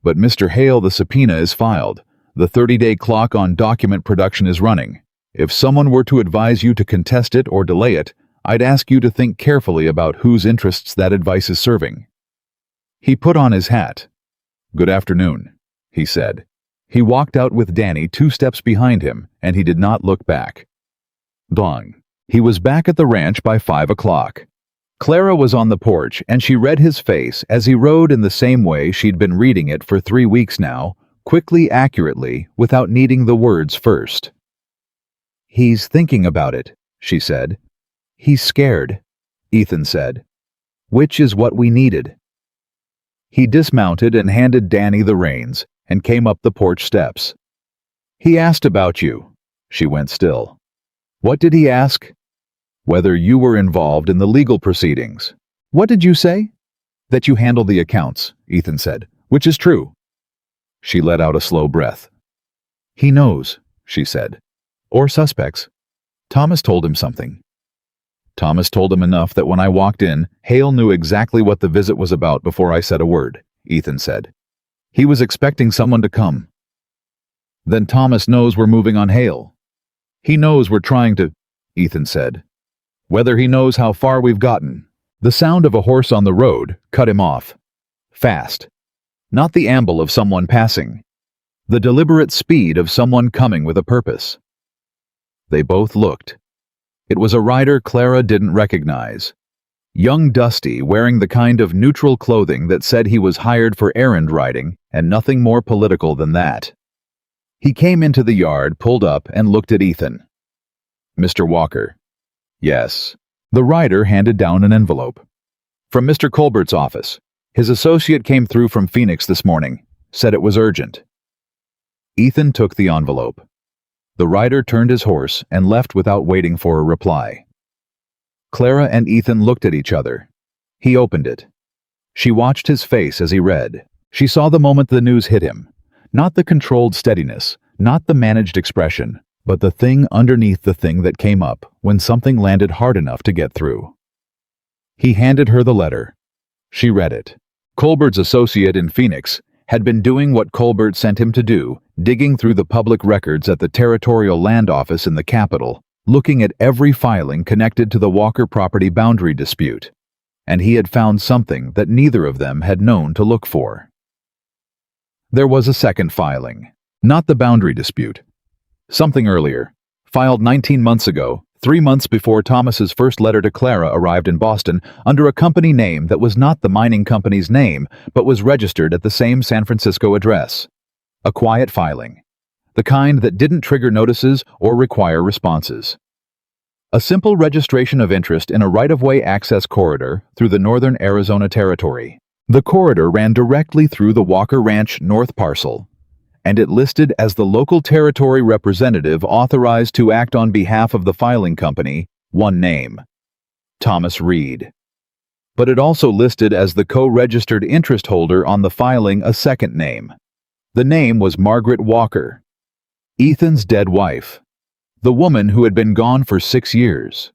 But Mr. Hale, the subpoena is filed. The 30-day clock on document production is running. If someone were to advise you to contest it or delay it, I'd ask you to think carefully about whose interests that advice is serving. He put on his hat. Good afternoon, he said. He walked out with Danny 2 steps behind him, and he did not look back. Dong. He was back at the ranch by 5 o'clock. Clara was on the porch, and she read his face as he rode in the same way she'd been reading it for 3 weeks now, quickly, accurately, without needing the words first. He's thinking about it, she said. He's scared, Ethan said. Which is what we needed. He dismounted and handed Danny the reins, and came up the porch steps. He asked about you. She went still. What did he ask? Whether you were involved in the legal proceedings. What did you say? That you handle the accounts, Ethan said, which is true. She let out a slow breath. He knows, she said. Or suspects. Thomas told him something. Thomas told him enough that when I walked in, Hale knew exactly what the visit was about before I said a word, Ethan said. He was expecting someone to come. Then Thomas knows we're moving on Hale. He knows we're trying to, Ethan said. Whether he knows how far we've gotten. The sound of a horse on the road cut him off. Fast. Not the amble of someone passing. The deliberate speed of someone coming with a purpose. They both looked. It was a rider Clara didn't recognize. Young Dusty, wearing the kind of neutral clothing that said he was hired for errand riding, and nothing more political than that. He came into the yard, pulled up, and looked at Ethan. Mr. Walker. Yes. The rider handed down an envelope. From Mr. Colbert's office. His associate came through from Phoenix this morning. Said it was urgent. Ethan took the envelope. The rider turned his horse and left without waiting for a reply. Clara and Ethan looked at each other. He opened it. She watched his face as he read. She saw the moment the news hit him. Not the controlled steadiness, not the managed expression, but the thing underneath the thing that came up when something landed hard enough to get through. He handed her the letter. She read it. Colbert's associate in Phoenix had been doing what Colbert sent him to do, digging through the public records at the Territorial Land Office in the capital, looking at every filing connected to the Walker property boundary dispute. And he had found something that neither of them had known to look for. There was a second filing. Not the boundary dispute. Something earlier. Filed 19 months ago, 3 months before Thomas's first letter to Clara arrived in Boston, under a company name that was not the mining company's name, but was registered at the same San Francisco address. A quiet filing. The kind that didn't trigger notices or require responses. A simple registration of interest in a right-of-way access corridor through the northern Arizona territory. The corridor ran directly through the Walker Ranch North parcel, and it listed as the local territory representative authorized to act on behalf of the filing company, one name, Thomas Reed. But it also listed as the co-registered interest holder on the filing a second name. The name was Margaret Walker, Ethan's dead wife, the woman who had been gone for 6 years.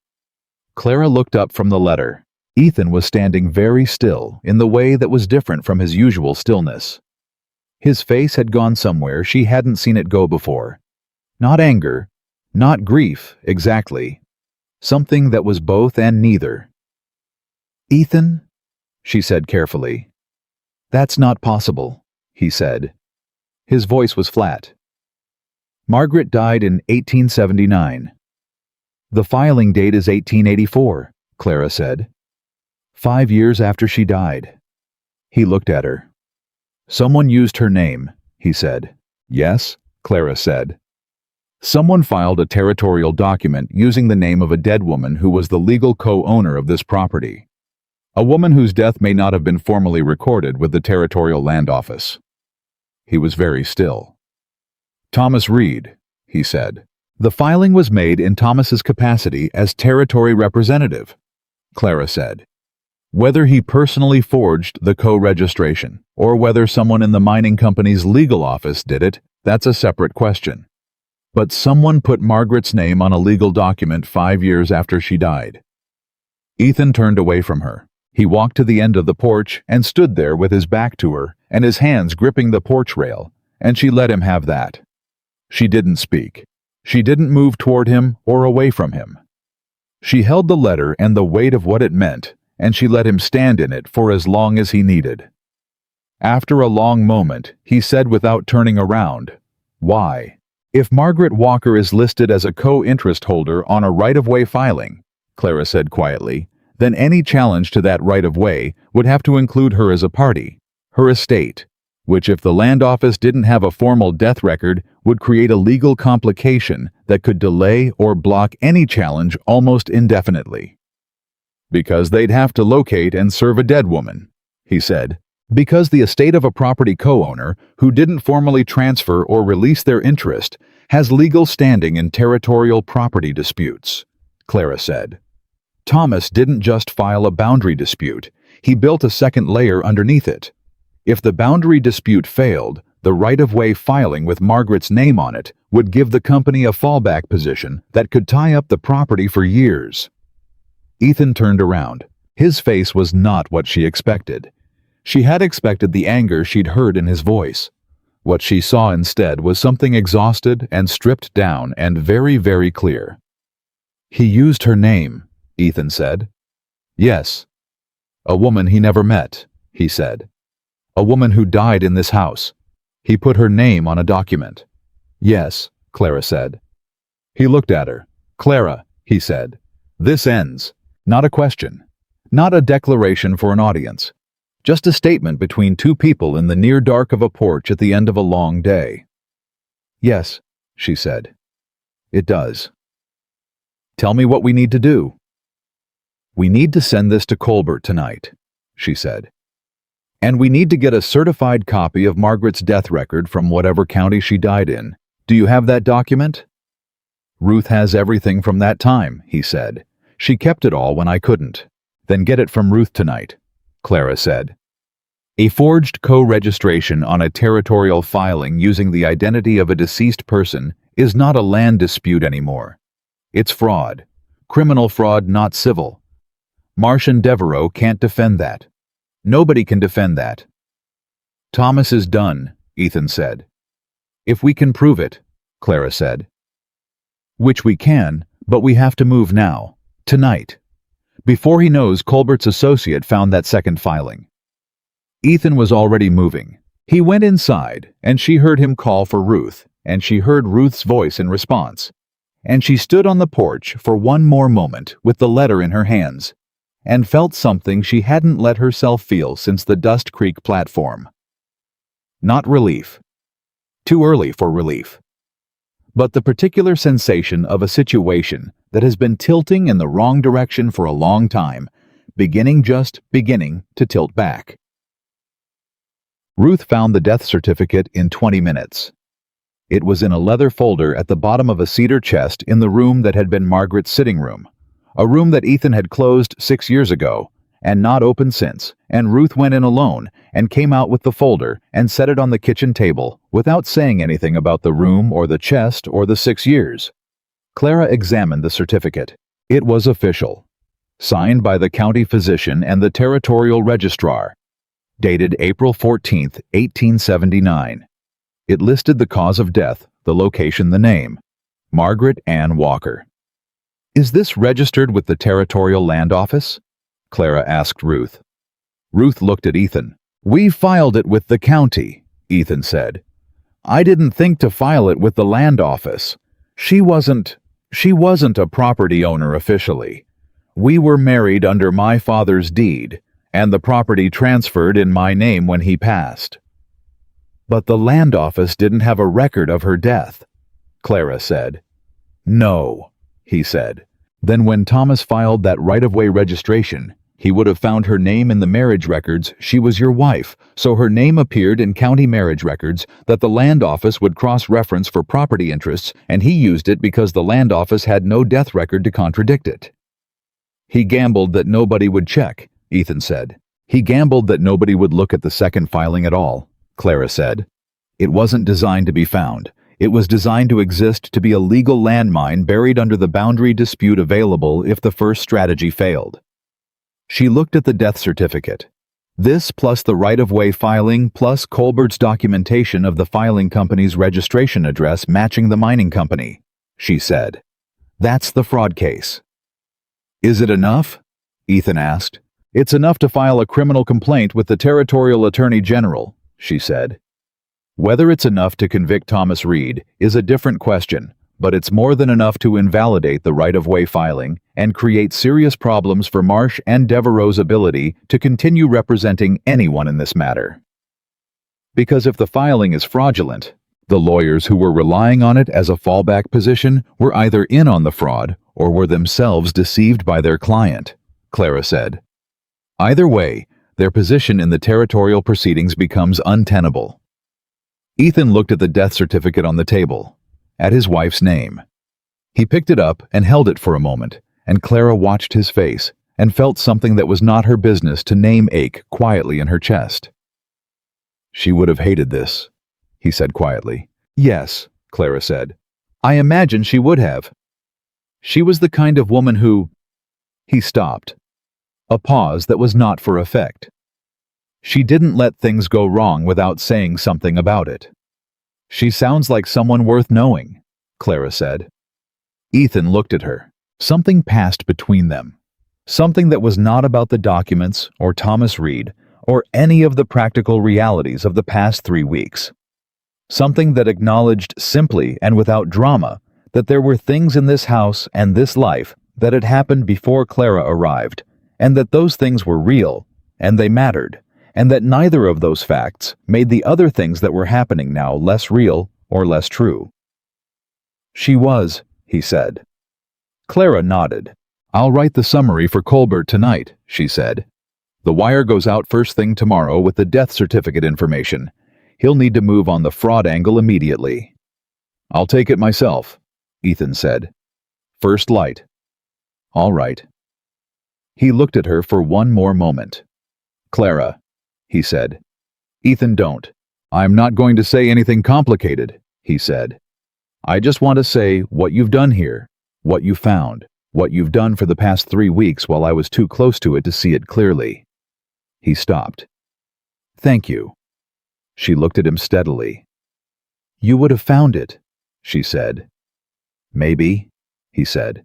Clara looked up from the letter. Ethan was standing very still in the way that was different from his usual stillness. His face had gone somewhere she hadn't seen it go before. Not anger, not grief, exactly. Something that was both and neither. Ethan, she said carefully. That's not possible, he said. His voice was flat. Margaret died in 1879. The filing date is 1884, Clara said. 5 years after she died. He looked at her. Someone used her name, he said. Yes, Clara said. Someone filed a territorial document using the name of a dead woman who was the legal co-owner of this property. A woman whose death may not have been formally recorded with the Territorial Land Office. He was very still. Thomas Reed, he said. The filing was made in Thomas's capacity as territory representative, Clara said. Whether he personally forged the co-registration, or whether someone in the mining company's legal office did it, that's a separate question. But someone put Margaret's name on a legal document 5 years after she died. Ethan turned away from her. He walked to the end of the porch and stood there with his back to her and his hands gripping the porch rail, and she let him have that. She didn't speak. She didn't move toward him or away from him. She held the letter and the weight of what it meant, and she let him stand in it for as long as he needed. After a long moment, he said without turning around, "Why? If Margaret Walker is listed as a co-interest holder on a right-of-way filing," Clara said quietly, "then any challenge to that right-of-way would have to include her as a party, her estate, which if the land office didn't have a formal death record would create a legal complication that could delay or block any challenge almost indefinitely. Because they'd have to locate and serve a dead woman," he said. Because the estate of a property co-owner who didn't formally transfer or release their interest has legal standing in territorial property disputes, Clara said. Thomas didn't just file a boundary dispute, he built a second layer underneath it. If the boundary dispute failed, the right-of-way filing with Margaret's name on it would give the company a fallback position that could tie up the property for years. Ethan turned around. His face was not what she expected. She had expected the anger she'd heard in his voice. What she saw instead was something exhausted and stripped down and very, very clear. "He used her name," Ethan said. "Yes. A woman he never met," he said. "A woman who died in this house. He put her name on a document." "Yes," Clara said. He looked at her. "Clara," he said, "this ends. Not a question. Not a declaration for an audience. Just a statement between two people in the near dark of a porch at the end of a long day." "Yes," she said. "It does." "Tell me what we need to do." "We need to send this to Colbert tonight," she said. "And we need to get a certified copy of Margaret's death record from whatever county she died in. Do you have that document?" "Ruth has everything from that time," he said. "She kept it all when I couldn't." "Then get it from Ruth tonight," Clara said. A forged co-registration on a territorial filing using the identity of a deceased person is not a land dispute anymore. It's fraud. Criminal fraud, not civil. Marsh and Devereaux can't defend that. Nobody can defend that. "Thomas is done," Ethan said. "If we can prove it," Clara said. "Which we can, but we have to move now. Tonight. Before he knows Colbert's associate found that second filing." Ethan was already moving. He went inside, and she heard him call for Ruth, and she heard Ruth's voice in response. And she stood on the porch for one more moment with the letter in her hands, and felt something she hadn't let herself feel since the Dust Creek platform. Not relief. Too early for relief. But the particular sensation of a situation that has been tilting in the wrong direction for a long time, beginning to tilt back. Ruth found the death certificate in 20 minutes. It was in a leather folder at the bottom of a cedar chest in the room that had been Margaret's sitting room, a room that Ethan had closed 6 years ago and not opened since, and Ruth went in alone and came out with the folder and set it on the kitchen table without saying anything about the room or the chest or the 6 years. Clara examined the certificate. It was official, signed by the county physician and the territorial registrar, dated April 14, 1879. It listed the cause of death, the location, the name, Margaret Ann Walker. "Is this registered with the Territorial Land Office?" Clara asked Ruth. Ruth looked at Ethan. "We filed it with the county," Ethan said. "I didn't think to file it with the land office. She wasn't a property owner officially. We were married under my father's deed, and the property transferred in my name when he passed." "But the land office didn't have a record of her death," Clara said. "No," he said. "Then when Thomas filed that right-of-way registration, he would have found her name in the marriage records. She was your wife, so her name appeared in county marriage records that the land office would cross-reference for property interests, and he used it because the land office had no death record to contradict it." "He gambled that nobody would check," Ethan said. "He gambled that nobody would look at the second filing at all," Clara said. "It wasn't designed to be found. It was designed to exist to be a legal landmine buried under the boundary dispute available if the first strategy failed." She looked at the death certificate. This plus the right-of-way filing plus Colbert's documentation of the filing company's registration address matching the mining company, she said. "That's the fraud case." "Is it enough?" Ethan asked. "It's enough to file a criminal complaint with the Territorial Attorney General," she said. "Whether it's enough to convict Thomas Reed is a different question, but it's more than enough to invalidate the right-of-way filing and create serious problems for Marsh and Devereaux's ability to continue representing anyone in this matter. Because if the filing is fraudulent, the lawyers who were relying on it as a fallback position were either in on the fraud or were themselves deceived by their client," Clara said. "Either way, their position in the territorial proceedings becomes untenable." Ethan looked at the death certificate on the table, at his wife's name. He picked it up and held it for a moment, and Clara watched his face and felt something that was not her business to name ache quietly in her chest. "She would have hated this," he said quietly. "Yes," Clara said. "I imagine she would have. She was the kind of woman who..." He stopped. A pause that was not for effect. She didn't let things go wrong without saying something about it. She sounds like someone worth knowing, Clara said. Ethan looked at her. Something passed between them. Something that was not about the documents or Thomas Reed or any of the practical realities of the past 3 weeks. Something that acknowledged simply and without drama that there were things in this house and this life that had happened before Clara arrived, and that those things were real, and they mattered, and that neither of those facts made the other things that were happening now less real or less true. She was, he said. Clara nodded. I'll write the summary for Colbert tonight, she said. The wire goes out first thing tomorrow with the death certificate information. He'll need to move on the fraud angle immediately. I'll take it myself, Ethan said. First light. All right. He looked at her for one more moment. Clara, he said. Ethan, don't. I'm not going to say anything complicated, he said. I just want to say what you've done here, what you found, what you've done for the past 3 weeks while I was too close to it to see it clearly. He stopped. Thank you. She looked at him steadily. You would have found it, she said. Maybe, he said.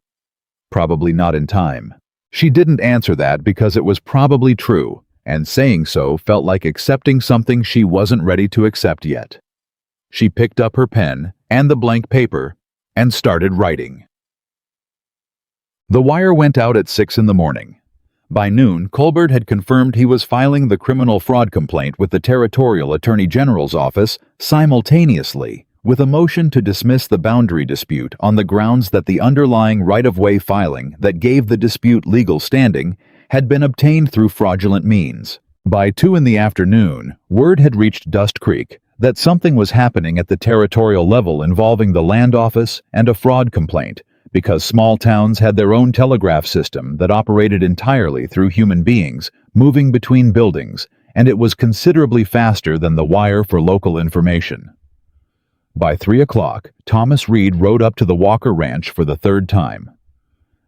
Probably not in time. She didn't answer that because it was probably true, and saying so felt like accepting something she wasn't ready to accept yet. She picked up her pen and the blank paper and started writing. The wire went out at 6 in the morning. By noon, Colbert had confirmed he was filing the criminal fraud complaint with the Territorial Attorney General's office simultaneously with a motion to dismiss the boundary dispute on the grounds that the underlying right-of-way filing that gave the dispute legal standing had been obtained through fraudulent means. By 2 in the afternoon, word had reached Dust Creek that something was happening at the territorial level involving the land office and a fraud complaint, because small towns had their own telegraph system that operated entirely through human beings moving between buildings, and it was considerably faster than the wire for local information. By 3 o'clock, Thomas Reed rode up to the Walker Ranch for the 3rd time.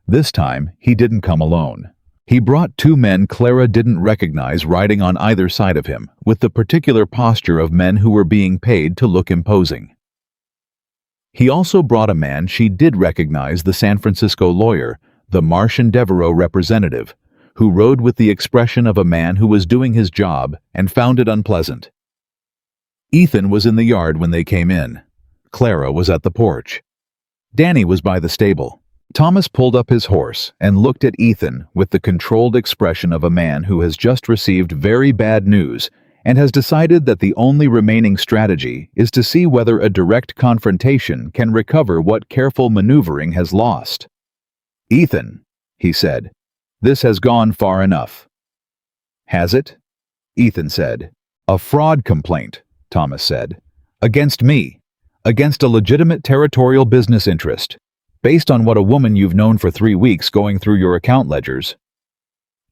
This time, he didn't come alone. He brought 2 men Clara didn't recognize riding on either side of him, with the particular posture of men who were being paid to look imposing. He also brought a man she did recognize, the San Francisco lawyer, the Marsh and Devereaux representative, who rode with the expression of a man who was doing his job and found it unpleasant. Ethan was in the yard when they came in. Clara was at the porch. Danny was by the stable. Thomas pulled up his horse and looked at Ethan with the controlled expression of a man who has just received very bad news and has decided that the only remaining strategy is to see whether a direct confrontation can recover what careful maneuvering has lost. Ethan, he said, this has gone far enough. Has it? Ethan said. A fraud complaint, Thomas said. Against me. Against a legitimate territorial business interest. Based on what a woman you've known for 3 weeks going through your account ledgers.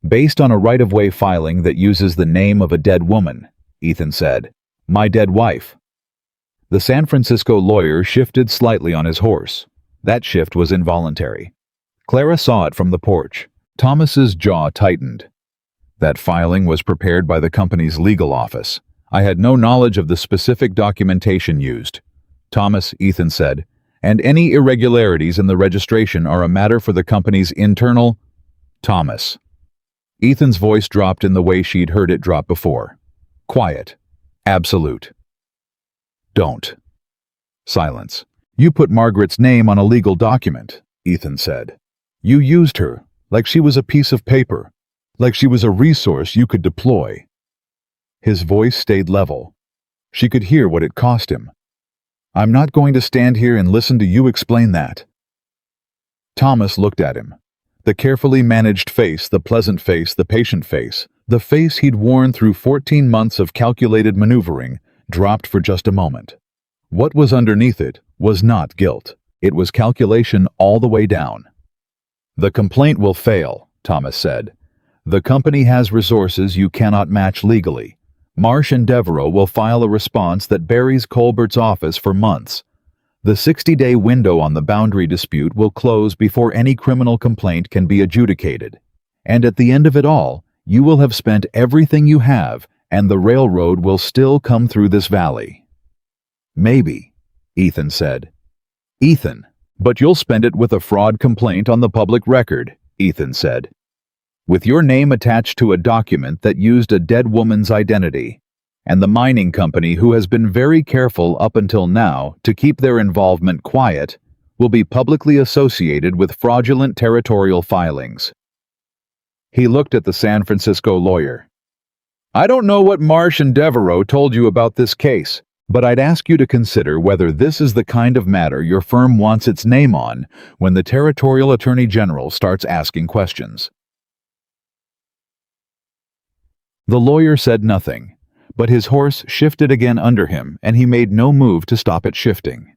Based on a right-of-way filing that uses the name of a dead woman, Ethan said. My dead wife. The San Francisco lawyer shifted slightly on his horse. That shift was involuntary. Clara saw it from the porch. Thomas's jaw tightened. That filing was prepared by the company's legal office. I had no knowledge of the specific documentation used. Thomas, Ethan said, and any irregularities in the registration are a matter for the company's internal... Thomas. Ethan's voice dropped in the way she'd heard it drop before. Quiet. Absolute. Don't. Silence. You put Margaret's name on a legal document, Ethan said. You used her, like she was a piece of paper, like she was a resource you could deploy. His voice stayed level. She could hear what it cost him. I'm not going to stand here and listen to you explain that. Thomas looked at him. The carefully managed face, the pleasant face, the patient face, the face he'd worn through 14 months of calculated maneuvering, dropped for just a moment. What was underneath it was not guilt. It was calculation all the way down. The complaint will fail, Thomas said. The company has resources you cannot match legally. Marsh and Devereaux will file a response that buries Colbert's office for months. The 60-day window on the boundary dispute will close before any criminal complaint can be adjudicated. And at the end of it all, you will have spent everything you have, and the railroad will still come through this valley. Maybe, Ethan said. Ethan, but you'll spend it with a fraud complaint on the public record, Ethan said. With your name attached to a document that used a dead woman's identity, and the mining company, who has been very careful up until now to keep their involvement quiet, will be publicly associated with fraudulent territorial filings. He looked at the San Francisco lawyer. I don't know what Marsh and Devereaux told you about this case, but I'd ask you to consider whether this is the kind of matter your firm wants its name on when the Territorial Attorney General starts asking questions. The lawyer said nothing, but his horse shifted again under him, and he made no move to stop it shifting.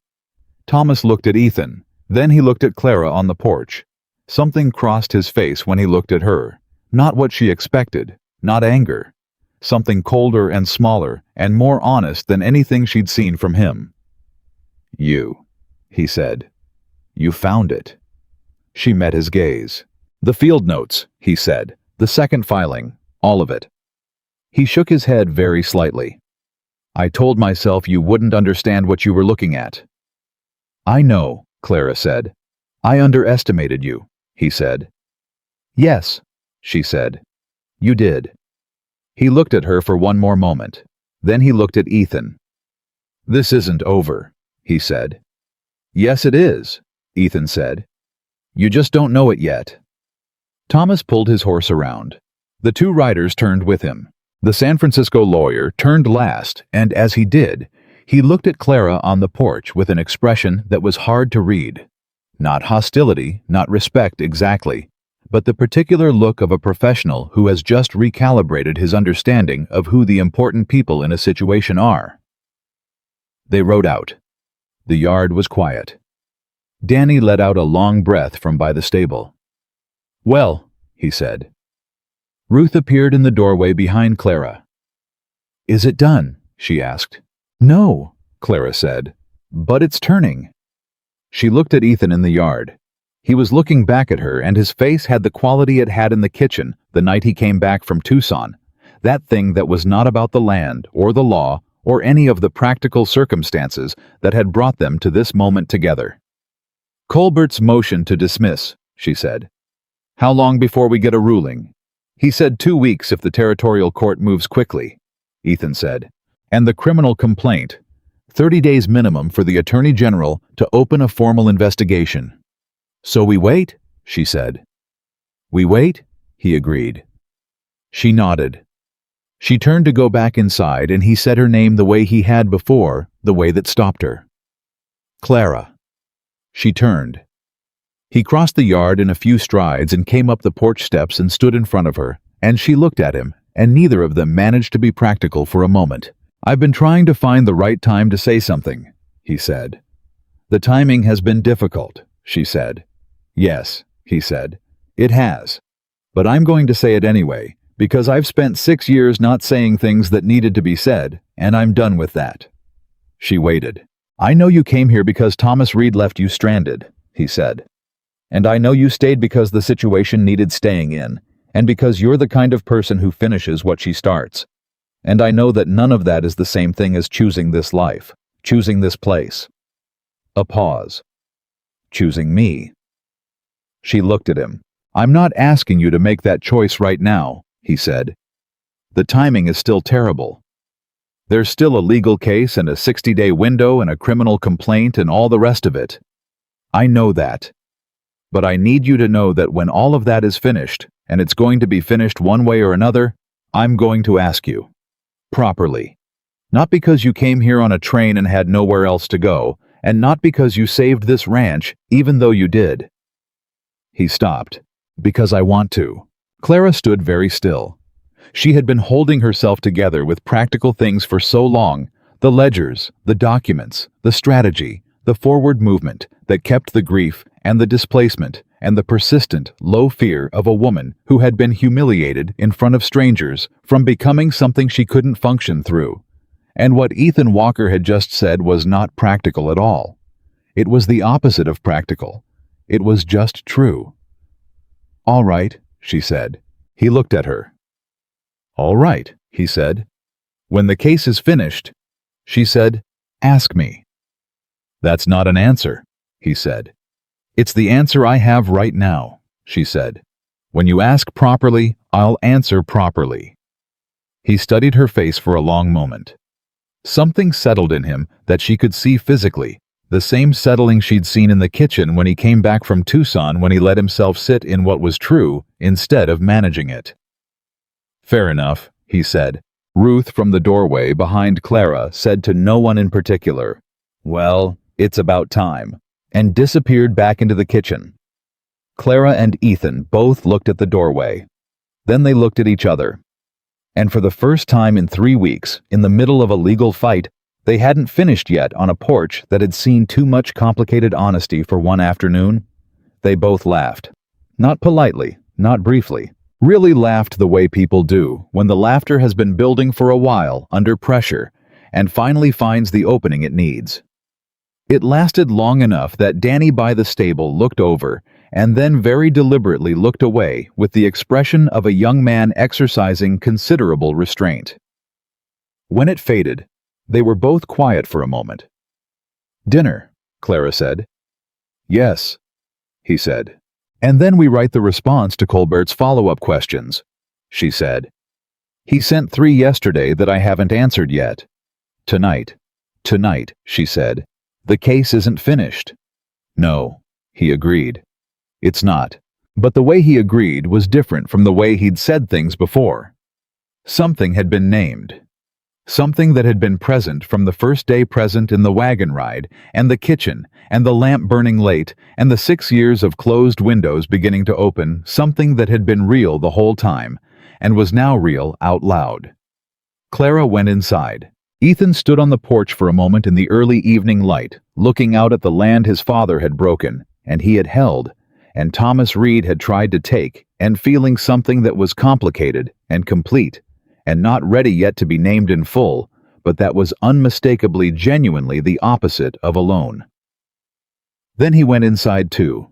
Thomas looked at Ethan, then he looked at Clara on the porch. Something crossed his face when he looked at her, not what she expected, not anger. Something colder and smaller and more honest than anything she'd seen from him. You, he said. You found it. She met his gaze. The field notes, he said. The second filing, all of it. He shook his head very slightly. I told myself you wouldn't understand what you were looking at. I know, Clara said. I underestimated you, he said. Yes, she said. You did. He looked at her for one more moment. Then he looked at Ethan. This isn't over, he said. Yes, it is, Ethan said. You just don't know it yet. Thomas pulled his horse around. The two riders turned with him. The San Francisco lawyer turned last, and as he did, he looked at Clara on the porch with an expression that was hard to read. Not hostility, not respect exactly, but the particular look of a professional who has just recalibrated his understanding of who the important people in a situation are. They rode out. The yard was quiet. Danny let out a long breath from by the stable. Well, he said. Ruth appeared in the doorway behind Clara. Is it done? She asked. No, Clara said, but it's turning. She looked at Ethan in the yard. He was looking back at her, and his face had the quality it had in the kitchen the night he came back from Tucson, that thing that was not about the land or the law or any of the practical circumstances that had brought them to this moment together. Colbert's motion to dismiss, she said. How long before we get a ruling? He said 2 weeks if the territorial court moves quickly, Ethan said. And the criminal complaint, 30 days minimum for the Attorney General to open a formal investigation. So we wait, she said. We wait, he agreed. She nodded. She turned to go back inside, and he said her name the way he had before, the way that stopped her. Clara. She turned. He crossed the yard in a few strides and came up the porch steps and stood in front of her, and she looked at him, and neither of them managed to be practical for a moment. I've been trying to find the right time to say something, he said. The timing has been difficult, she said. Yes, he said. It has. But I'm going to say it anyway, because I've spent 6 years not saying things that needed to be said, and I'm done with that. She waited. I know you came here because Thomas Reed left you stranded, he said. And I know you stayed because the situation needed staying in, and because you're the kind of person who finishes what she starts. And I know that none of that is the same thing as choosing this life, choosing this place. A pause. Choosing me. She looked at him. I'm not asking you to make that choice right now, he said. The timing is still terrible. There's still a legal case and a 60-day window and a criminal complaint and all the rest of it. I know that. But I need you to know that when all of that is finished, and it's going to be finished one way or another, I'm going to ask you. Properly. Not because you came here on a train and had nowhere else to go, and not because you saved this ranch, even though you did. He stopped. Because I want to. Clara stood very still. She had been holding herself together with practical things for so long, the ledgers, the documents, the strategy, the forward movement that kept the grief and the displacement and the persistent, low fear of a woman who had been humiliated in front of strangers from becoming something she couldn't function through. And what Ethan Walker had just said was not practical at all. It was the opposite of practical. It was just true. "All right," she said. He looked at her. "All right," he said. "When the case is finished," she said, "ask me." "That's not an answer," he said. "It's the answer I have right now," she said. "When you ask properly, I'll answer properly." He studied her face for a long moment. Something settled in him that she could see physically, the same settling she'd seen in the kitchen when he came back from Tucson, when he let himself sit in what was true instead of managing it. "Fair enough," he said. Ruth, from the doorway behind Clara, said to no one in particular, "Well, it's about time," and disappeared back into the kitchen. Clara and Ethan both looked at the doorway. Then they looked at each other. And for the first time in 3 weeks, in the middle of a legal fight, they hadn't finished yet on a porch that had seen too much complicated honesty for one afternoon. They both laughed. Not politely, not briefly. Really laughed the way people do when the laughter has been building for a while under pressure and finally finds the opening it needs. It lasted long enough that Danny by the stable looked over and then very deliberately looked away with the expression of a young man exercising considerable restraint. When it faded, they were both quiet for a moment. "Dinner," Clara said. "Yes," he said. "And then we write the response to Colbert's follow-up questions," she said. "He sent 3 yesterday that I haven't answered yet. Tonight," she said. "The case isn't finished." "No," he agreed. "It's not." But the way he agreed was different from the way he'd said things before. Something had been named. Something that had been present from the first day, present in the wagon ride, and the kitchen, and the lamp burning late, and the 6 years of closed windows beginning to open, something that had been real the whole time, and was now real out loud. Clara went inside. Ethan stood on the porch for a moment in the early evening light, looking out at the land his father had broken, and he had held, and Thomas Reed had tried to take, and feeling something that was complicated and complete, and not ready yet to be named in full, but that was unmistakably, genuinely the opposite of alone. Then he went inside too.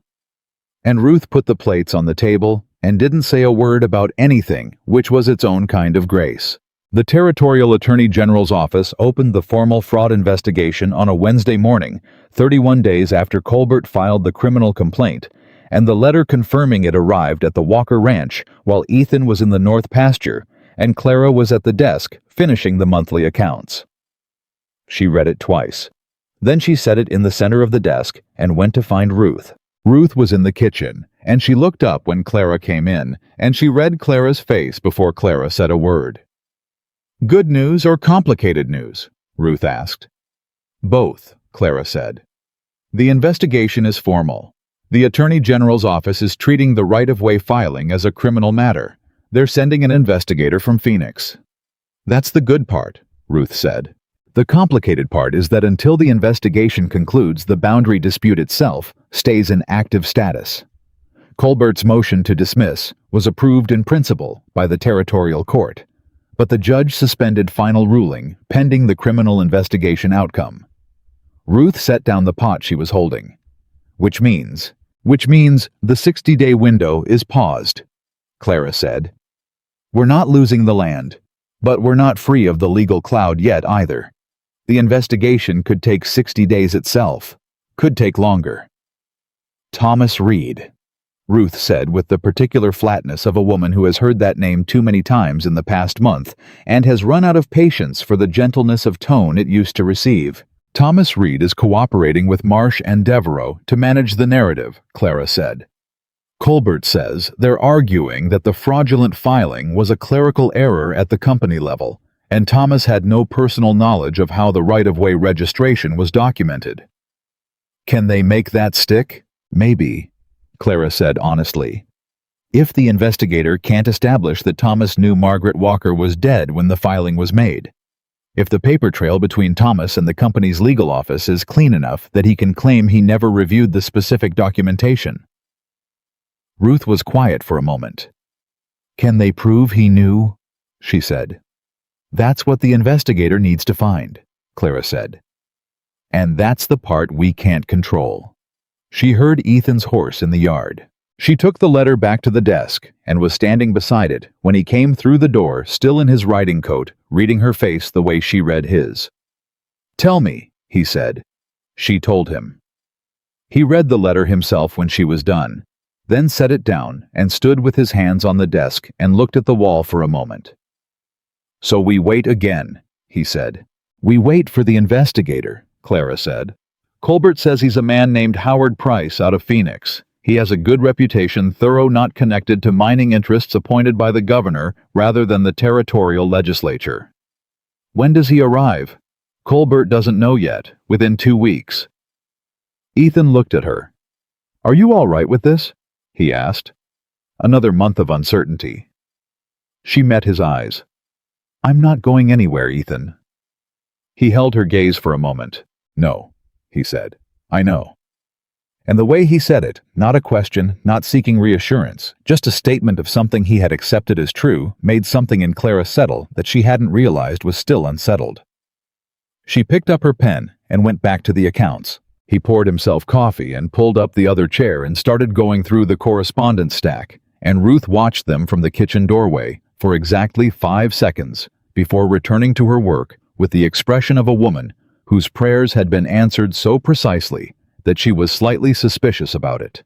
And Ruth put the plates on the table and didn't say a word about anything, which was its own kind of grace. The Territorial Attorney General's office opened the formal fraud investigation on a Wednesday morning, 31 days after Colbert filed the criminal complaint, and the letter confirming it arrived at the Walker Ranch while Ethan was in the North Pasture, and Clara was at the desk, finishing the monthly accounts. She read it twice. Then she set it in the center of the desk and went to find Ruth. Ruth was in the kitchen, and she looked up when Clara came in, and she read Clara's face before Clara said a word. "Good news or complicated news?" Ruth asked. "Both," Clara said. "The investigation is formal. The Attorney General's office is treating the right-of-way filing as a criminal matter. They're sending an investigator from Phoenix." "That's the good part," Ruth said. "The complicated part is that until the investigation concludes, the boundary dispute itself stays in active status. Colbert's motion to dismiss was approved in principle by the territorial court, but the judge suspended final ruling pending the criminal investigation outcome." Ruth set down the pot she was holding. Which means the 60-day window is paused," Clara said. "We're not losing the land, but we're not free of the legal cloud yet either. The investigation could take 60 days itself, could take longer." "Thomas Reed," Ruth said with the particular flatness of a woman who has heard that name too many times in the past month and has run out of patience for the gentleness of tone it used to receive. "Thomas Reed is cooperating with Marsh and Devereaux to manage the narrative," Clara said. "Colbert says they're arguing that the fraudulent filing was a clerical error at the company level, and Thomas had no personal knowledge of how the right-of-way registration was documented." "Can they make that stick?" "Maybe," Clara said honestly. "If the investigator can't establish that Thomas knew Margaret Walker was dead when the filing was made. If the paper trail between Thomas and the company's legal office is clean enough that he can claim he never reviewed the specific documentation." Ruth was quiet for a moment. "Can they prove he knew?" she said. "That's what the investigator needs to find," Clara said. And that's the part we can't control. She heard Ethan's horse in the yard. She took the letter back to the desk and was standing beside it when he came through the door, still in his riding coat, reading her face the way she read his. "Tell me," he said. She told him. He read the letter himself when she was done, then set it down and stood with his hands on the desk and looked at the wall for a moment. "So we wait again," he said. "We wait for the investigator," Clara said. "Colbert says he's a man named Howard Price out of Phoenix. He has a good reputation, thorough, not connected to mining interests appointed by the governor rather than the territorial legislature." "When does he arrive?" "Colbert doesn't know yet. Within 2 weeks." Ethan looked at her. "Are you all right with this?" he asked. Another month of uncertainty. She met his eyes. "I'm not going anywhere, Ethan." He held her gaze for a moment. "No," he said. "I know." And the way he said it, not a question, not seeking reassurance, just a statement of something he had accepted as true, made something in Clara settle that she hadn't realized was still unsettled. She picked up her pen and went back to the accounts. He poured himself coffee and pulled up the other chair and started going through the correspondence stack, and Ruth watched them from the kitchen doorway for exactly 5 seconds before returning to her work with the expression of a woman whose prayers had been answered so precisely that she was slightly suspicious about it.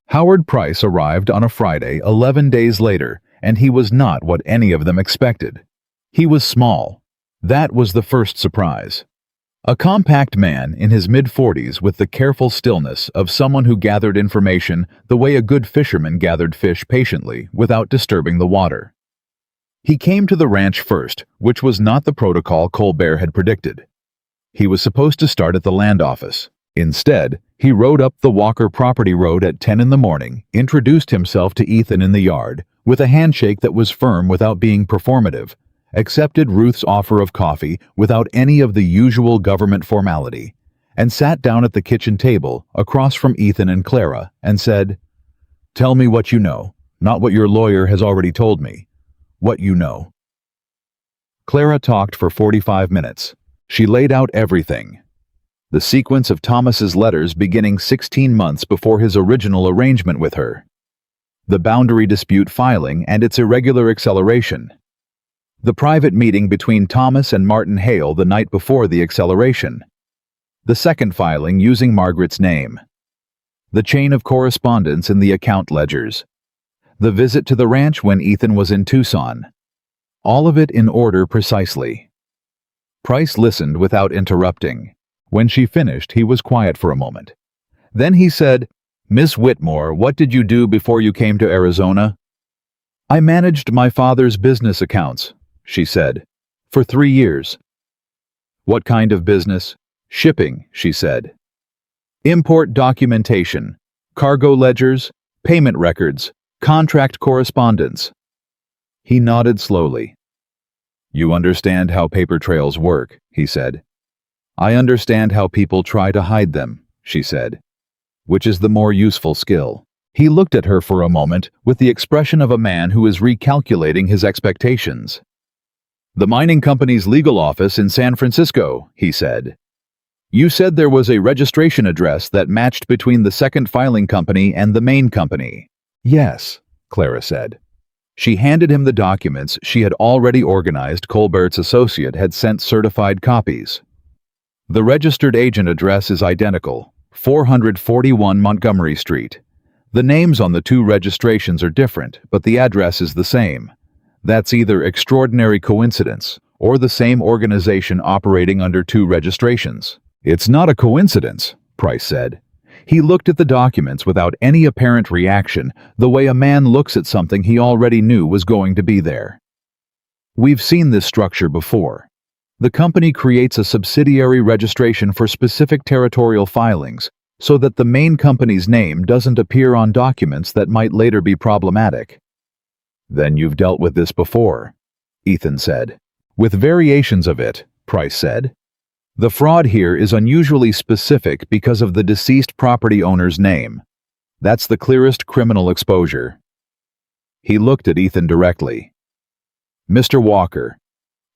Howard Price arrived on a Friday 11 days later, and he was not what any of them expected. He was small. That was the first surprise. A compact man in his mid-40s with the careful stillness of someone who gathered information the way a good fisherman gathered fish patiently without disturbing the water. He came to the ranch first, which was not the protocol Colbert had predicted. He was supposed to start at the land office. Instead, he rode up the Walker property road at 10 in the morning, introduced himself to Ethan in the yard, with a handshake that was firm without being performative, accepted Ruth's offer of coffee without any of the usual government formality, and sat down at the kitchen table across from Ethan and Clara and said, "Tell me what you know, not what your lawyer has already told me. What you know." Clara talked for 45 minutes. She laid out everything. The sequence of Thomas's letters beginning 16 months before his original arrangement with her. The boundary dispute filing and its irregular acceleration. The private meeting between Thomas and Martin Hale the night before the acceleration. The second filing using Margaret's name. The chain of correspondence in the account ledgers. The visit to the ranch when Ethan was in Tucson. All of it in order precisely. Price listened without interrupting. When she finished, he was quiet for a moment. Then he said, "Miss Whitmore, what did you do before you came to Arizona?" "I managed my father's business accounts," she said, "for 3 years." "What kind of business?" "Shipping," she said. "Import documentation, cargo ledgers, payment records, contract correspondence." He nodded slowly. "You understand how paper trails work," he said. "I understand how people try to hide them," she said. "Which is the more useful skill?" He looked at her for a moment with the expression of a man who is recalculating his expectations. "The mining company's legal office in San Francisco," he said. "You said there was a registration address that matched between the second filing company and the main company." "Yes," Clara said. She handed him the documents she had already organized. Colbert's associate had sent certified copies. "The registered agent address is identical, 441 Montgomery Street. The names on the 2 registrations are different, but the address is the same. That's either extraordinary coincidence or the same organization operating under 2 registrations." "It's not a coincidence," Price said. He looked at the documents without any apparent reaction, the way a man looks at something he already knew was going to be there. "We've seen this structure before. The company creates a subsidiary registration for specific territorial filings so that the main company's name doesn't appear on documents that might later be problematic." "Then you've dealt with this before," Ethan said. "With variations of it," Price said. "The fraud here is unusually specific because of the deceased property owner's name. That's the clearest criminal exposure." He looked at Ethan directly. "Mr. Walker,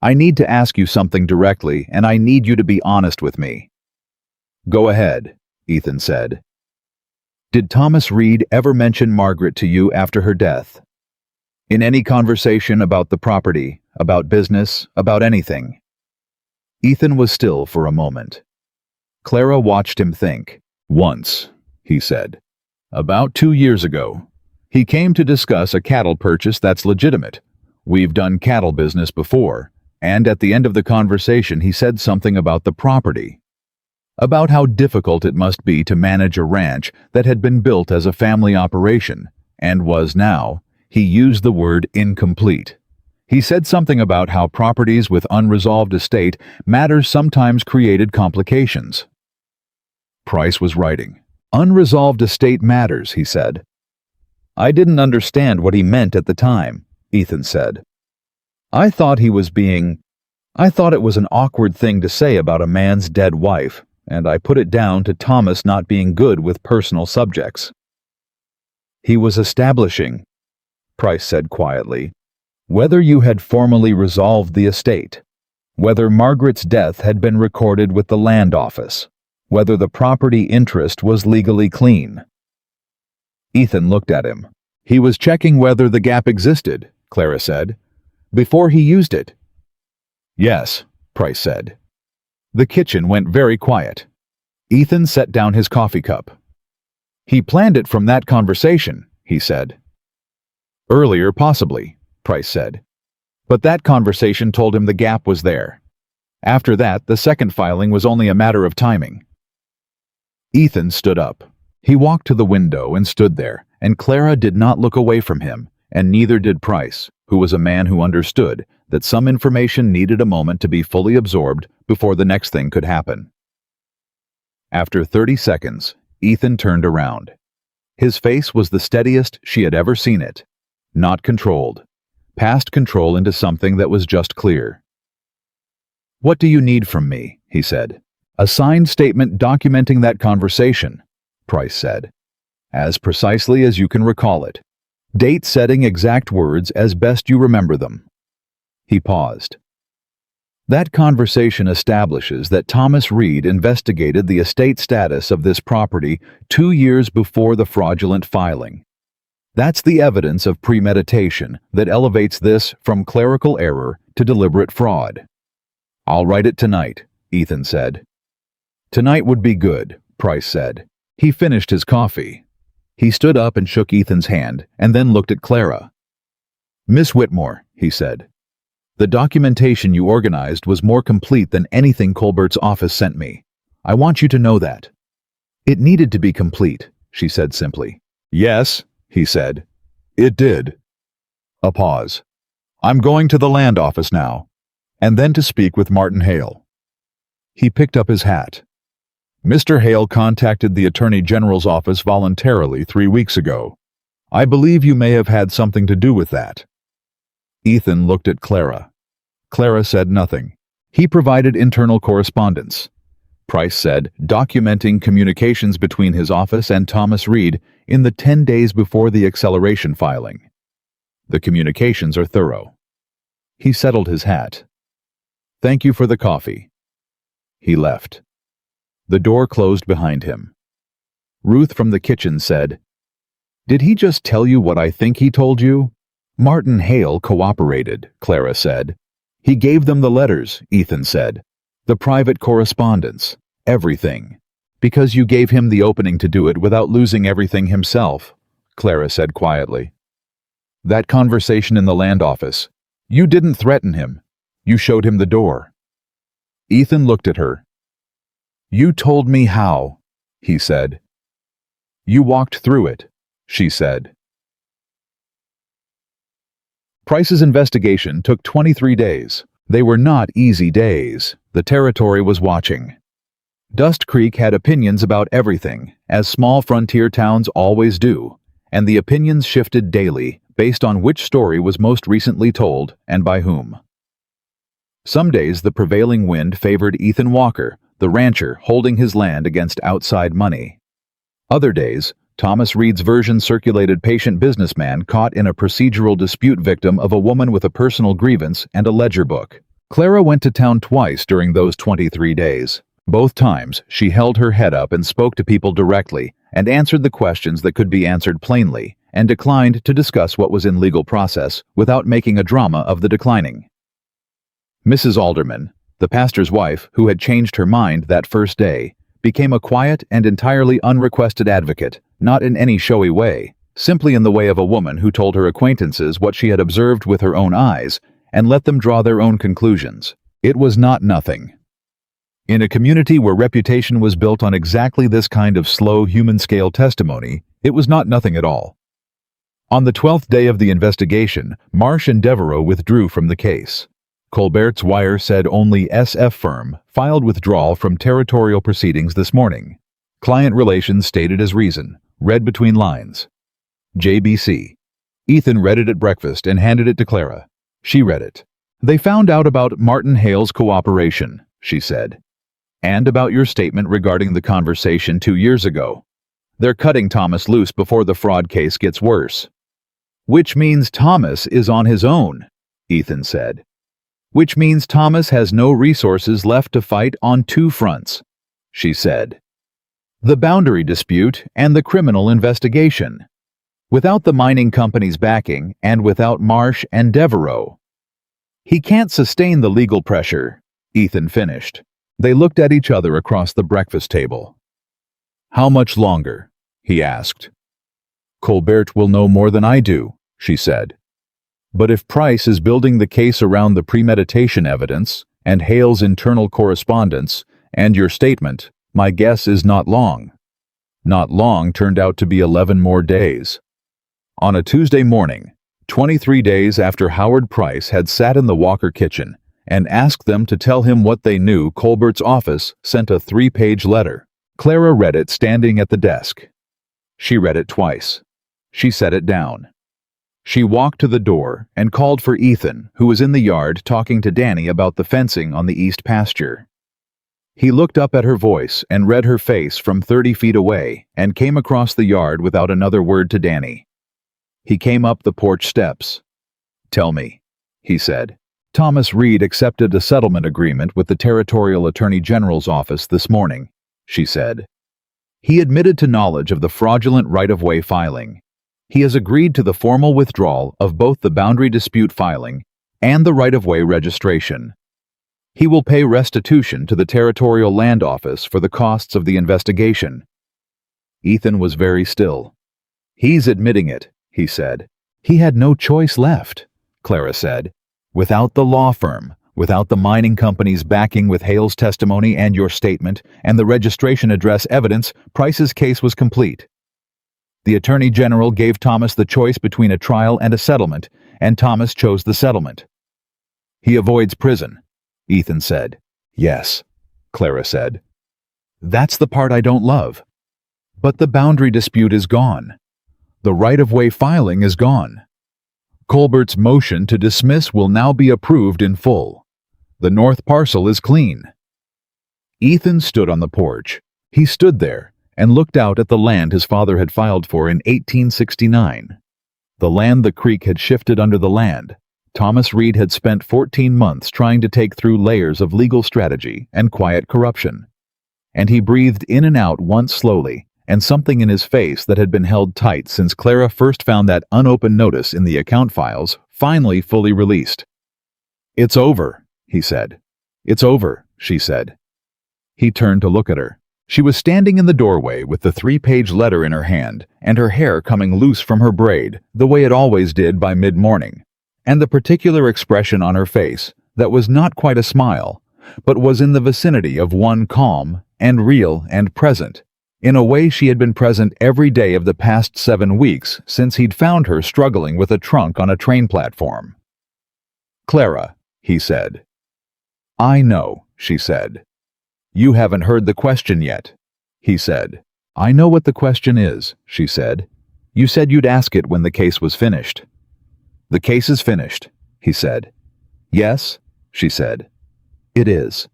I need to ask you something directly, and I need you to be honest with me." "Go ahead," Ethan said. "Did Thomas Reed ever mention Margaret to you after her death? In any conversation about the property, about business, about anything?" Ethan was still for a moment. Clara watched him think. "Once," he said. "About 2 years ago. He came to discuss a cattle purchase that's legitimate. We've done cattle business before, and at the end of the conversation he said something about the property. About how difficult it must be to manage a ranch that had been built as a family operation, and was now, he used the word incomplete. He said something about how properties with unresolved estate matters sometimes created complications." Price was writing. "Unresolved estate matters," he said. "I didn't understand what he meant at the time," Ethan said. I thought it was an awkward thing to say about a man's dead wife, and I put it down to Thomas not being good with personal subjects." "He was establishing," Price said quietly, "whether you had formally resolved the estate, whether Margaret's death had been recorded with the land office, whether the property interest was legally clean." Ethan looked at him. "He was checking whether the gap existed," Clara said, "before he used it." "Yes," Price said. The kitchen went very quiet. Ethan set down his coffee cup. "He planned it from that conversation," he said. "Earlier, possibly," Price said. "But that conversation told him the gap was there. After that, the second filing was only a matter of timing." Ethan stood up. He walked to the window and stood there, and Clara did not look away from him, and neither did Price, who was a man who understood that some information needed a moment to be fully absorbed before the next thing could happen. After 30 seconds, Ethan turned around. His face was the steadiest she had ever seen it. Not controlled. Past control into something that was just clear. "What do you need from me?" he said. "A signed statement documenting that conversation," Price said. "As precisely as you can recall it. Date setting exact words as best you remember them." He paused. "That conversation establishes that Thomas Reed investigated the estate status of this property 2 years before the fraudulent filing. That's the evidence of premeditation that elevates this from clerical error to deliberate fraud." "I'll write it tonight," Ethan said. "Tonight would be good," Price said. He finished his coffee. He stood up and shook Ethan's hand, and then looked at Clara. "Miss Whitmore," he said, "the documentation you organized was more complete than anything Colbert's office sent me. I want you to know that." "It needed to be complete," she said simply. "Yes," he said. "It did." A pause. "I'm going to the land office now, and then to speak with Martin Hale." He picked up his hat. "Mr. Hale contacted the Attorney General's office voluntarily 3 weeks ago. I believe you may have had something to do with that." Ethan looked at Clara. Clara said nothing. "He provided internal correspondence," Price said, documenting communications between his office and Thomas Reed in the 10 days before the acceleration filing. "The communications are thorough." He settled his hat. "Thank you for the coffee." He left. The door closed behind him. Ruth from the kitchen said, "Did he just tell you what I think he told you?" "Martin Hale cooperated," Clara said. "He gave them the letters," Ethan said. "The private correspondence. Everything. Because you gave him the opening to do it without losing everything himself," Clara said quietly. "That conversation in the land office. You didn't threaten him. You showed him the door." Ethan looked at her. "You told me how," he said. "You walked through it," she said. Price's investigation took 23 days. They were not easy days. The territory was watching. Dust Creek had opinions about everything, as small frontier towns always do, and the opinions shifted daily based on which story was most recently told and by whom. Some days the prevailing wind favored Ethan Walker, the rancher holding his land against outside money. Other days, Thomas Reed's version circulated patient businessman caught in a procedural dispute victim of a woman with a personal grievance and a ledger book. Clara went to town twice during those 23 days. Both times, she held her head up and spoke to people directly and answered the questions that could be answered plainly, and declined to discuss what was in legal process without making a drama of the declining. Mrs. Alderman, the pastor's wife who had changed her mind that first day, became a quiet and entirely unrequested advocate, not in any showy way, simply in the way of a woman who told her acquaintances what she had observed with her own eyes and let them draw their own conclusions. It was not nothing. In a community where reputation was built on exactly this kind of slow human-scale testimony, it was not nothing at all. On the 12th day of the investigation, Marsh and Devereaux withdrew from the case. Colbert's wire said only SF firm filed withdrawal from territorial proceedings this morning. Client relations stated as reason, read between lines. JBC. Ethan read it at breakfast and handed it to Clara. She read it. They found out about Martin Hale's cooperation, she said, and about your statement regarding the conversation 2 years ago. They're cutting Thomas loose before the fraud case gets worse. Which means Thomas is on his own, Ethan said. Which means Thomas has no resources left to fight on 2 fronts, she said. The boundary dispute and the criminal investigation. Without the mining company's backing and without Marsh and Devereaux. He can't sustain the legal pressure, Ethan finished. They looked at each other across the breakfast table. How much longer? He asked. Colbert will know more than I do, she said. But if Price is building the case around the premeditation evidence and Hale's internal correspondence and your statement, my guess is not long. Not long turned out to be 11 more days. On a Tuesday morning, 23 days after Howard Price had sat in the Walker kitchen and asked them to tell him what they knew, Colbert's office sent a 3-page letter. Clara read it standing at the desk. She read it twice. She set it down. She walked to the door and called for Ethan, who was in the yard talking to Danny about the fencing on the east pasture. He looked up at her voice and read her face from 30 feet away and came across the yard without another word to Danny. He came up the porch steps. Tell me, he said. Thomas Reed accepted a settlement agreement with the Territorial Attorney General's office this morning, she said. He admitted to knowledge of the fraudulent right-of-way filing. He has agreed to the formal withdrawal of both the boundary dispute filing and the right-of-way registration. He will pay restitution to the Territorial Land Office for the costs of the investigation. Ethan was very still. He's admitting it, he said. He had no choice left, Clara said. Without the law firm, without the mining company's backing with Hale's testimony and your statement and the registration address evidence, Price's case was complete. The Attorney General gave Thomas the choice between a trial and a settlement, and Thomas chose the settlement. He avoids prison, Ethan said. Yes, Clara said. That's the part I don't love. But the boundary dispute is gone. The right-of-way filing is gone. Colbert's motion to dismiss will now be approved in full. The north parcel is clean. Ethan stood on the porch. He stood there and looked out at the land his father had filed for in 1869. The land the creek had shifted under the land. Thomas Reed had spent 14 months trying to take through layers of legal strategy and quiet corruption. And he breathed in and out once slowly, and something in his face that had been held tight since Clara first found that unopened notice in the account files finally fully released. It's over, he said. It's over, she said. He turned to look at her. She was standing in the doorway with the 3-page letter in her hand and her hair coming loose from her braid, the way it always did by mid-morning, and the particular expression on her face that was not quite a smile, but was in the vicinity of one calm and real and present, in a way she had been present every day of the past 7 weeks since he'd found her struggling with a trunk on a train platform. Clara, he said. I know, she said. You haven't heard the question yet, he said. I know what the question is, she said. You said you'd ask it when the case was finished. The case is finished, he said. Yes, she said. It is.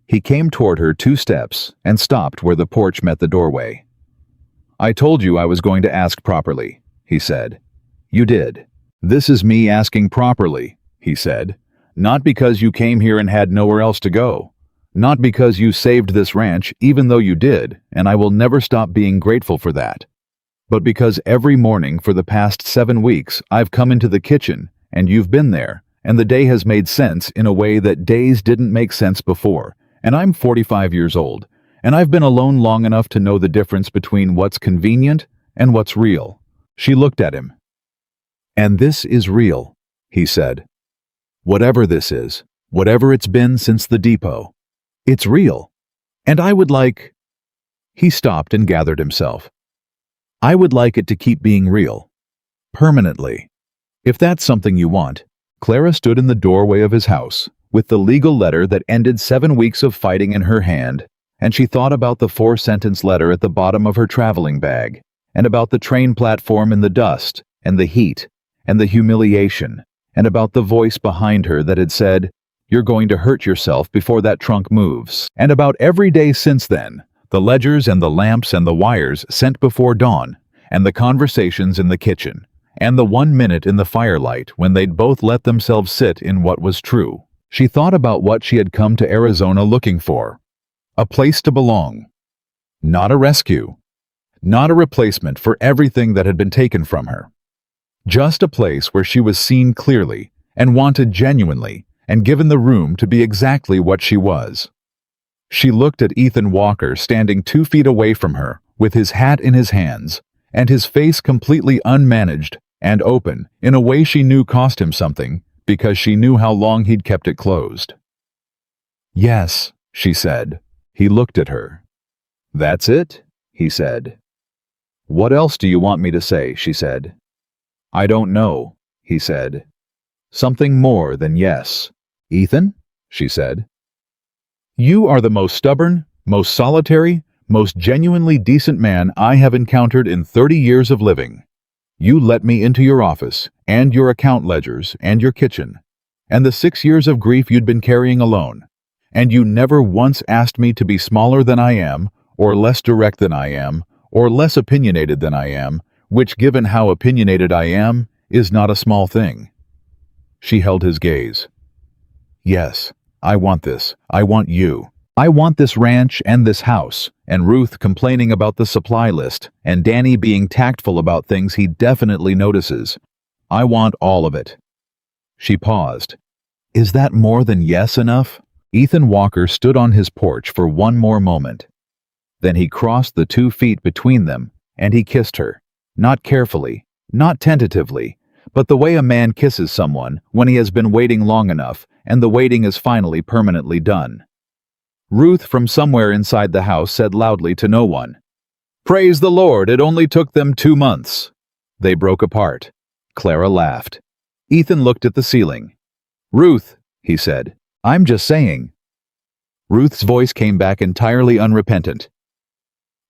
He came toward her 2 steps and stopped where the porch met the doorway. I told you I was going to ask properly, he said. You did. This is me asking properly, he said. Not because you came here and had nowhere else to go. Not because you saved this ranch, even though you did, and I will never stop being grateful for that. But because every morning for the past 7 weeks I've come into the kitchen, and you've been there, and the day has made sense in a way that days didn't make sense before, and I'm 45 years old, and I've been alone long enough to know the difference between what's convenient and what's real. She looked at him. And this is real, he said. Whatever this is, whatever it's been since the depot, it's real. And I would like... He stopped and gathered himself. I would like it to keep being real. Permanently. If that's something you want. Clara stood in the doorway of his house, with the legal letter that ended 7 weeks of fighting in her hand, and she thought about the 4-sentence letter at the bottom of her traveling bag, and about the train platform in the dust, and the heat, and the humiliation, and about the voice behind her that had said, "You're going to hurt yourself before that trunk moves," and about every day since then, the ledgers and the lamps and the wires sent before dawn, and the conversations in the kitchen, and the 1 minute in the firelight when they'd both let themselves sit in what was true. She thought about what she had come to Arizona looking for. A place to belong. Not a rescue. Not a replacement for everything that had been taken from her. Just a place where she was seen clearly and wanted genuinely and given the room to be exactly what she was. She looked at Ethan Walker standing 2 feet away from her with his hat in his hands and his face completely unmanaged and open in a way she knew cost him something because she knew how long he'd kept it closed. "Yes," she said. He looked at her. "That's it?" he said. "What else do you want me to say?" she said. "I don't know," he said. "Something more than yes." "Ethan?" she said. "You are the most stubborn, most solitary, most genuinely decent man I have encountered in 30 years of living. You let me into your office, and your account ledgers, and your kitchen, and the 6 years of grief you'd been carrying alone, and you never once asked me to be smaller than I am, or less direct than I am, or less opinionated than I am, which, given how opinionated I am, is not a small thing." She held his gaze. "Yes, I want this. I want you. I want this ranch and this house, and Ruth complaining about the supply list, and Danny being tactful about things he definitely notices. I want all of it." She paused. "Is that more than yes enough?" Ethan Walker stood on his porch for one more moment. Then he crossed the 2 feet between them, and he kissed her. Not carefully, not tentatively, but the way a man kisses someone when he has been waiting long enough and the waiting is finally permanently done. Ruth from somewhere inside the house said loudly to no one, "Praise the Lord, it only took them 2 months." They broke apart. Clara laughed. Ethan looked at the ceiling. "Ruth," he said, "I'm just saying." Ruth's voice came back entirely unrepentant.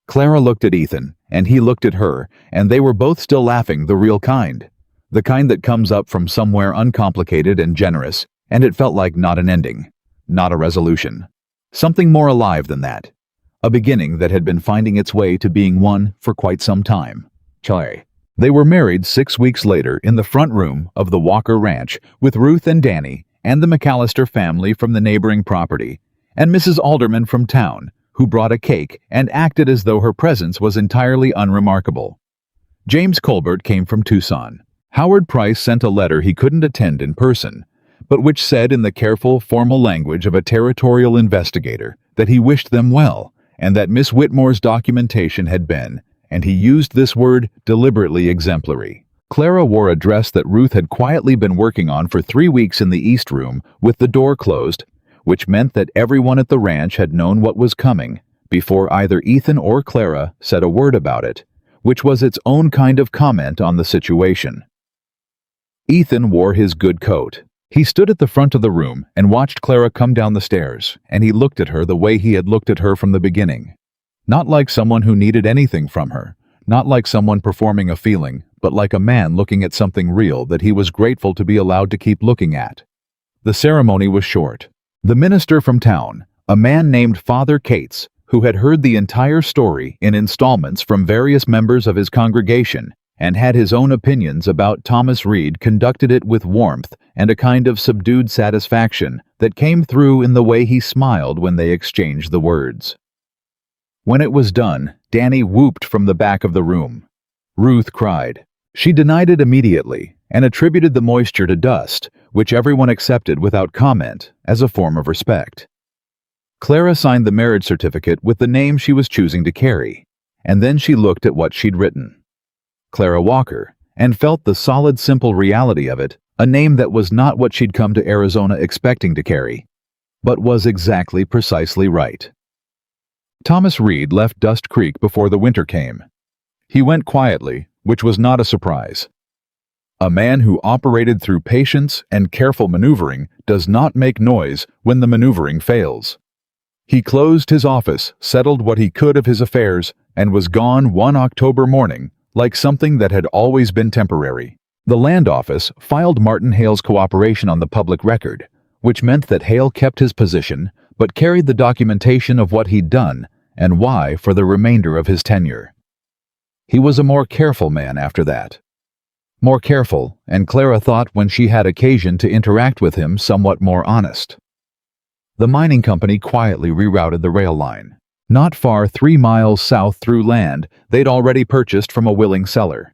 Clara looked at Ethan, and he looked at her, and they were both still laughing, the real kind. The kind that comes up from somewhere uncomplicated and generous, and it felt like not an ending, not a resolution. Something more alive than that. A beginning that had been finding its way to being one for quite some time. They were married 6 weeks later in the front room of the Walker Ranch with Ruth and Danny and the McAllister family from the neighboring property, and Mrs. Alderman from town, who brought a cake and acted as though her presence was entirely unremarkable. James Colbert came from Tucson. Howard Price sent a letter he couldn't attend in person, but which said in the careful, formal language of a territorial investigator that he wished them well, and that Miss Whitmore's documentation had been, and he used this word, deliberately exemplary. Clara wore a dress that Ruth had quietly been working on for 3 weeks in the East Room with the door closed, which meant that everyone at the ranch had known what was coming before either Ethan or Clara said a word about it, which was its own kind of comment on the situation. Ethan wore his good coat. He stood at the front of the room and watched Clara come down the stairs, and he looked at her the way he had looked at her from the beginning. Not like someone who needed anything from her, not like someone performing a feeling, but like a man looking at something real that he was grateful to be allowed to keep looking at. The ceremony was short. The minister from town, a man named Father Cates, who had heard the entire story in installments from various members of his congregation, and had his own opinions about Thomas Reed, conducted it with warmth and a kind of subdued satisfaction that came through in the way he smiled when they exchanged the words. When it was done, Danny whooped from the back of the room. Ruth cried. She denied it immediately and attributed the moisture to dust, which everyone accepted without comment as a form of respect. Clara signed the marriage certificate with the name she was choosing to carry, and then she looked at what she'd written. Clara Walker, and felt the solid, simple reality of it, a name that was not what she'd come to Arizona expecting to carry, but was exactly precisely right. Thomas Reed left Dust Creek before the winter came. He went quietly, which was not a surprise. A man who operated through patience and careful maneuvering does not make noise when the maneuvering fails. He closed his office, settled what he could of his affairs, and was gone one October morning, like something that had always been temporary. The land office filed Martin Hale's cooperation on the public record, which meant that Hale kept his position, but carried the documentation of what he'd done and why for the remainder of his tenure. He was a more careful man after that. More careful, and Clara thought when she had occasion to interact with him, somewhat more honest. The mining company quietly rerouted the rail line. Not far, 3 miles south through land they'd already purchased from a willing seller.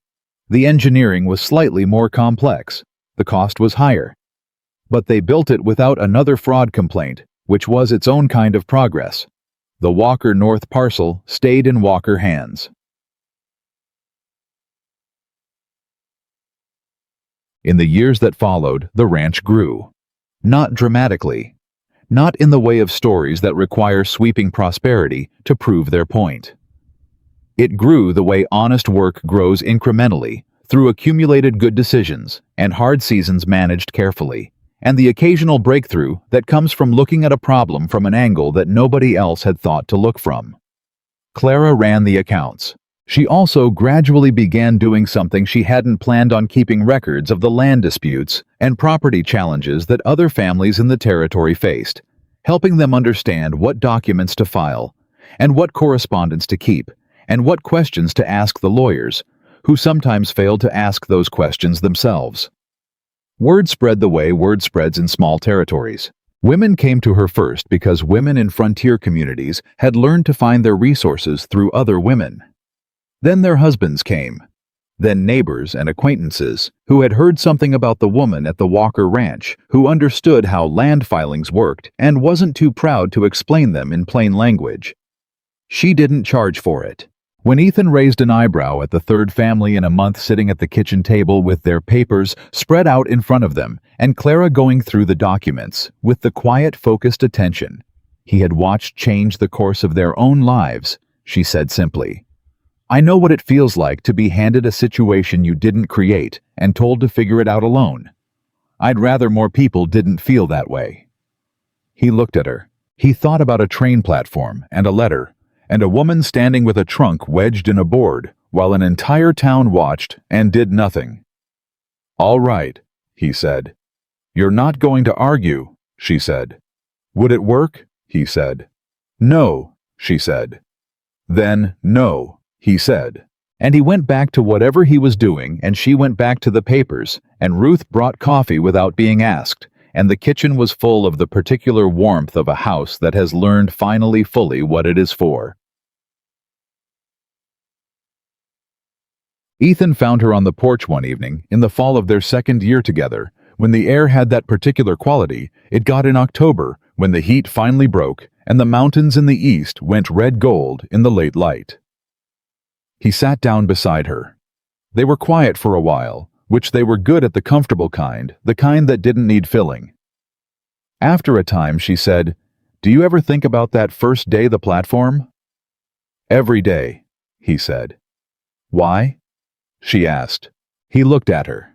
The engineering was slightly more complex. The cost was higher. But they built it without another fraud complaint, which was its own kind of progress. The Walker North parcel stayed in Walker hands. In the years that followed, the ranch grew. Not dramatically. Not in the way of stories that require sweeping prosperity to prove their point. It grew the way honest work grows incrementally, through accumulated good decisions and hard seasons managed carefully, and the occasional breakthrough that comes from looking at a problem from an angle that nobody else had thought to look from. Clara ran the accounts. She also gradually began doing something she hadn't planned on: keeping records of the land disputes and property challenges that other families in the territory faced, helping them understand what documents to file, and what correspondence to keep, and what questions to ask the lawyers, who sometimes failed to ask those questions themselves. Word spread the way word spreads in small territories. Women came to her first because women in frontier communities had learned to find their resources through other women. Then their husbands came. Then neighbors and acquaintances who had heard something about the woman at the Walker Ranch, who understood how land filings worked and wasn't too proud to explain them in plain language. She didn't charge for it. When Ethan raised an eyebrow at the third family in a month sitting at the kitchen table with their papers spread out in front of them and Clara going through the documents with the quiet, focused attention he had watched change the course of their own lives, she said simply, "I know what it feels like to be handed a situation you didn't create and told to figure it out alone. I'd rather more people didn't feel that way." He looked at her. He thought about a train platform and a letter, and a woman standing with a trunk wedged in a board, while an entire town watched and did nothing. "All right," he said. "You're not going to argue," she said. "Would it work?" he said. "No," she said. "Then no," he said. And he went back to whatever he was doing, and she went back to the papers, and Ruth brought coffee without being asked, and the kitchen was full of the particular warmth of a house that has learned finally fully what it is for. Ethan found her on the porch one evening in the fall of their second year together. When the air had that particular quality, it got in October, when the heat finally broke and the mountains in the east went red gold in the late light. He sat down beside her. They were quiet for a while, which they were good at, the comfortable kind, the kind that didn't need filling. After a time she said, "Do you ever think about that first day the platform?" "Every day," he said. "Why?" she asked. He looked at her.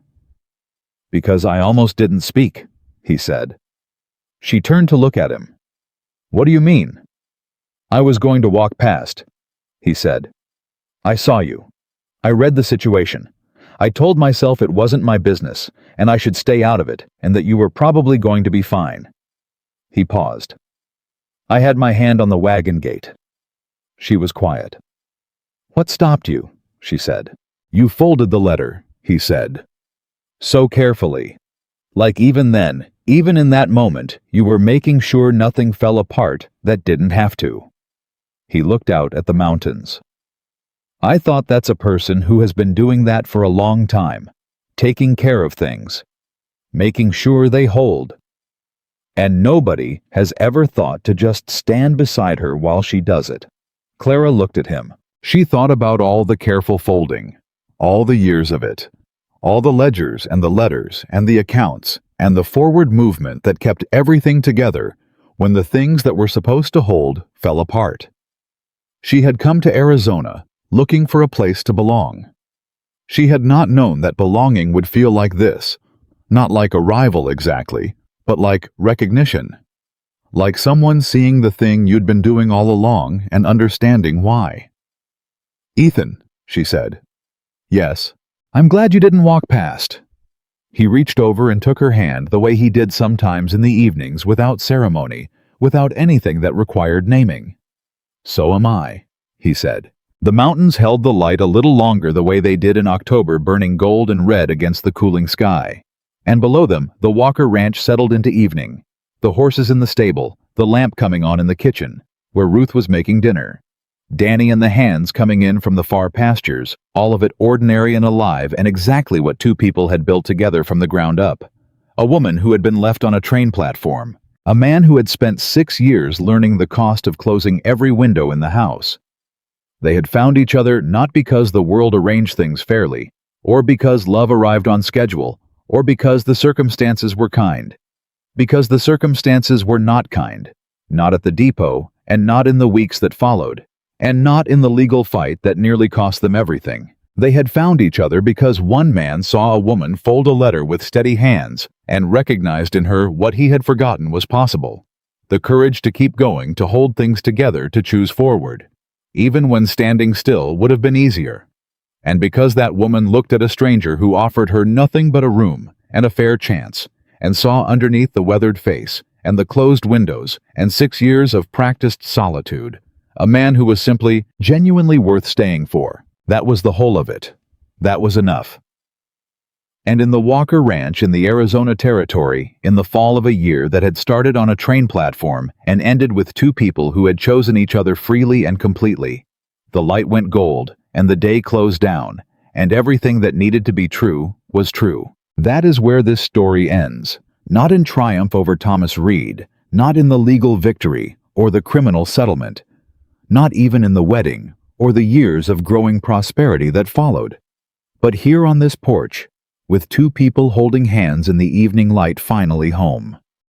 "Because I almost didn't speak," he said. She turned to look at him. "What do you mean?" "I was going to walk past," he said. "I saw you. I read the situation. I told myself it wasn't my business, and I should stay out of it, and that you were probably going to be fine." He paused. "I had my hand on the wagon gate." She was quiet. "What stopped you?" she said. "You folded the letter," he said. "So carefully. Like even then, even in that moment, you were making sure nothing fell apart that didn't have to." He looked out at the mountains. "I thought that's a person who has been doing that for a long time, taking care of things, making sure they hold. And nobody has ever thought to just stand beside her while she does it." Clara looked at him. She thought about all the careful folding, all the years of it, all the ledgers and the letters and the accounts and the forward movement that kept everything together when the things that were supposed to hold fell apart. She had come to Arizona looking for a place to belong. She had not known that belonging would feel like this, not like arrival exactly, but like recognition. Like someone seeing the thing you'd been doing all along and understanding why. "Ethan," she said. "Yes." "I'm glad you didn't walk past." He reached over and took her hand the way he did sometimes in the evenings, without ceremony, without anything that required naming. "So am I," he said. The mountains held the light a little longer the way they did in October, burning gold and red against the cooling sky. And below them, the Walker Ranch settled into evening, the horses in the stable, the lamp coming on in the kitchen, where Ruth was making dinner, Danny and the hands coming in from the far pastures, all of it ordinary and alive and exactly what two people had built together from the ground up. A woman who had been left on a train platform, a man who had spent 6 years learning the cost of closing every window in the house. They had found each other not because the world arranged things fairly, or because love arrived on schedule, or because the circumstances were kind. Because the circumstances were not kind, not at the depot, and not in the weeks that followed, and not in the legal fight that nearly cost them everything. They had found each other because one man saw a woman fold a letter with steady hands and recognized in her what he had forgotten was possible: the courage to keep going, to hold things together, to choose forward, even when standing still would have been easier. And because that woman looked at a stranger who offered her nothing but a room and a fair chance, and saw underneath the weathered face and the closed windows and 6 years of practiced solitude, a man who was simply, genuinely worth staying for. That was the whole of it. That was enough. And in the Walker Ranch in the Arizona Territory, in the fall of a year that had started on a train platform and ended with two people who had chosen each other freely and completely, the light went gold, and the day closed down, and everything that needed to be true was true. That is where this story ends, not in triumph over Thomas Reed, not in the legal victory or the criminal settlement, not even in the wedding or the years of growing prosperity that followed, but here on this porch, with two people holding hands in the evening light, finally home.